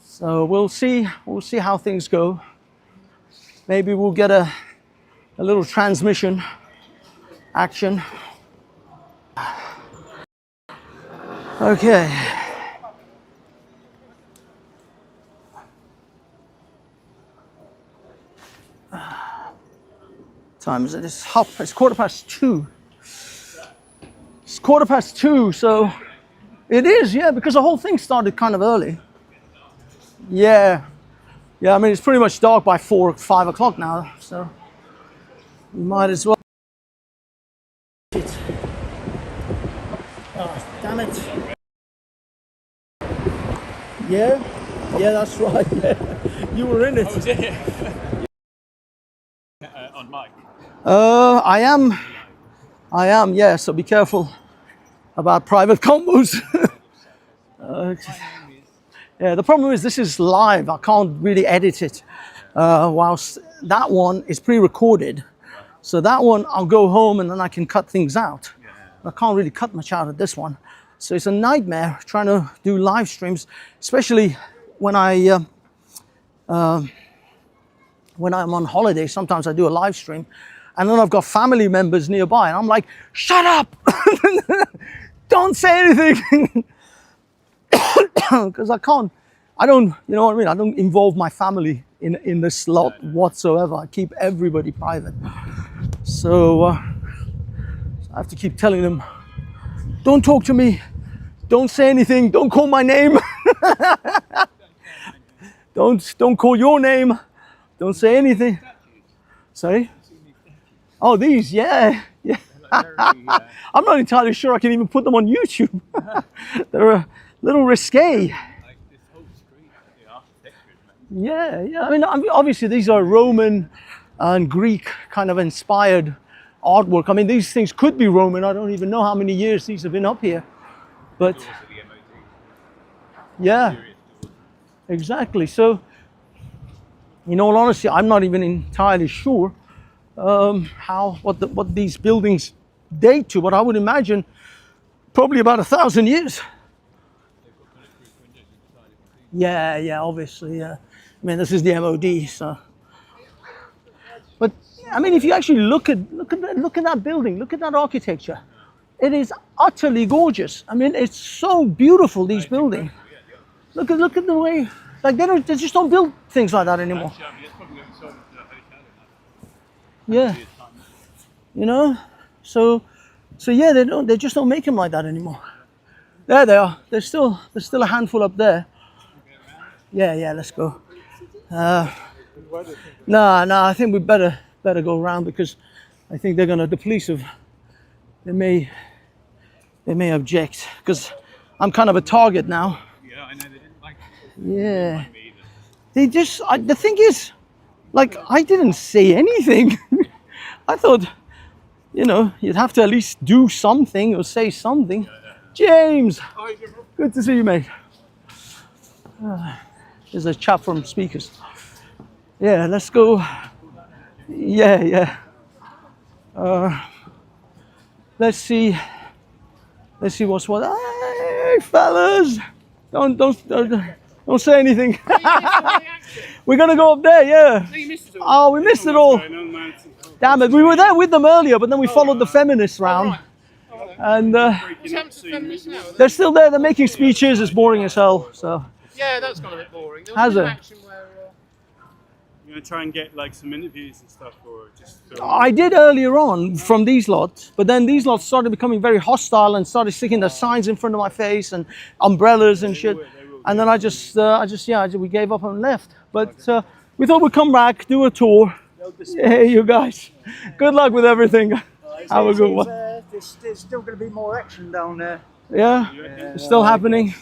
Speaker 1: So we'll see how things go. Maybe we'll get a little transmission action. Okay. Time is it? It's 2:15. It's 2:15, so it is, yeah, because the whole thing started kind of early. Yeah, I mean, it's pretty much dark by 4 or 5 o'clock now, so we might as well. Oh, damn it. Yeah, that's right, yeah. You were in it.
Speaker 12: Oh, was it? On mic.
Speaker 1: I am, yeah, so be careful about private combos. Yeah, the problem is this is live. I can't really edit it. Whilst that one is pre-recorded. So that one I'll go home and then I can cut things out. I can't really cut much out of this one. So it's a nightmare trying to do live streams, especially when when I'm on holiday. Sometimes I do a live stream and then I've got family members nearby and I'm like, shut up! Don't say anything! Because I don't, you know what I mean? I don't involve my family in this lot whatsoever. I keep everybody private. So I have to keep telling them, don't talk to me, don't say anything, don't call my name, don't call your name, don't say anything. Sorry? Oh, these, yeah. I'm not entirely sure I can even put them on YouTube. They're a little risque. Yeah. I mean, obviously these are Roman and Greek kind of inspired artwork. I mean, these things could be Roman. I don't even know how many years these have been up here. But yeah, exactly. So, in all honesty, I'm not even entirely sure what these buildings date to. But I would imagine probably about 1,000 years. Yeah, obviously, yeah. I mean, this is the MOD, so. But I mean, if you actually look at that building, look at that architecture, it is utterly gorgeous. I mean, it's so beautiful. These buildings. Look at the way, like they just don't build things like that anymore. Yeah, you know, so yeah, they just don't make them like that anymore. There they are. There's still a handful up there. Yeah, let's go. No, I think we better go around because I think they're gonna. The police have. They may object because I'm kind of a target now.
Speaker 12: Yeah, I know they didn't like.
Speaker 1: Yeah. They just. The thing is, like, I didn't say anything. I thought, you know, you'd have to at least do something or say something. James, good to see you, mate. There's a chap from speakers. Yeah, let's go. Yeah. Let's see what's what. Hey, fellas, don't say anything. We're gonna go up there, yeah.
Speaker 12: No, you missed it all.
Speaker 1: Oh, we missed it all. Damn it, we were there with them earlier, but then we followed the feminists round. And they're still there, they're making speeches, it's boring as hell, so.
Speaker 12: Yeah, that's gone a bit boring. There
Speaker 1: Has
Speaker 12: was
Speaker 1: it?
Speaker 12: action where you're gonna try and get like some interviews and stuff, or just film?
Speaker 1: I did earlier on from these lots, but then these lots started becoming very hostile and started sticking their signs in front of my face and umbrellas and shit. And then we gave up and left. But we thought we'd come back, do a tour. Hey, you guys. Good luck with everything. Have a good one.
Speaker 19: There's still going to be more action down there.
Speaker 1: Yeah? It's still happening.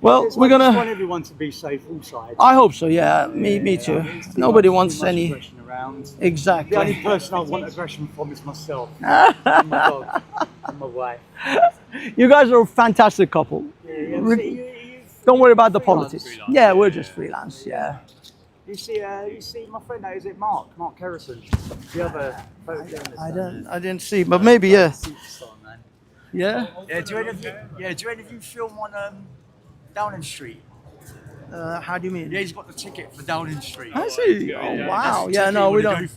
Speaker 1: Well,
Speaker 19: I
Speaker 1: we're
Speaker 19: just
Speaker 1: gonna.
Speaker 19: want everyone to be safe all sides.
Speaker 1: I hope so. Yeah, me too. Nobody wants any.
Speaker 19: Aggression around.
Speaker 1: Exactly.
Speaker 19: The only person I want aggression from is myself. And my dog. And my wife.
Speaker 1: You guys are a fantastic couple. Don't worry about the politics. Yeah, we're just freelance. Yeah.
Speaker 19: You see my friend. Is it Mark Harrison? The other photojournalist.
Speaker 1: I didn't see, but maybe yeah. Yeah.
Speaker 19: Yeah. Do any of you film on Downing Street?
Speaker 1: How do you mean?
Speaker 19: Yeah, he's got the ticket for Downing Street.
Speaker 1: Has he? Oh wow. Yeah, no, we don't.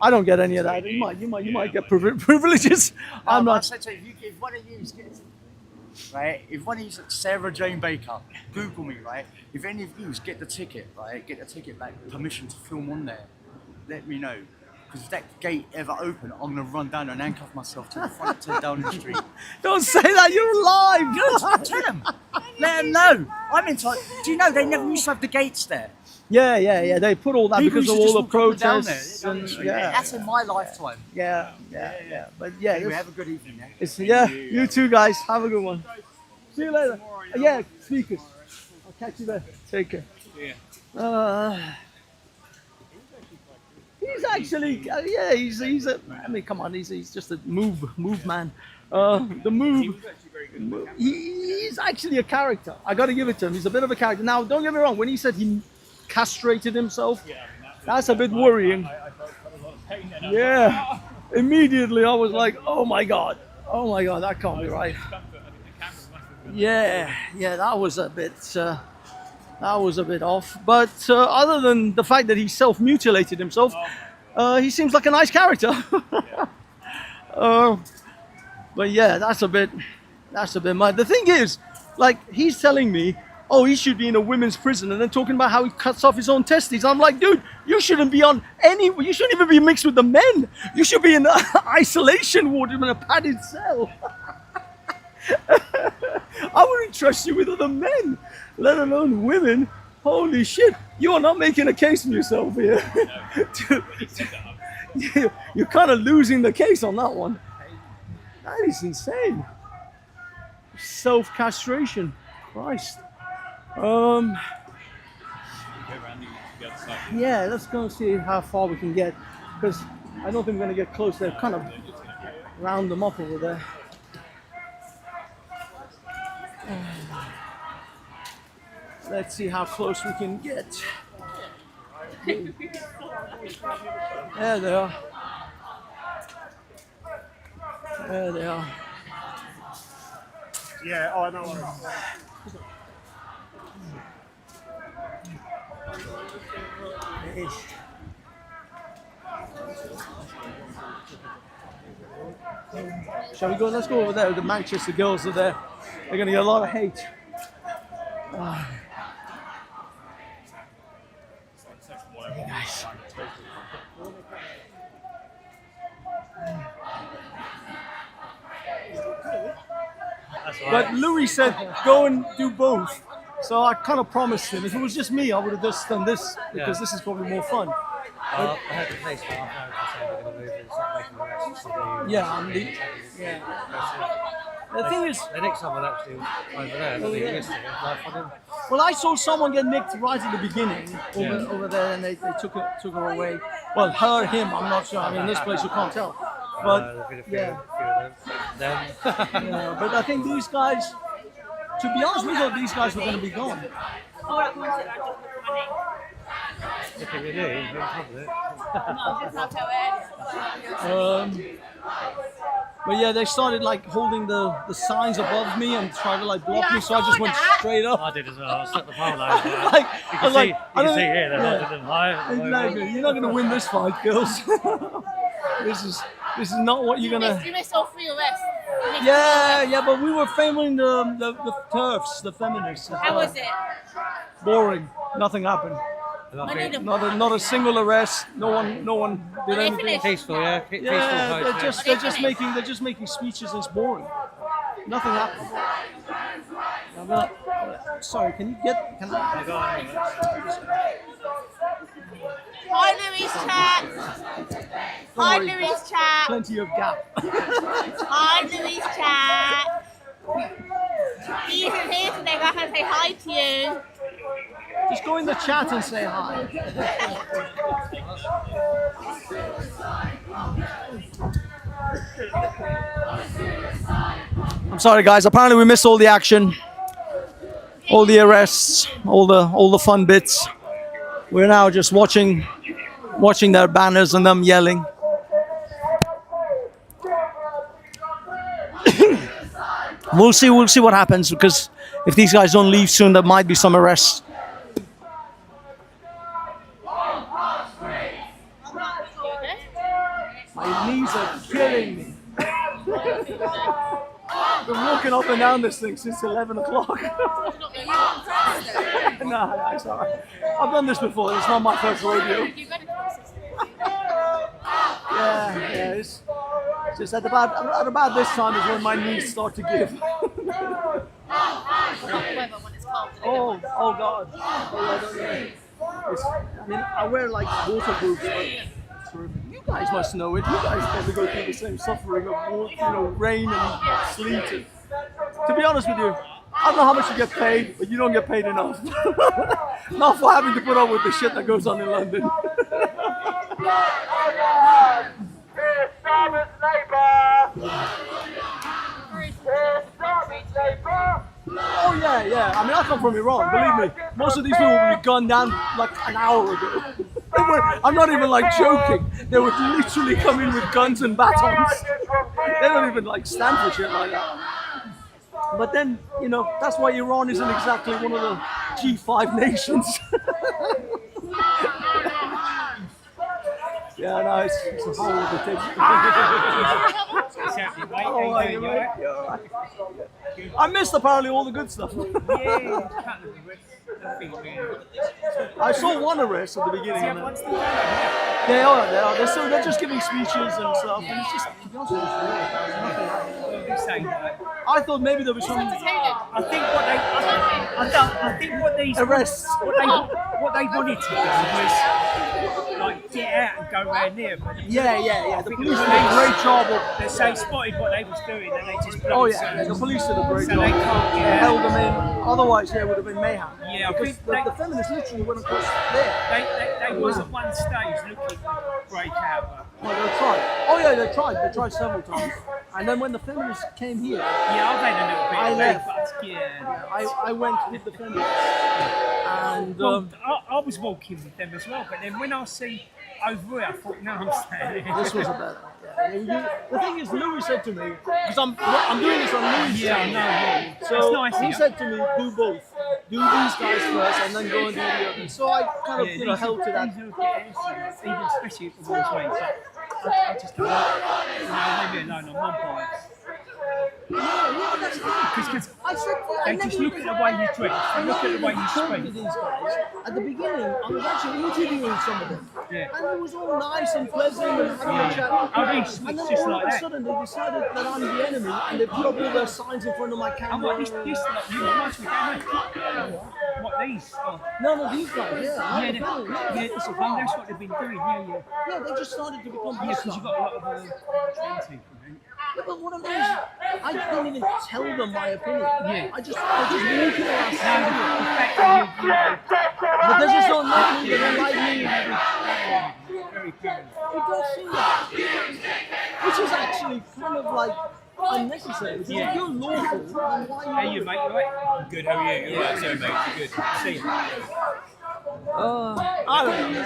Speaker 1: I don't get any of that. You might get privileges. I'm not.
Speaker 19: I said to you, if one of you gets, right? If one of you, Sarah Jane Baker, Google me, right? If any of you get the ticket, right? Get the ticket, like permission to film on there. Let me know. Because if that gate ever open, I'm gonna run down and handcuff myself to the front to Downing Street.
Speaker 1: Don't say that. You're live.
Speaker 19: Good. Tell them. Let them know. I'm in touch. Do you know they never used to have the gates there?
Speaker 1: Yeah. They put all that
Speaker 19: People
Speaker 1: because of
Speaker 19: used to
Speaker 1: all
Speaker 19: just
Speaker 1: the
Speaker 19: walk up and down
Speaker 1: protests.
Speaker 19: there,
Speaker 1: And,
Speaker 19: that's in my lifetime.
Speaker 1: Yeah. But yeah,
Speaker 19: Anyway, have a good evening.
Speaker 1: you too, guys. Have a good one. See you later. Yeah, speakers. I'll catch you there. Take care. He's actually, he's a. I mean, come on, he's just a move man. The move. He's actually a character. I got to give it to him. He's a bit of a character. Now, don't get me wrong. When he said he castrated himself, that's a bit worrying. Yeah. Immediately, I was like, oh my god, that can't be right. Yeah, that was a bit off. But other than the fact that he self-mutilated himself, he seems like a nice character. But yeah, that's a bit mad. The thing is, like, he's telling me, oh, he should be in a women's prison, and then talking about how he cuts off his own testes. I'm like, dude, you shouldn't be on you shouldn't even be mixed with the men. You should be in isolation ward in a padded cell. I wouldn't trust you with other men, let alone women. Holy shit, you are not making a case for yourself here. You're kind of losing the case on that one. That is insane. Self-castration. Christ. Yeah, let's go and see how far we can get, because I don't think we're going to get close. They're kind of round them up over there. Let's see how close we can get. There they are. There they are.
Speaker 5: Yeah, oh, no worries.
Speaker 1: It is. Shall we go? Let's go over there. The Manchester girls are there. They're going to get a lot of hate. Hey guys. But Louis said, go and do both. So I kind of promised him. If it was just me, I would have just done this because this is probably more fun.
Speaker 12: I had the police for half an hour. I said they're going to move and start making arrests.
Speaker 1: The thing is,
Speaker 12: they nicked someone actually over there.
Speaker 1: Oh, yeah.
Speaker 12: Yesterday.
Speaker 1: Well, I saw someone get nicked right at the beginning over there, and they took her away. Well, him, I'm not sure. I mean, this place you can't tell. But yeah, yeah. But I think these guys, to be honest, we thought these guys were going to be gone. But yeah, they started like holding the signs above me and trying to like block me, so I just went straight up.
Speaker 12: I did as well. I set the pole over.
Speaker 1: I was like,
Speaker 12: you can see here, they're holding them high.
Speaker 1: Exactly. You're not going to win this fight, girls. This is not what you're gonna.
Speaker 4: You missed all 3 arrests.
Speaker 1: Yeah, but we were filming the TERFs, the feminists.
Speaker 4: How was it?
Speaker 1: Boring. Nothing happened. Not a single arrest. No one did anything.
Speaker 12: Peaceful, yeah.
Speaker 1: Yeah, they're just making speeches and it's boring. Nothing happened. Sorry, can I?
Speaker 4: Hi, Louis chat. Hi, Louis chat.
Speaker 1: Plenty of gap.
Speaker 4: Hi, Louis chat. Ethan's here today. I'm going to say hi to you.
Speaker 1: Just go in the chat and say hi. I'm sorry, guys. Apparently, we missed all the action, all the arrests, all the fun bits. We're now just watching their banners and them yelling. We'll see what happens, because if these guys don't leave soon, there might be some arrests. My knees are killing me. I've been walking up and down this thing since 11 o'clock. No, it's all right. I've done this before. It's not my first rodeo. Yeah, it's just at about this time is when my knees start to give. Oh God. I mean, I wear like waterproofs, but you guys must know it. You guys probably go through the same suffering of rain and sleet. And, to be honest with you, I don't know how much you get paid, but you don't get paid enough. Not for having to put up with the shit that goes on in London. Oh yeah. I mean, I come from Iran. Believe me, most of these people will be gunned down like an hour ago. I'm not even like joking. They would literally come in with guns and batons. They don't even like stand for shit like that. But then, that's why Iran isn't exactly one of the G5 nations. Yeah, no, it's a whole other thing. I missed apparently all the good stuff. I saw one arrest at the beginning. They are. They're just giving speeches and stuff. And it's just, to be honest with you, I thought maybe there was some.
Speaker 20: I think what these
Speaker 1: arrests.
Speaker 20: What they wanted to do was like get out and go around near.
Speaker 1: Yeah. The police did a great job of.
Speaker 20: They spotted what they was doing and they just.
Speaker 1: The police did a great job.
Speaker 20: They can't get
Speaker 1: held them in. Otherwise, there would have been mayhem.
Speaker 20: Yeah,
Speaker 1: because the feminists literally went across there.
Speaker 20: They was at one stage looking to break out.
Speaker 1: Well, they tried. Oh yeah, they tried. They tried several times. And then when the feminists came here,
Speaker 20: I've had a little bit.
Speaker 1: I left.
Speaker 20: But,
Speaker 1: I went with the feminists, And
Speaker 20: Well, I was walking with them as well, but then when I see over here, I thought, no, I'm staying here.
Speaker 1: this was a better. The thing is, Louis said to me, because I'm doing this on Louis'
Speaker 20: Yeah,
Speaker 1: channel.
Speaker 20: no, yeah.
Speaker 1: So
Speaker 20: It's nice,
Speaker 1: he
Speaker 20: yeah.
Speaker 1: said to me, do both. Do these guys first and then go and do the others. So I kind of, held to that.
Speaker 20: These are even especially at the World's Way. But I just don't leave me alone. I'm non-biased.
Speaker 1: Yeah, that's
Speaker 20: Because
Speaker 1: I said,
Speaker 20: they just look at the way you dress, they look at the way you
Speaker 1: talk to
Speaker 20: speak.
Speaker 1: these guys. At the beginning, I was actually interviewing some of them.
Speaker 20: Yeah.
Speaker 1: And it was all nice and pleasant and having a chat.
Speaker 20: Oh, these
Speaker 1: And then
Speaker 20: just
Speaker 1: all
Speaker 20: like
Speaker 1: of a
Speaker 20: that.
Speaker 1: sudden they decided that I'm the enemy and they put up all their signs in front of my
Speaker 20: I'm
Speaker 1: camera.
Speaker 20: like, this like, you reminds me, don't you? What, these? Oh.
Speaker 1: No, these guys, yeah.
Speaker 20: That's what they've been doing, yeah.
Speaker 1: Yeah, they just started to become
Speaker 20: Yeah, because you've got a lot of trans people, right?
Speaker 1: Yeah, but what I mean is, I don't even tell them my opinion.
Speaker 20: Yeah.
Speaker 1: I just walk in around saying it.
Speaker 20: The fact that
Speaker 1: But they just don't like me, they don't like me.
Speaker 20: very criminal.
Speaker 1: It does seem that. Which is actually kind of like unnecessary. Because if you're lawful, then why are you...
Speaker 20: Hey, you mate, you right?
Speaker 9: Good, how are you? You're right, so mate. Good.
Speaker 20: See you.
Speaker 1: I don't know.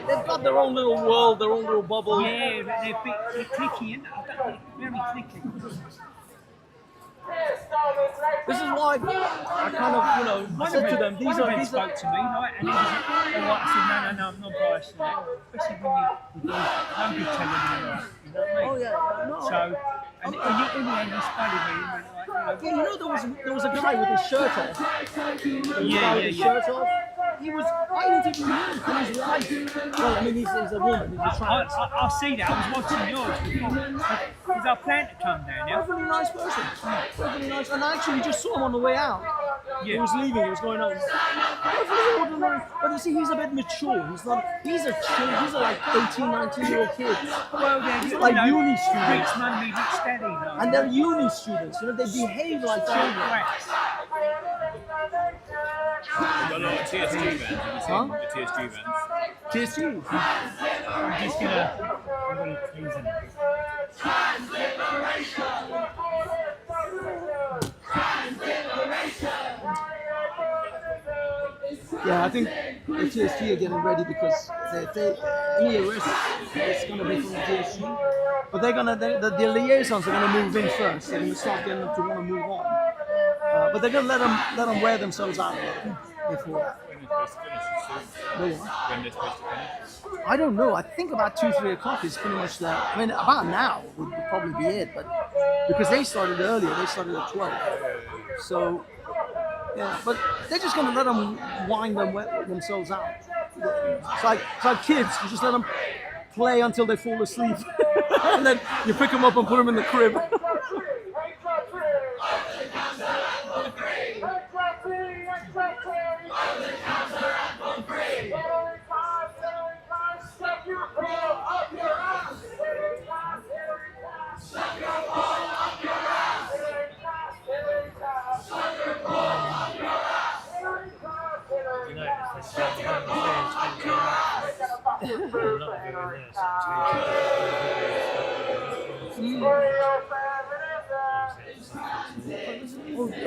Speaker 1: They've got their own little world, their own little bubble.
Speaker 20: Yeah, but they're clicky, isn't it? Very clicky.
Speaker 1: This is why I kind of, I said to them, these are...
Speaker 20: spoke to me, right, and he was like, I said, no, I'm not biased in that. Especially when don't be telling me, you know what I mean?
Speaker 1: Oh, yeah, no.
Speaker 20: So, and in the end, he spotted me, and went like,
Speaker 1: there was a guy with his shirt off.
Speaker 20: Yeah.
Speaker 1: Shirt off. I interviewed him and his wife. Well, I mean, he's a woman, he's a trans.
Speaker 20: I see that, I was watching yours before. Because I plan to come down now.
Speaker 1: Perfectly nice person. Perfectly nice. And I actually just saw him on the way out.
Speaker 20: Yeah.
Speaker 1: He was leaving, he was going home. Perfectly ordinary. But you see, he's a bit mature. He's a chill, he's a like 18, 19-year-old kid.
Speaker 20: Well,
Speaker 1: He's like uni students.
Speaker 20: Rich money, rich daddy. No?
Speaker 1: And they're uni students, they behave like children.
Speaker 9: Got a lot of TSG bands, have you seen the TSG bands?
Speaker 1: TSG?
Speaker 20: I'm gonna tease him.
Speaker 1: Yeah, I think the TSG are getting ready because any arrest is going to be from the TSG. But the liaisons are going to move in first. They're going to start getting them to want to move on. But they're going to let them wear themselves out before.
Speaker 9: When they're supposed to finish?
Speaker 1: I don't know. I think about 2-3 o'clock is pretty much the. I mean, about now would probably be it, but because they started earlier, they started at 12. So. Yeah, but they're just going to let them wind themselves out. It's like kids, you just let them play until they fall asleep. And then you pick them up and put them in the crib.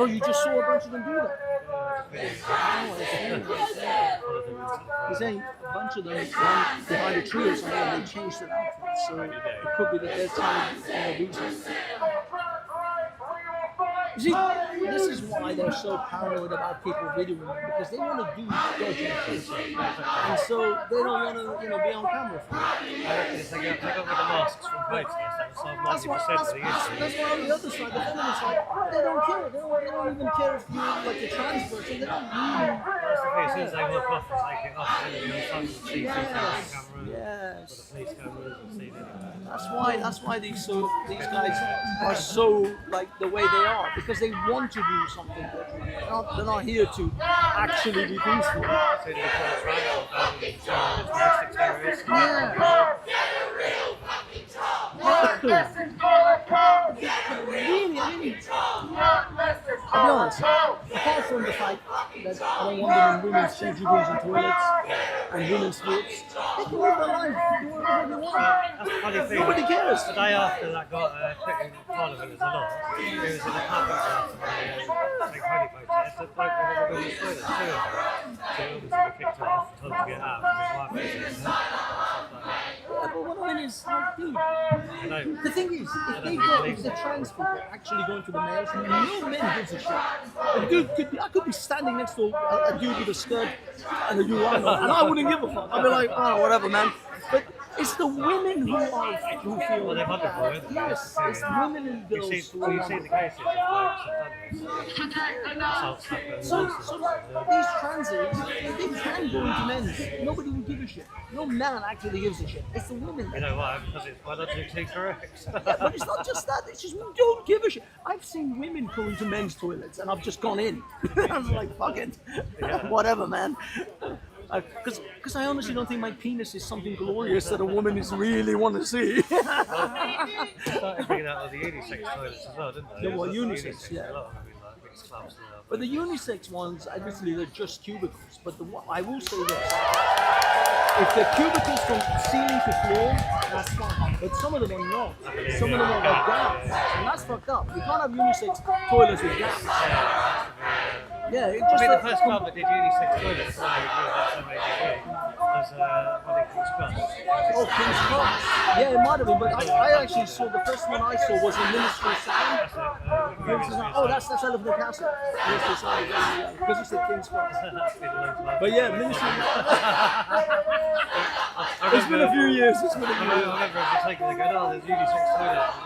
Speaker 1: Oh, you just saw a bunch of them do that? You're saying a bunch of them went behind a tree or something and they changed their outfits, so it could be that they're trying to do something. You see, this is why they're so paranoid about people videoing them, because they want to do dodgy things. And so they don't want to, be on camera for it.
Speaker 12: I reckon if they got rid of the masks from protests, that would solve 90% of the issue.
Speaker 1: That's why on the other side, the feminist side, they don't care. They don't even care if you're like a trans person. They don't really.
Speaker 12: That's the thing, as soon as they look off and take it off, then you're on CCTV cameras,
Speaker 1: Yes.
Speaker 12: or the police cameras, and see anyway.
Speaker 1: That's why these guys are so like the way they are, because they want to do something. They're not here to actually be peaceful.
Speaker 12: So they become domestic terrorists.
Speaker 1: Really, I mean, I'll be honest, apart from the fact that I don't want them in women's changing rooms and toilets and women's sports, they can live their life, do whatever they want.
Speaker 12: That's the funny thing.
Speaker 1: Nobody cares.
Speaker 12: The day after that got put in Parliament as a law, it was in the public Like holy protest, it's like when they were in the toilet, two of them. So obviously were kicked off, told to get out, and his wife was in there, and stuff like that.
Speaker 7: Yeah, but what I mean is, like, dude,
Speaker 12: I know.
Speaker 7: the thing is, if the trans people actually go into the males, no men gives a shit. A dude I could be standing next to a dude with a skirt and a urano, and I wouldn't give a fuck. I'd be like, oh, whatever, man. But it's the women who feel.
Speaker 12: Well, they're wonderful, isn't they?
Speaker 7: Yes, it's women and girls.
Speaker 12: You see the cases of blokes have done assaults happen,
Speaker 7: So
Speaker 12: all sorts of
Speaker 7: these transies, they can go into men's. Nobody will give a shit. No man actually gives a shit. It's the women.
Speaker 12: You know why? Because it's biologically correct.
Speaker 7: Yeah, but it's not just that. It's just we don't give a shit. I've seen women go into men's toilets, and I've just gone in. I was like, fuck it, whatever, man. Because I honestly don't think my penis is something glorious that a woman is really want to see.
Speaker 12: They started bringing out all the unisex toilets as well, didn't they?
Speaker 7: Yeah, well, unisex, yeah.
Speaker 12: A lot of them in like mixed clubs now.
Speaker 7: But the unisex ones, obviously, they're just cubicles. But I will say this: if they're cubicles from ceiling to floor, that's fine. But some of them are not. Some of them are like gaps, and that's fucked up. You can't have unisex toilets with gaps. Yeah, it just.
Speaker 12: I mean, the first club that did unisex toilets, was one in King's Cross.
Speaker 7: Oh, King's Cross. Yeah, it might have been, but I actually saw the first one I saw was in Ministry Sound. Oh, that's Elephant Castle. Ministry Sound, because it's the King's Cross. But yeah, Ministry. It's been a few years. It's been a few years.
Speaker 12: I remember taking the going, oh, there's unisex toilets.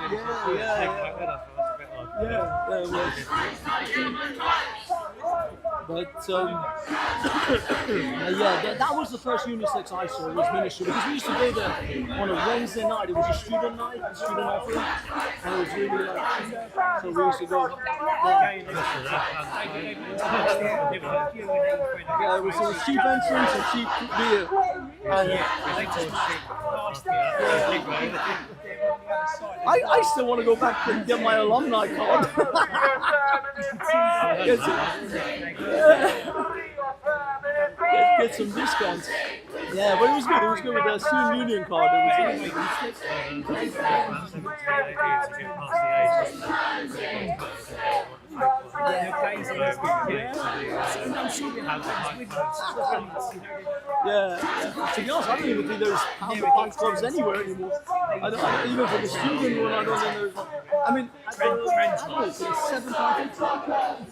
Speaker 7: But yeah, that was the first unisex I saw. It was Ministry, because we used to go there on a Wednesday night. It was a student night, a student offering, and it was really like. So we used to go. Yeah, it was a cheap entrance and cheap beer. I still want to go back and get my alumni card. Get some discounts. Yeah, but it was good. It was good with the student union card. It yeah. To be honest, I don't even think there's pants clubs anywhere anymore. I don't, even for the student one, I don't think there's. I mean, it's £7.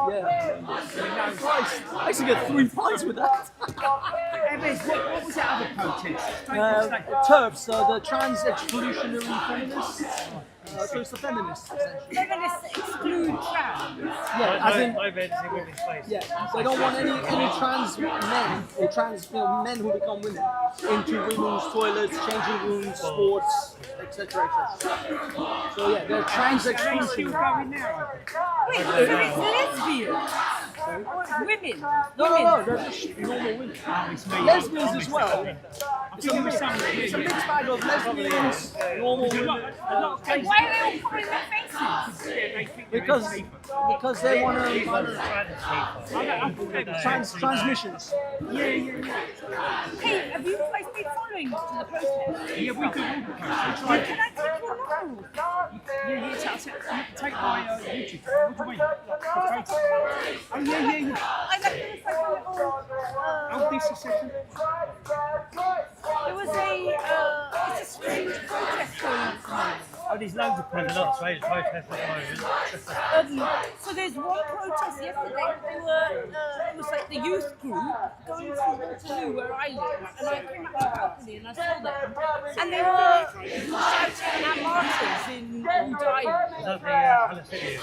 Speaker 7: Yeah. Christ, I used to get 3 pints with that.
Speaker 20: What was that other protest?
Speaker 7: TERFs, the trans exclusionary feminists. So it's the feminists, essentially.
Speaker 8: Feminists exclude trans.
Speaker 7: Yeah, as in,
Speaker 12: women's faces.
Speaker 7: yeah, they don't want any trans men or trans men who become women into women's toilets, changing rooms, sports, etc. So yeah, they're trans exclusion.
Speaker 8: Wait, so it's lesbians? Or it's women?
Speaker 7: No, they're just normal women. Lesbians as well. It's a mixed bag of lesbians, normal women.
Speaker 8: Why are they all covering their faces?
Speaker 7: Because they want to transmissions.
Speaker 8: Yeah. Hey, have you guys been following the protest?
Speaker 20: Yeah, we do all the protests.
Speaker 8: Can I take your number?
Speaker 20: Take my YouTube. What do you mean? Oh, yeah.
Speaker 8: I'm going to find a little.
Speaker 20: Oh, this is a second.
Speaker 8: There was it's a strange protest going on.
Speaker 20: Oh, there's loads of
Speaker 12: There's a lot of strange protests at the moment.
Speaker 8: So there's one protest yesterday. They were, it was like the youth group going through Waterloo where I live, and I came up to the balcony and I saw them, and they were shouting at martyrs who died.
Speaker 12: Is that the Palestinian?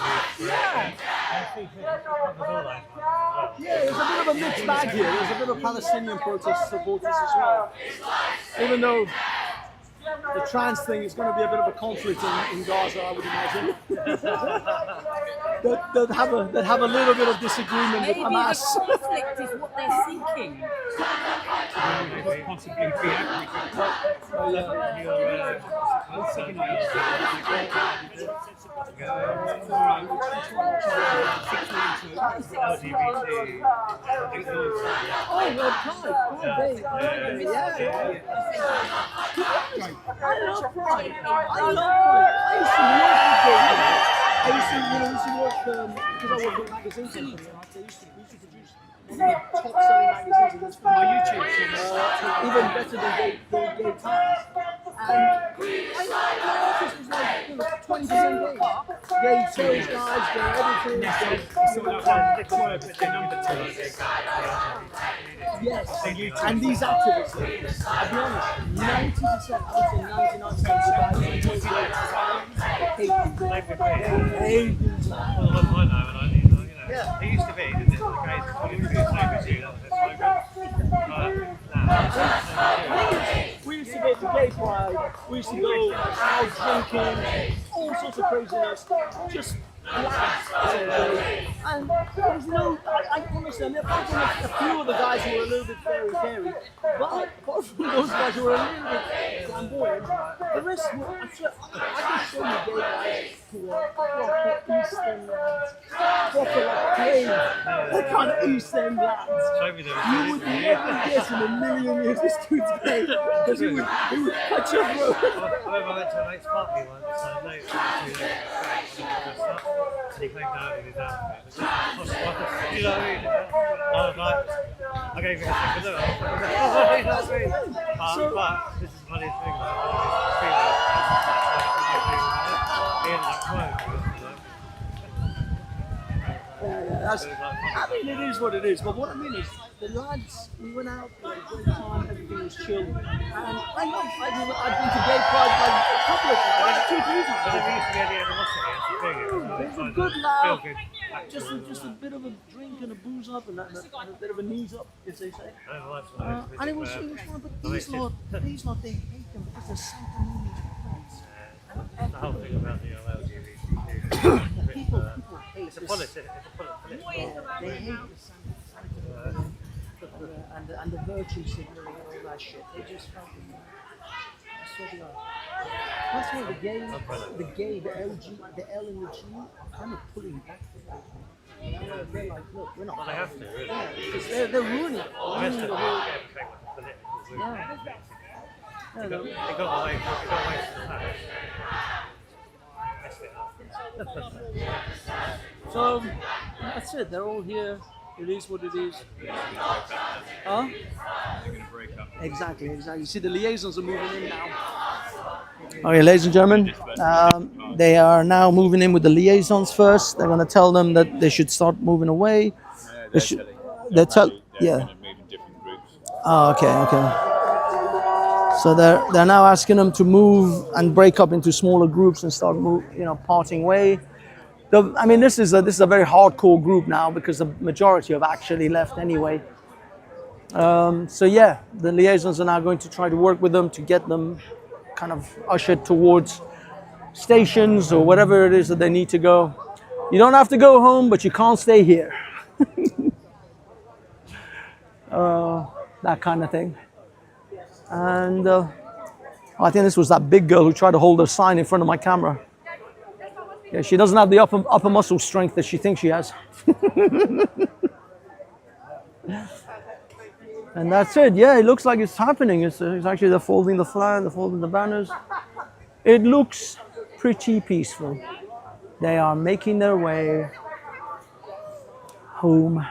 Speaker 7: Yeah, there's a bit of a mixed bag here. There's a bit of Palestinian protest supporters as well. Even though the trans thing is going to be a bit of a conflict in Gaza, I would imagine. They'd have a little bit of disagreement with Hamas.
Speaker 8: Maybe the conflict is what they're seeking.
Speaker 20: Possibly be
Speaker 7: I love Pride. I used to love the used to, watch, because I work with a magazine company, we used to produce one of the top selling magazines on YouTube, even better than Gay Times. And my office was like 20% gay. Gay sales guys, gay editors, yes, and these activists, I'll be honest, 90%, I would say 99% of the guys hate these.
Speaker 12: Yeah. It used to be, didn't it? The gays calling food so good, that was
Speaker 7: We used to go to gay pride, we used to go out drinking, all sorts of craziness, just laugh. And there's no, I honestly, and apart from a few of the guys who were a little bit fairy, but apart from those guys who were a little bit flamboyant, the rest were, I can show you gay guys who are proper Eastern, proper like plain, like kind of Eastern lads. You would never guess in a million years this dude's gay, because he would cut your throat.
Speaker 12: I remember I went to a mate's party once, and they and he came down in his outfit. You know what I mean? I was like, I gave it a second look. You know what I mean? But this is the funniest thing. He ended up crying.
Speaker 7: I mean, it is what it is, but what I mean is, the lads, we went out, we had a great time, everything was chill, and I've been to gay pride like a couple of times, like 2-3 times.
Speaker 12: But there used to be any animosity, that's the thing.
Speaker 7: There's a good laugh, just a bit of a drink and a booze up, and a bit of a knees up, as they say. And it was fun, but these lot, they hate them because they're sanctimonious.
Speaker 12: That's the whole thing about the LGBT.
Speaker 7: People hate
Speaker 12: it's a politics.
Speaker 7: They hate the and the virtue signaling and all that shit. They just fucking. That's why the L and the G are kind of pulling back from that. They're like, look, we're not.
Speaker 12: Well, they have to, really.
Speaker 7: Yeah, because they're ruining it. Ruining the whole.
Speaker 12: It got away from the past.
Speaker 7: So that's it. They're all here. It is what it is. Huh?
Speaker 11: They're going to break up.
Speaker 7: Exactly. You see, the liaisons are moving in now.
Speaker 1: Okay, ladies and gentlemen, they are now moving in with the liaisons first. They're going to tell them that they should start moving away. They're telling. Yeah.
Speaker 11: Move in different groups.
Speaker 1: Oh, okay. So they're now asking them to move and break up into smaller groups and start parting way. I mean, this is a very hardcore group now because the majority have actually left anyway. So yeah, the liaisons are now going to try to work with them to get them kind of ushered towards stations or whatever it is that they need to go. You don't have to go home, but you can't stay here. That kind of thing. And I think this was that big girl who tried to hold her sign in front of my camera. Yeah, she doesn't have the upper muscle strength that she thinks she has. And that's it. Yeah, it looks like it's happening. It's actually they're folding the flag, they're folding the banners. It looks pretty peaceful. They are making their way home.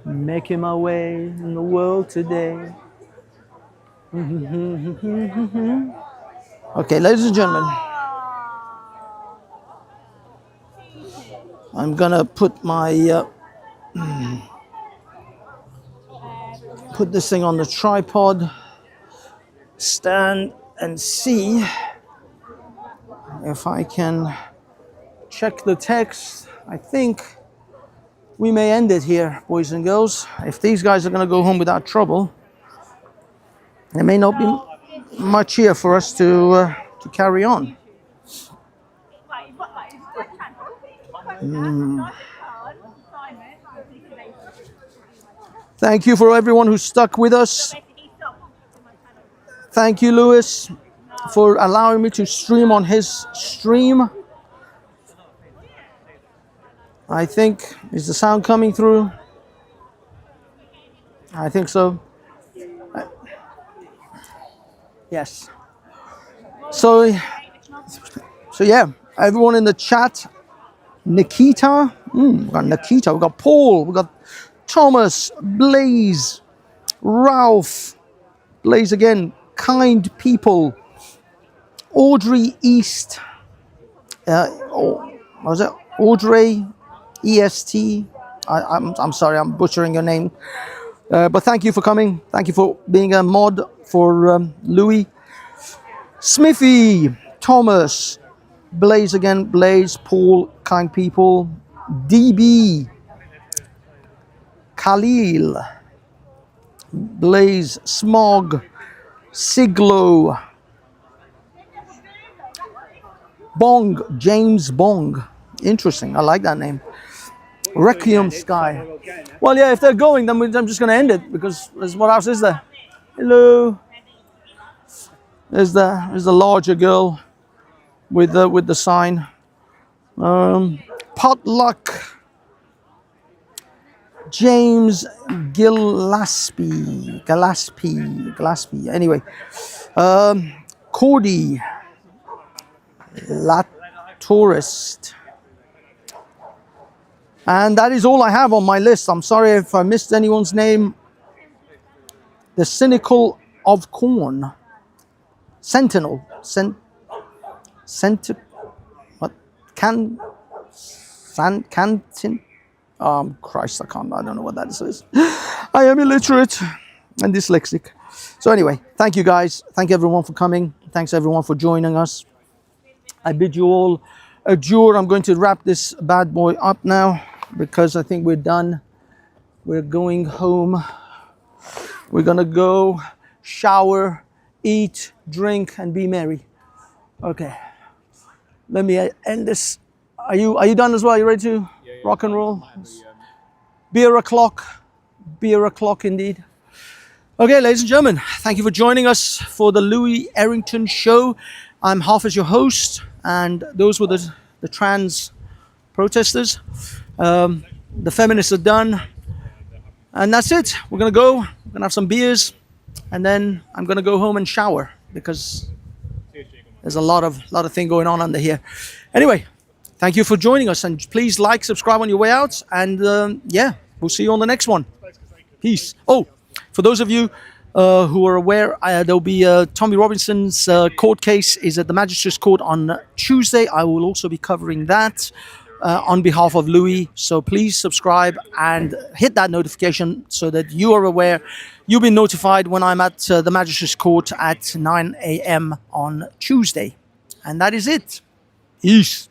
Speaker 1: Making my way in the world today. Okay, ladies and gentlemen, I'm gonna put my put this thing on the tripod, stand and see if I can check the text. I think we may end it here, boys and girls. If these guys are going to go home without trouble, there may not be much here for us to carry on. Thank you for everyone who stuck with us. Thank you, Lewis, for allowing me to stream on his stream. I think, is the sound coming through? I think so. Yes. So yeah, Everyone in the chat. Nikita. We've got Nikita. We've got Paul. We've got Thomas. Blaze. Ralph. Blaze again. Kind people. Audrey East. What was it? Audrey EST. I'm sorry, I'm butchering your name. But thank you for coming. Thank you for being a mod for Louis. Smithy. Thomas. Blaze again. Blaze. Paul. Kind people. DB. Khalil. Blaze. Smog. Siglo. Bong. James Bong. Interesting. I like that name. Requiem Sky. Well, yeah, if they're going, then I'm just going to end it because what else is there? Hello. There's the larger girl with the sign. Potluck. James Gillespie. Anyway, Cordy. La Tourist. And that is all I have on my list. I'm sorry if I missed anyone's name. The Cynical of Corn. Sentinel. What? Cantin? Christ, I don't know what that is. I am illiterate and dyslexic. So anyway, thank you guys. Thank everyone for coming. Thanks everyone for joining us. I bid you all adieu. I'm going to wrap this bad boy up now because I think we're done. We're going home. We're gonna go shower, eat, drink, and be merry. Okay. Let me end this. Are you done as well? Are you ready to rock and roll? Beer o'clock. Beer o'clock indeed. Okay, ladies and gentlemen, thank you for joining us for the Louis Errington Show. I'm Hafiz, your host, and those were the trans protesters. The feminists are done, and that's it. We're gonna go. We're gonna have some beers, and then I'm gonna go home and shower because there's a lot of thing going on under here. Anyway, thank you for joining us, and please like, subscribe on your way out, and yeah, we'll see you on the next one. Peace. Oh, for those of you who are aware, there'll be Tommy Robinson's court case is at the Magistrates Court on Tuesday. I will also be covering that on behalf of Louis. So please subscribe and hit that notification so that you are aware. You'll be notified when I'm at the Magistrates Court at 9 a.m. on Tuesday. And that is it. Peace.